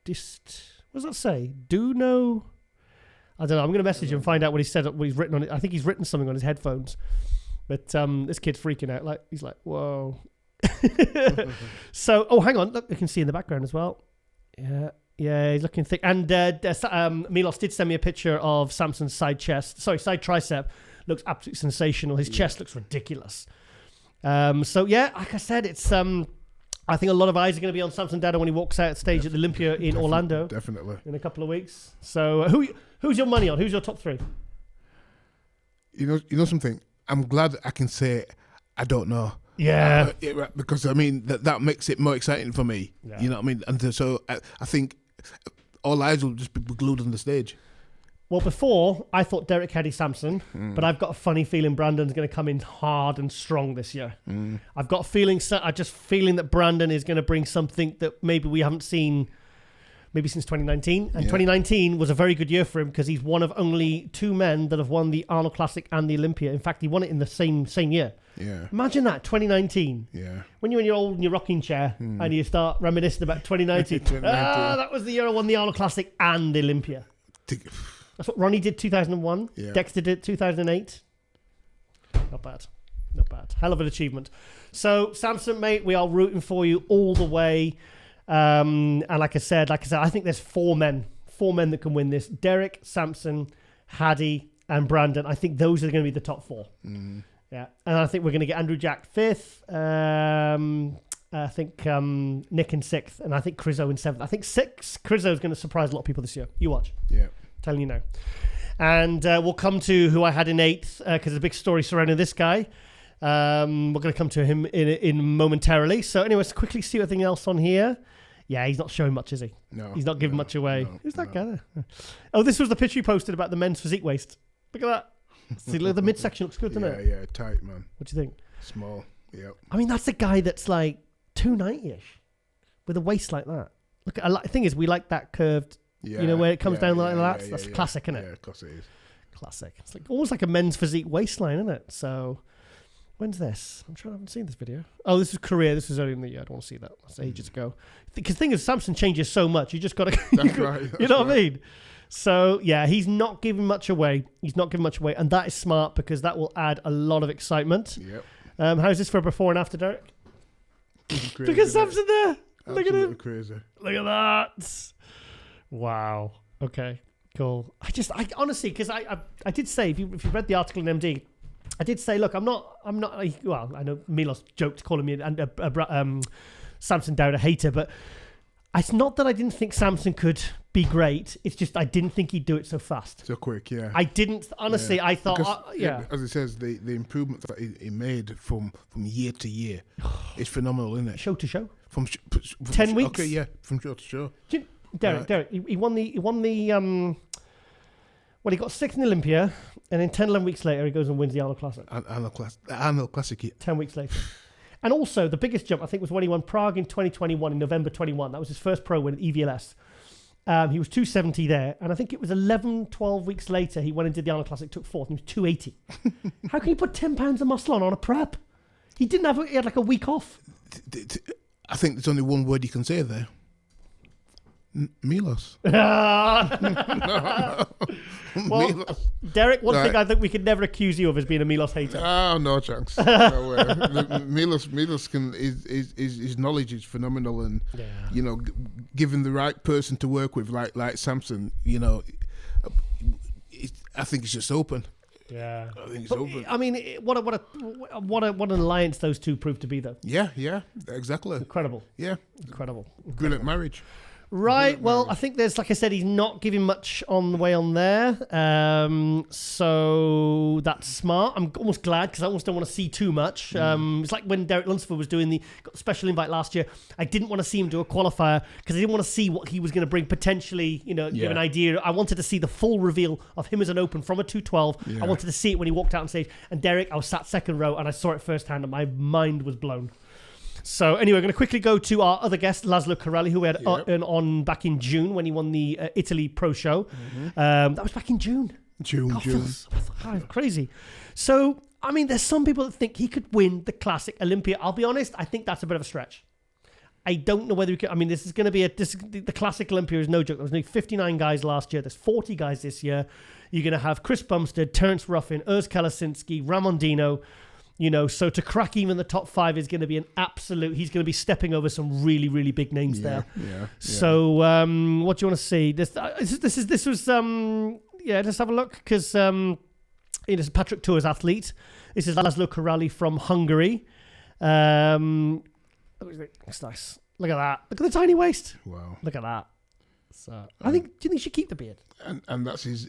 dist. What does that say? Do no. I don't know. I'm going to message him and find out what he said. What he's written on it. I think he's written something on his headphones. But this kid's freaking out. Like he's like, whoa. So, hang on. Look, you can see in the background as well. Yeah, he's looking thick. And Milos did send me a picture of Samson's side tricep. Looks absolutely sensational. His chest looks ridiculous. So yeah, like I said, it's I think a lot of eyes are going to be on Samson Dada when he walks out stage at the Olympia in Orlando. Definitely. In a couple of weeks. So who's your money on? Who's your top three? You know something? I'm glad I can say I don't know. Yeah. Because I mean that makes it more exciting for me. Yeah. You know what I mean? And so I think all eyes will just be glued on the stage. Well, before, I thought Derek Heddy Samson, but I've got a funny feeling Brandon's going to come in hard and strong this year. I've got a feeling, I'm just feeling that Brandon is going to bring something that maybe we haven't seen maybe since 2019. And 2019 was a very good year for him because he's one of only two men that have won the Arnold Classic and the Olympia. In fact, he won it in the same year. Yeah. Imagine that, 2019. Yeah. When you're in your rocking chair and you start reminiscing about 2019. That was the year I won the Arnold Classic and the Olympia. That's what Ronnie did 2001. Yeah. Dexter did 2008. Not bad. Hell of an achievement. So, Samson, mate, we are rooting for you all the way. And like I said, I think there's four men that can win this. Derek, Samson, Haddy, and Brandon. I think those are going to be the top four. Yeah. And I think we're going to get Andrew Jack fifth. I think Nick in sixth. And I think Crizzo in seventh. I think Crizzo is going to surprise a lot of people this year. You watch. Yeah. Telling you now. And we'll come to who I had in eighth because there's a big story surrounding this guy. We're going to come to him in momentarily. So anyway, let's quickly see anything else on here. Yeah, he's not showing much, is he? No. He's not giving much away. Who's that guy there? Oh, this was the picture he posted about the men's physique waist. Look at that. See, look, the midsection looks good, doesn't it? Yeah, tight, man. What do you think? Small, yeah. I mean, that's a guy that's like 290-ish with a waist like that. Look, the thing is, we like that curved. Yeah, you know, where it comes down like that? That's classic, isn't it? Yeah, of course it is. Classic. It's like almost like a men's physique waistline, isn't it? So, when's this? I haven't seen this video. Oh, this is Korea. This was early in the year. I don't want to see that. That's ages ago. Because the thing is, Samson changes so much. You just got to... That's right. You know what I mean? So, yeah, he's not giving much away. And that is smart because that will add a lot of excitement. Yep. How's this for before and after, Derek? Crazy, look at Samson there. Look at him. Crazy. Look at that. Wow. Okay. Cool. I honestly, because I did say, if you read the article in MD, I did say, look, I'm not. Well, I know Milos joked calling me Samson Dowd a hater, but it's not that I didn't think Samson could be great. It's just I didn't think he'd do it so fast, so quick. Yeah. I didn't. Honestly, I thought. Because, as it says, the improvements that he made from year to year is phenomenal, isn't it? Show to show. From 10 weeks. Okay, yeah, from show to show. Derek, he won the well, he got sixth in Olympia, and then 10, 11 weeks later, he goes and wins the Arnold Classic. Arnold Classic, yeah. 10 weeks later. And also, the biggest jump, I think, was when he won Prague in 2021, in November 21. That was his first pro win at EVLS. He was 270 there, and I think it was 11, 12 weeks later, he went and did the Arnold Classic, took fourth, and he was 280. How can you put 10 pounds of muscle on a prep? He had like a week off. I think there's only one word you can say there. Milos. Well, Derek, one thing I think we could never accuse you of is being a Milos hater. Oh, no chance. No way. Milos can. His knowledge is phenomenal, and given the right person to work with, like Samson, I think it's just open. Yeah, I think it's open. I mean, what an alliance those two proved to be, though. Yeah, exactly. Incredible. Yeah, incredible. Brilliant marriage. Right. Well, I think there's, like I said, he's not giving much on the way on there. So that's smart. I'm almost glad because I almost don't want to see too much. It's like when Derek Lunsford was doing the special invite last year. I didn't want to see him do a qualifier because I didn't want to see what he was going to bring potentially, give an idea. I wanted to see the full reveal of him as an open from a 212. Yeah. I wanted to see it when he walked out on stage. And Derek, I was sat second row and I saw it firsthand and my mind was blown. So anyway, we're going to quickly go to our other guest, Laszlo Corelli, who we had on back in June when he won the Italy Pro Show. That was back in June. June. Crazy. So, I mean, there's some people that think he could win the Classic Olympia. I'll be honest, I think that's a bit of a stretch. I don't know whether we can. I mean, this is going to be the Classic Olympia is no joke. There was only 59 guys last year. There's 40 guys this year. You're going to have Chris Bumstead, Terence Ruffin, Urs Kalasinski, Ramondino. So to crack even the top 5 is going to be an absolute. He's going to be stepping over some really, really big names there. Yeah. So what do you want to see? This was let's have a look because this is Patrick Tour's athlete. This is Laszlo Corelli from Hungary. It's nice. Look at that. Look at the tiny waist. Wow. Look at that. So do you think he should keep the beard? And that's his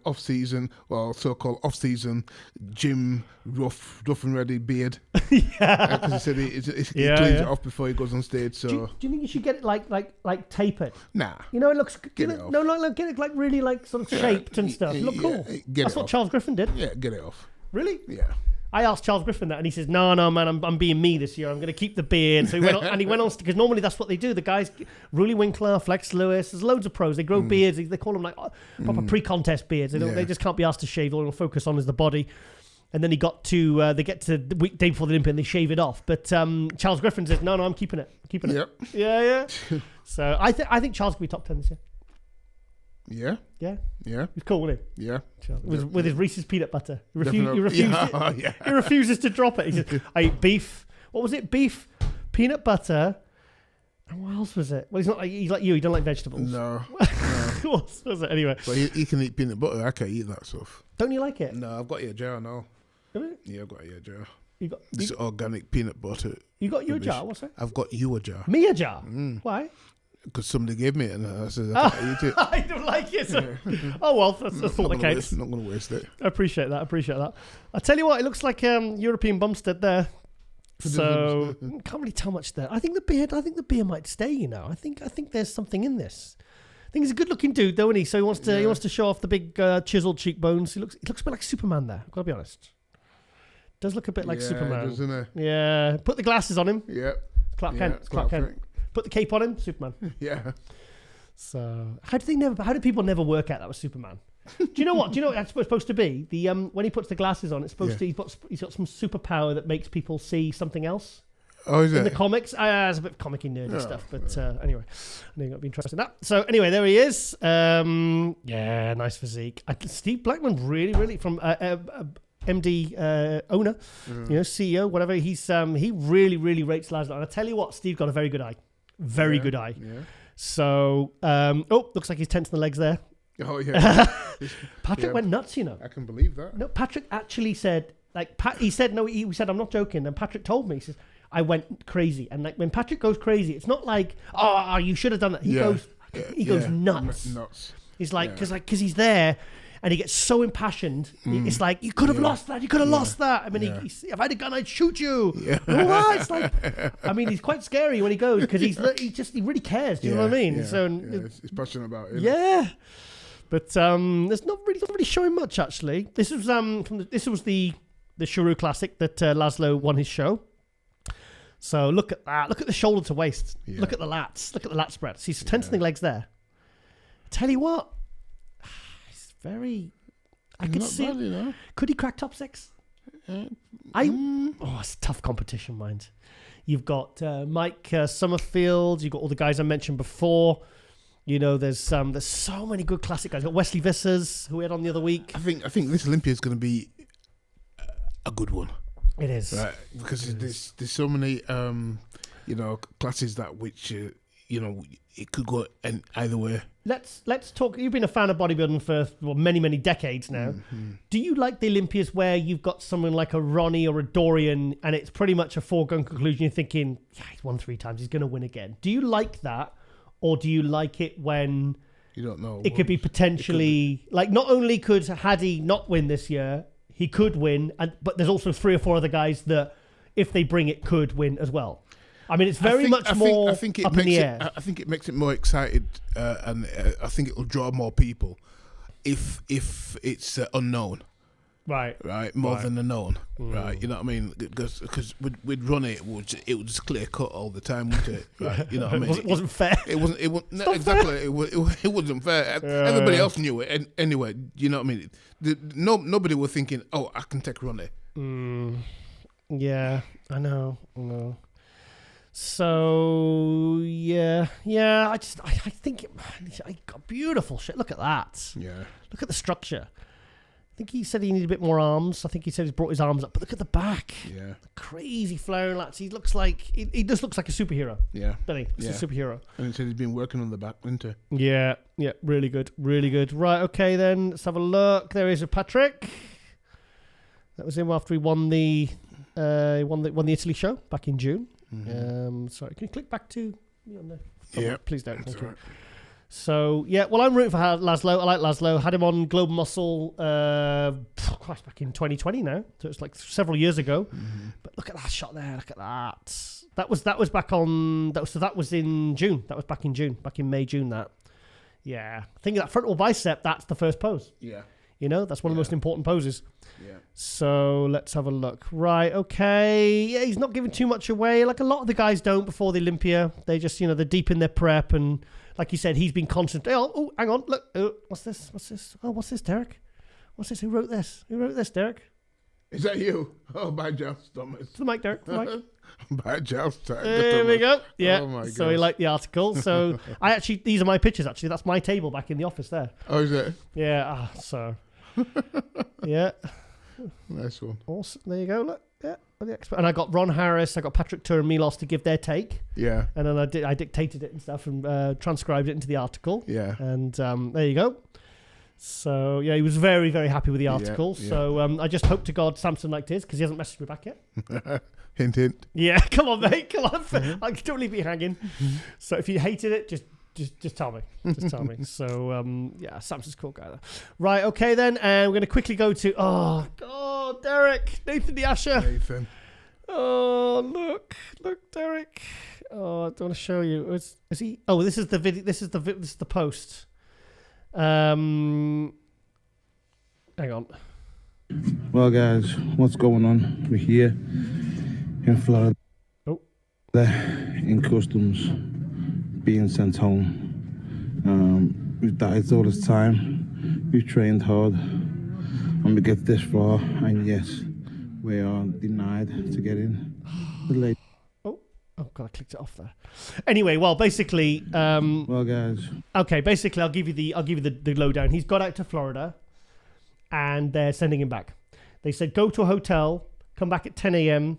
off season, well, so-called off season gym rough and ready beard. Yeah, because he said he cleans it off before he goes on stage. So do you think you should get it like tapered? Nah, it looks get it off. No, get it like really like sort of shaped and stuff. Look cool. That's what Charles Griffin did. Yeah, get it off. Really? Yeah. I asked Charles Griffin that, and he says, "No, man, I'm being me this year. I'm going to keep the beard." So he went on, and he went on because normally that's what they do. The guys, Rulli Winkler, Flex Lewis, there's loads of pros. They grow beards. They call them like proper pre-contest beards. They just can't be asked to shave. All they'll focus on is the body. And then they get to the week day before the Olympia and they shave it off. But Charles Griffin says, "No, I'm keeping it. Yep. Yeah. So I think Charles could be top 10 this year. Yeah. He's cool, wasn't he? Yeah. With his Reese's peanut butter. He refuses to drop it. He says, I eat beef. What was it? Beef, peanut butter. And what else was it? Well, he's like you. He don't like vegetables. No. What was it? Anyway. But he can eat peanut butter. I can't eat that stuff. Don't you like it? No, I've got your jar now. Really? Yeah, I've got your jar. This organic peanut butter. You got your jar? What's that? I've got you a jar. Me a jar? Why? Because somebody gave me it and I said I can't eat it. I don't like it. Oh well, that's all the case. I'm not going to waste it. I appreciate that. I tell you what, it looks like European Bumstead there. So can't really tell much there. I think the beard might stay. I think there's something in this. I think he's a good-looking dude, though, isn't he? So he wants to show off the big chiseled cheekbones. He looks a bit like Superman there. I've got to be honest. Does look a bit like Superman. Doesn't it? Yeah. Put the glasses on him. Yeah. Clark Kent. Put the cape on him. Superman. Yeah. So how do people never work out that was Superman? Do you know what that's supposed to be? The when he puts the glasses on, it's supposed to he's got some superpower that makes people see something else. Oh, is it? In the comics, it's a bit comic-y nerdy stuff, but anyway, I know you're not be interested in that. So anyway, there he is. Nice physique. Steve Blackman, really from MD owner, CEO, whatever. He really rates Laszlo. And I tell you what, Steve got a very good eye, good eye. Yeah. So looks like he's tensing the legs there. Oh yeah. Patrick went nuts. I can believe that. No, Patrick actually said he said I'm not joking. And Patrick told me, he says, I went crazy. And like when Patrick goes crazy, it's not like, oh, you should have done that. He goes nuts. He's like, because he's there and he gets so impassioned. It's like, you could have lost that. You could have lost that. I mean, if I had a gun, I'd shoot you. Yeah. It's like, I mean, he's quite scary when he goes because he really cares. Do you know what I mean? Yeah. So he's passionate about it. Yeah. But there's not really showing much actually. This was the Shuru Classic that Laszlo won his show. So look at that. Look at the shoulder to waist. Yeah. Look at the lats. Look at the lat spread. See, he's tensing legs there. I tell you what, it's very. I could see. Bad, Could he crack top 6? It's tough competition, mind. You've got Mike Summerfield. You've got all the guys I mentioned before. There's so many good classic guys. Got Wesley Vissers, who we had on the other week. I think this Olympia is going to be a good one. It is, right? Because there's so many classes that which it could go either way. Let's talk. You've been a fan of bodybuilding for many decades now. Mm-hmm. Do you like the Olympias where you've got someone like a Ronnie or a Dorian, and it's pretty much a foregone conclusion? You're thinking, yeah, he's won 3 times, he's going to win again. Do you like that, or do you like it when you don't know? It could be potentially like not only had he not win this year, he could win, but there's also 3 or 4 other guys that, if they bring it, could win as well. I mean, it's very much more up in the air. I think it makes it more excited, and I think it will draw more people if it's unknown. Right. More than a known. Right. You know what I mean? Because we'd run it would just clear cut all the time, wouldn't it? Right. You know what I mean? It wasn't fair. It wasn't no, exactly. It wasn't fair. Everybody else knew it. And anyway, you know what I mean? Nobody was thinking, oh, I can take Ronnie. Yeah, I know. So yeah. I think I got beautiful shit. Look at that. Yeah. Look at the structure. I think he said he needed a bit more arms. I think he said he's brought his arms up, but look at the back. Yeah. The crazy flowing lats. He looks like he just looks like a superhero. Yeah. Doesn't he? He's a superhero. And he said he's been working on the back, isn't he? Yeah. Really good. Right. Okay, then let's have a look. There is a Patrick. That was him after he won the Italy show back in June. Mm-hmm. Sorry, can you click back to me on there? Yeah, please don't. Thank you. Right. So yeah, well, I'm rooting for Laszlo. I like Laszlo. Had him on Global Muscle, back in 2020 now. So it's like several years ago. Mm-hmm. But look at that shot there. Look at that. That was back on. That was in June. That was back in June. Back in May, June. That. Yeah, I think that frontal bicep. That's the first pose. Yeah. That's one of the most important poses. Yeah. So let's have a look. Right, okay. Yeah, he's not giving too much away. Like a lot of the guys don't before the Olympia. They just, they're deep in their prep. And like you said, he's been constant. Oh, hang on. Look. Oh, what's this? Oh, what's this, Derek? What's this? Who wrote this? Derek? Is that you? Oh, by Giles Thomas. To the mic, Derek. To the mic. By Giles Thomas. There we go. Yeah. Oh my God. So he liked the article. So these are my pictures, actually. That's my table back in the office there. Oh, is it? Yeah. So... yeah, nice one. Awesome. There you go. Look, yeah, the expert. And I got Ron Harris, I got Patrick Tuhr and Milos to give their take. Yeah, and then I dictated it and stuff and transcribed it into the article. Yeah, and there you go. So yeah, he was very happy with the article. Yeah. So I just hope to God Samson liked his, because he hasn't messaged me back yet. Hint. Yeah, come on, mate. Come on. Mm-hmm. Don't leave me hanging. So if you hated it, just tell me. Just tell me. So, Samson's a cool guy. Right, okay then. And we're going to quickly go to... Oh, God, Derek. Nathan the Asher. Nathan. Oh, look, Derek. Oh, I don't want to show you. Is he... Oh, this is the video. This is the post. Hang on. Well, guys, what's going on? We're here in Florida. Oh. In customs. Being sent home. We've died all this time. We've trained hard, and we get this far, and yes, we are denied to get in. Oh God, I clicked it off there. Anyway, well, basically, well, guys. Okay, basically, I'll give you the lowdown. He's got out to Florida, and they're sending him back. They said go to a hotel, come back at 10 a.m.,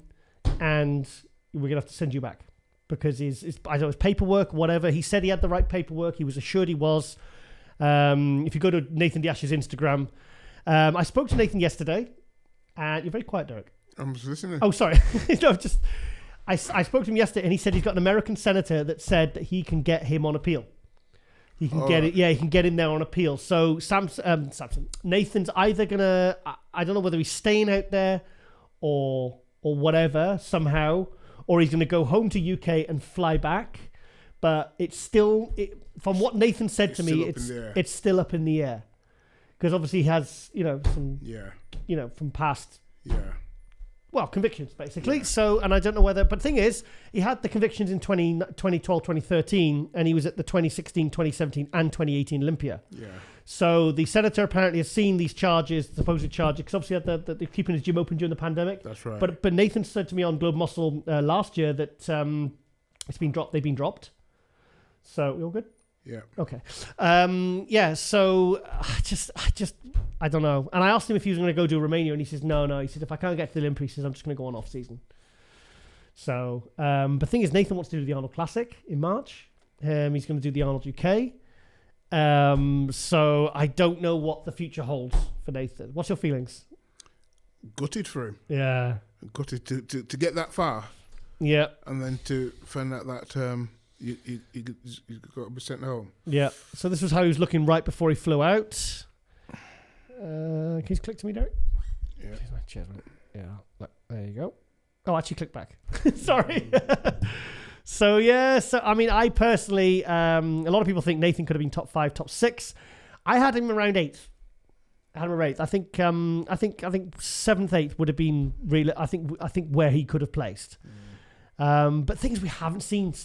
and we're gonna have to send you back. Because his paperwork, whatever. He said he had the right paperwork. He was assured he was. If you go to Nathan D'Asher's Instagram, I spoke to Nathan yesterday, and you're very quiet, Derek. I'm just listening. Oh, sorry. No, I spoke to him yesterday, and he said he's got an American senator that said that he can get him on appeal. He can get it. Yeah, he can get him there on appeal. So Nathan's either gonna. I don't know whether he's staying out there or whatever somehow. Or he's going to go home to UK and fly back, but it's still from what Nathan said to me, it's still up in the air, because obviously he has some from past convictions basically. Yeah. So, and I don't know whether, but the thing is, he had the convictions in 2012, 2013, and he was at the 2016, 2017, and 2018 Olympia. Yeah. So the senator apparently has seen these charges, supposed charges, because obviously they're keeping his gym open during the pandemic. That's right. But Nathan said to me on Global Muscle last year that it's been dropped. They've been dropped. So we all good? Yeah. Okay. Yeah. So I don't know. And I asked him if he was going to go do Romania, and he says no. He said if I can't get to the Olympia, he says I'm just going to go on off season. So, but the thing is, Nathan wants to do the Arnold Classic in March. He's going to do the Arnold UK. So I don't know what the future holds for Nathan. What's your feelings? Gutted for him. Yeah. Gutted to get that far. Yeah. And then to find out that you got to be sent home. Yeah. So this was how he was looking right before he flew out. Can you click to me, Derek? Yeah. Cheers, mate. Yeah. Look, there you go. Oh, actually, click back. Sorry. So I mean, I personally, a lot of people think Nathan could have been top 5, top 6. I had him around 8th. I think 7th, 8th would have been really. I think where he could have placed. But things we haven't seen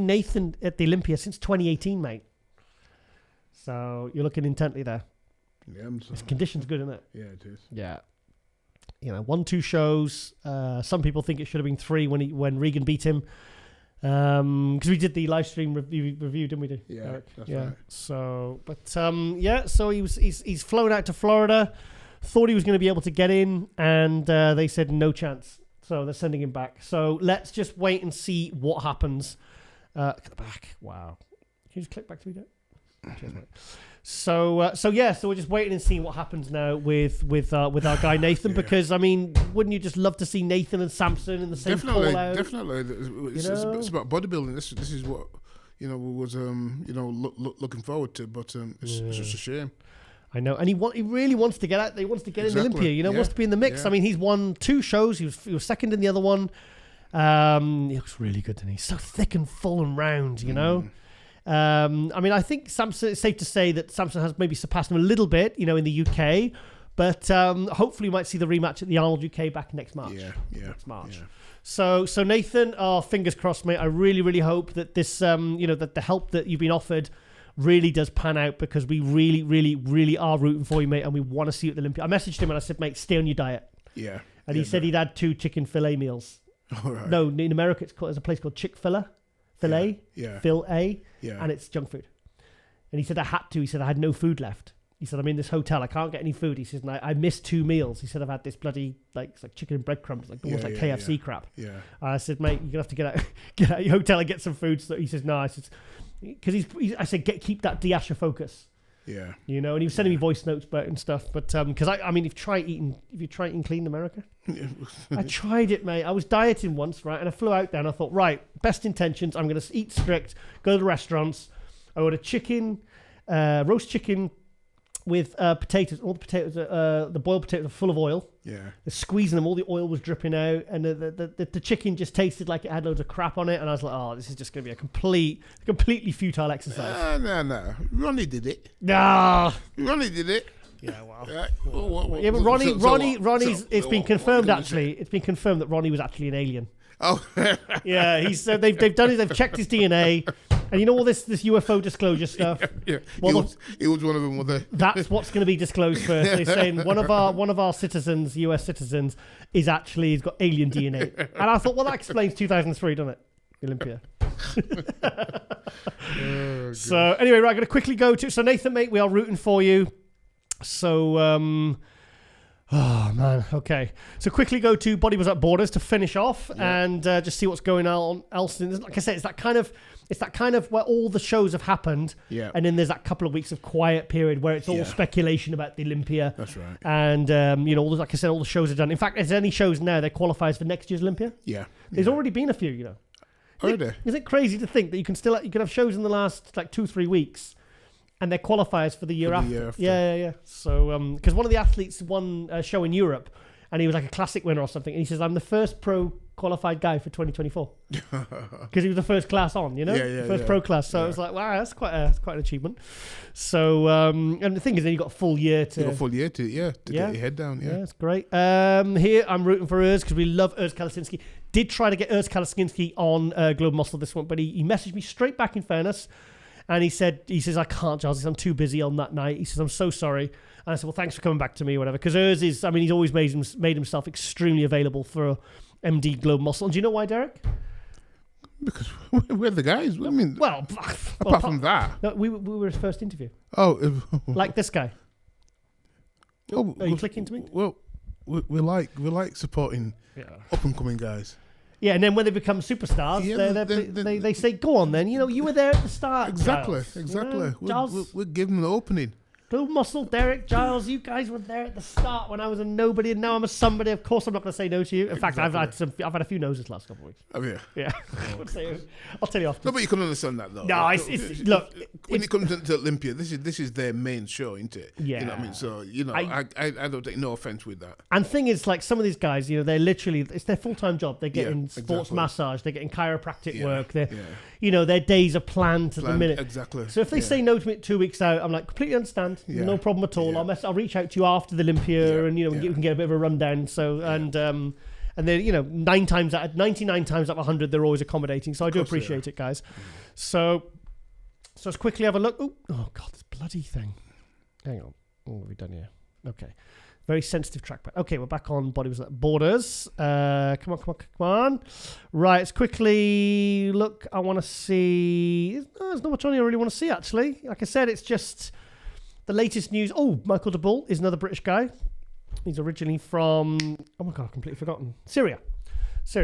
Nathan at the Olympia since 2018, mate. So you're looking intently there. Yeah, his condition's good, isn't it? Yeah, it is. Yeah. 1-2 shows. Some people think it should have been 3 when Regan beat him. Because we did the live stream review, didn't we? Yeah, Eric? that's right. So, but so he's flown out to Florida. Thought he was going to be able to get in, and they said no chance. So they're sending him back. So let's just wait and see what happens. Look at the back. Wow. Can you just click back to me, Cheers, mate. So we're just waiting and seeing what happens now with our guy Nathan, because I mean, wouldn't you just love to see Nathan and Samson in the same call out? Definitely. It's about bodybuilding. This is what we was looking forward to, but it's just a shame. I know, and he really wants to get out. He wants to get in Olympia. Wants to be in the mix. Yeah. I mean, he's won 2 shows. He was second in the other one. He looks really good, and he's so thick and full and round. You know. I mean, I think Samson, it's safe to say that Samson has maybe surpassed him a little bit, in the UK, but hopefully we might see the rematch at the Arnold UK back next March. Yeah. Next March. Yeah. So Nathan, fingers crossed, mate. I really, really hope that this, that the help that you've been offered really does pan out, because we really, really, really are rooting for you, mate, and we want to see you at the Olympia. I messaged him and I said, mate, stay on your diet. Yeah. And he said he'd had 2 chicken fillet meals. All right. No, in America there's a place called Chick-fil-A. Filet, and it's junk food. And he said I had to. He said I had no food left. He said I'm in this hotel. I can't get any food. He says and I missed 2 meals. He said I've had this bloody it's like chicken and breadcrumbs, almost like KFC crap. Yeah. I said, mate, you're gonna have to get out your hotel and get some food. So he says no. I said because I said keep that Diasha focus. Yeah. And he was sending me voice notes and stuff. But because I mean, if you try eating clean in America, I tried it, mate. I was dieting once, right? And I flew out there and I thought, right, best intentions. I'm going to eat strict, go to the restaurants. I ordered chicken, roast chicken with potatoes. All the potatoes, the boiled potatoes are full of oil. Yeah. They're squeezing them. All the oil was dripping out. And the chicken just tasted like it had loads of crap on it. And I was like, oh, this is just going to be a completely futile exercise. No. Ronnie did it. No. Ronnie did it. Yeah, well. Yeah, but Ronnie's. It's been confirmed actually. It's been confirmed that Ronnie was actually an alien. Oh. Yeah, he's they've done it. They've checked his DNA, and all this UFO disclosure stuff. Yeah. Well, he was one of them. Was that's what's going to be disclosed first. They're saying one of our citizens, US citizens, he's got alien DNA, and I thought, well, that explains 2003, doesn't it? Olympia. So anyway, right, I'm going to quickly go to. So Nathan, mate, we are rooting for you. So, oh man, okay. So quickly go to Body Without Borders to finish off and just see what's going on else. Like I said, it's that kind of where all the shows have happened. Yeah. And then there's that couple of weeks of quiet period where it's all speculation about the Olympia. That's right. And like I said, all the shows are done. In fact, is there any shows now that qualifies for next year's Olympia? Yeah. There's already been a few. Is it crazy to think that you can have shows in the last 2-3 weeks? And they're qualifiers for the year after. Yeah. So, because one of the athletes won a show in Europe, and he was like a classic winner or something. And he says, "I'm the first pro qualified guy for 2024," because he was the first class on. First pro class. So I was like, wow, that's quite an achievement. So, and the thing is, then you got a full year to get your head down. Yeah, that's great. Here I'm rooting for Urs because we love Urs Kalasinski. Did try to get Urs Kalasinski on Globe Muscle this one, but he messaged me straight back. In fairness. And he says, I can't, Giles. I'm too busy on that night. He says, I'm so sorry. And I said, well, thanks for coming back to me or whatever. Because Urs is, he's always made himself extremely available for MD Globe Muscle. And do you know why, Derek? Because we're the guys. I mean, Well, apart from that. No, we were his first interview. Oh. Like this guy. Oh, Are you clicking to me? Well, we like supporting up and coming guys. Yeah, and then when they become superstars, they say, "Go on, then. You know, you were there at the start." Exactly, Giles. exactly. You know, We'll give them an opening. Bill Muscle, Derek, Giles, you guys were there at the start when I was a nobody, and now I'm a somebody. Of course, I'm not going to say no to you. In fact, I've had a few no's this last couple of weeks. Have you? Yeah, I'll tell you after. No, but you can understand that though. No, it's look. When it comes to Olympia, this is their main show, isn't it? Yeah. You know what I mean? So I don't take no offense with that. And thing is, like some of these guys, you know, they're literally it's their full time job. They're getting sports massage, they're getting chiropractic work. You know, their days are planned to the minute. Exactly. So if they say no to me 2 weeks out, I'm like, completely understand. No problem at all. Yeah. I'll reach out to you after the Olympia, and you know, you can get a bit of a rundown. So and they, you know, 99 times out of 100, they're always accommodating. So I do appreciate it, guys. So let's quickly have a look. Oh God, this bloody thing. Hang on. What have we done here? Okay. Very sensitive trackpad. Okay, we're back on borders. Come on. Right, let's quickly look. I want to see. There's not much on here I really want to see, actually. Like I said, it's just the latest news. Oh, Michael de Bull is another British guy. He's originally from, oh my God, I've completely forgotten. Syria.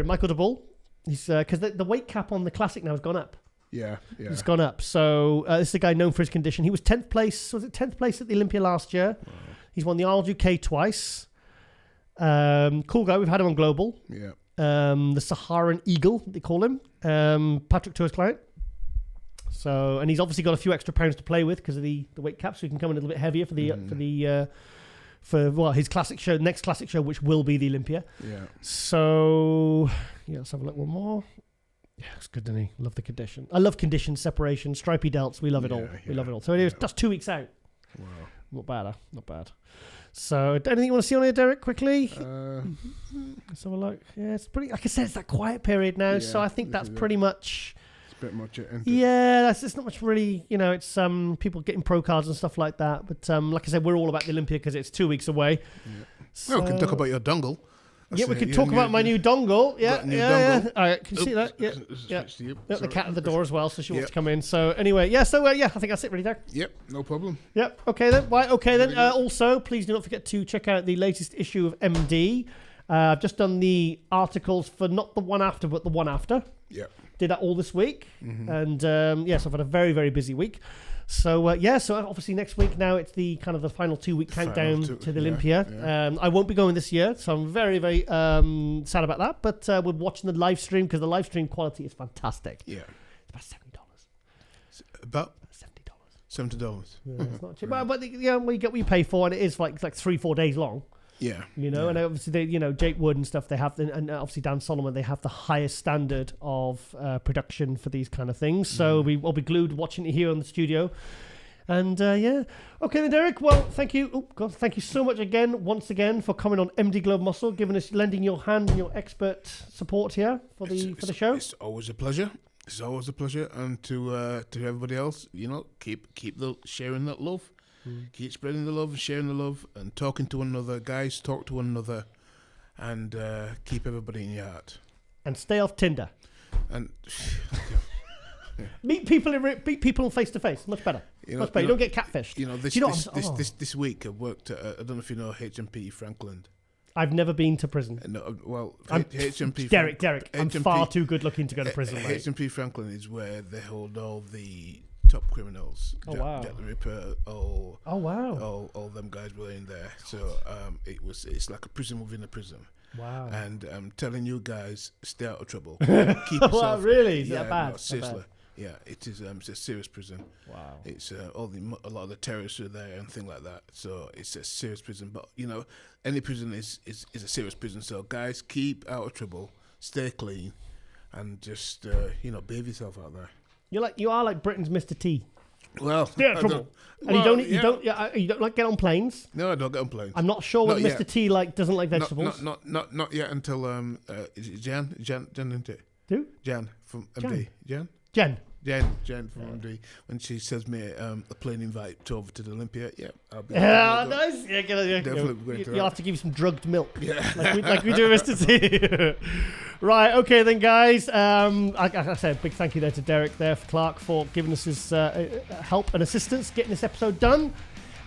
Michael de Bull. He's because the weight cap on the Classic now has gone up. Yeah. It's gone up. So this is a guy known for his condition. He was 10th place. Was it 10th place at the Olympia last year? Wow. He's won the Isles UK twice. Cool guy. We've had him on Global. Yeah. The Saharan Eagle, they call him. Patrick Tour's client. So, and he's obviously got a few extra pounds to play with because of the weight cap, so he can come in a little bit heavier for his classic show, next classic show, which will be the Olympia. Yeah. So, let's have a look one more. Yeah, it's good, doesn't he? Love the condition. I love condition separation, stripy delts. We love it all. We love it all. So it was just 2 weeks out. Wow. Not bad, Not bad. So, anything you want to see on here, Derek, quickly? Let's have a look. Yeah, it's pretty, like I said, it's that quiet period now. So I think that's pretty much... It's a bit much, isn't it? Yeah, it's not much really, you know, it's people getting pro cards and stuff like that. But like I said, we're all about the Olympia because it's 2 weeks away. Yeah. So, we can talk about your dongle. Yeah, we can talk about my new dongle. Yeah. All right, can you see that? Yeah. The cat at the door as well, so she wants to come in. So anyway, I think that's it really, Derek. Yep, no problem. Yep, okay then. Right, okay then. Also, please do not forget to check out the latest issue of MD. I've just done the articles for not the one after, but the one after. Yep. Did that all this week. Mm-hmm. And so I've had a very, very busy week. So so obviously next week now it's the kind of the final 2 week countdown to the Olympia. Yeah. I won't be going this year, so I'm very, very sad about that. But we're watching the live stream because the live stream quality is fantastic. Yeah, it's about $70. About $70. Yeah, it's not cheap. But you get what you pay for, and it is like 3-4 days long. Yeah, and obviously they, Jake Wood and stuff, they have, and obviously Dan Solomon, they have the highest standard of production for these kind of things. So we'll be glued watching it here in the studio. And okay then, Derek. Well, thank you. Oh God, thank you so much once again for coming on MD Glove Muscle, lending your hand and your expert support here for the show. It's always a pleasure. It's always a pleasure, and to everybody else, keep sharing that love. Keep spreading the love and sharing the love and talking to one another. Guys, talk to one another and keep everybody in your heart. And stay off Tinder. And meet people face to face. Much better. Much better. You don't get catfished. This week I worked at, I don't know if you know HMP Franklin. I've never been to prison. No, well, HMP Derek, I'm far too good looking to go to prison. HMP Franklin is where they hold all the top criminals. Jack the Ripper. All them guys were in there. So it's like a prison within a prison. Wow. And I'm telling you guys, stay out of trouble. Keep yourself. Wow, really? Is that bad? No, seriously. Yeah, it is. It's a serious prison. Wow. It's a lot of the terrorists are there and things like that. So it's a serious prison. But any prison is a serious prison. So guys, keep out of trouble, stay clean, and just behave yourself out there. You are like Britain's Mr. T. Well, stay out of trouble. And you don't like get on planes. No, I don't get on planes. I'm not sure whether Mr. T doesn't like vegetables. Not yet until is it Jan, isn't it? Who? Jan from MD. Jan. Jen from MD, when she sends me a plane invite over to the Olympia, I'll be nice. Yeah, definitely you'll have to give you some drugged milk, yeah, like we do, Mr. T. Right, okay then, guys. Like I said, big thank you there to Derek there for Clark for giving us his help and assistance getting this episode done.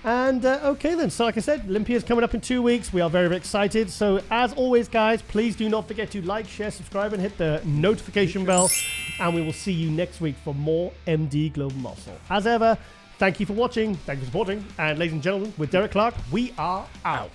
And okay then, so like I said, Olympia's coming up in 2 weeks. We are very, very excited. So as always, guys, please do not forget to like, share, subscribe, and hit the notification bell. And we will see you next week for more MD Global Muscle. As ever, thank you for watching, thank you for supporting, and ladies and gentlemen, with Derek Clark, we are out.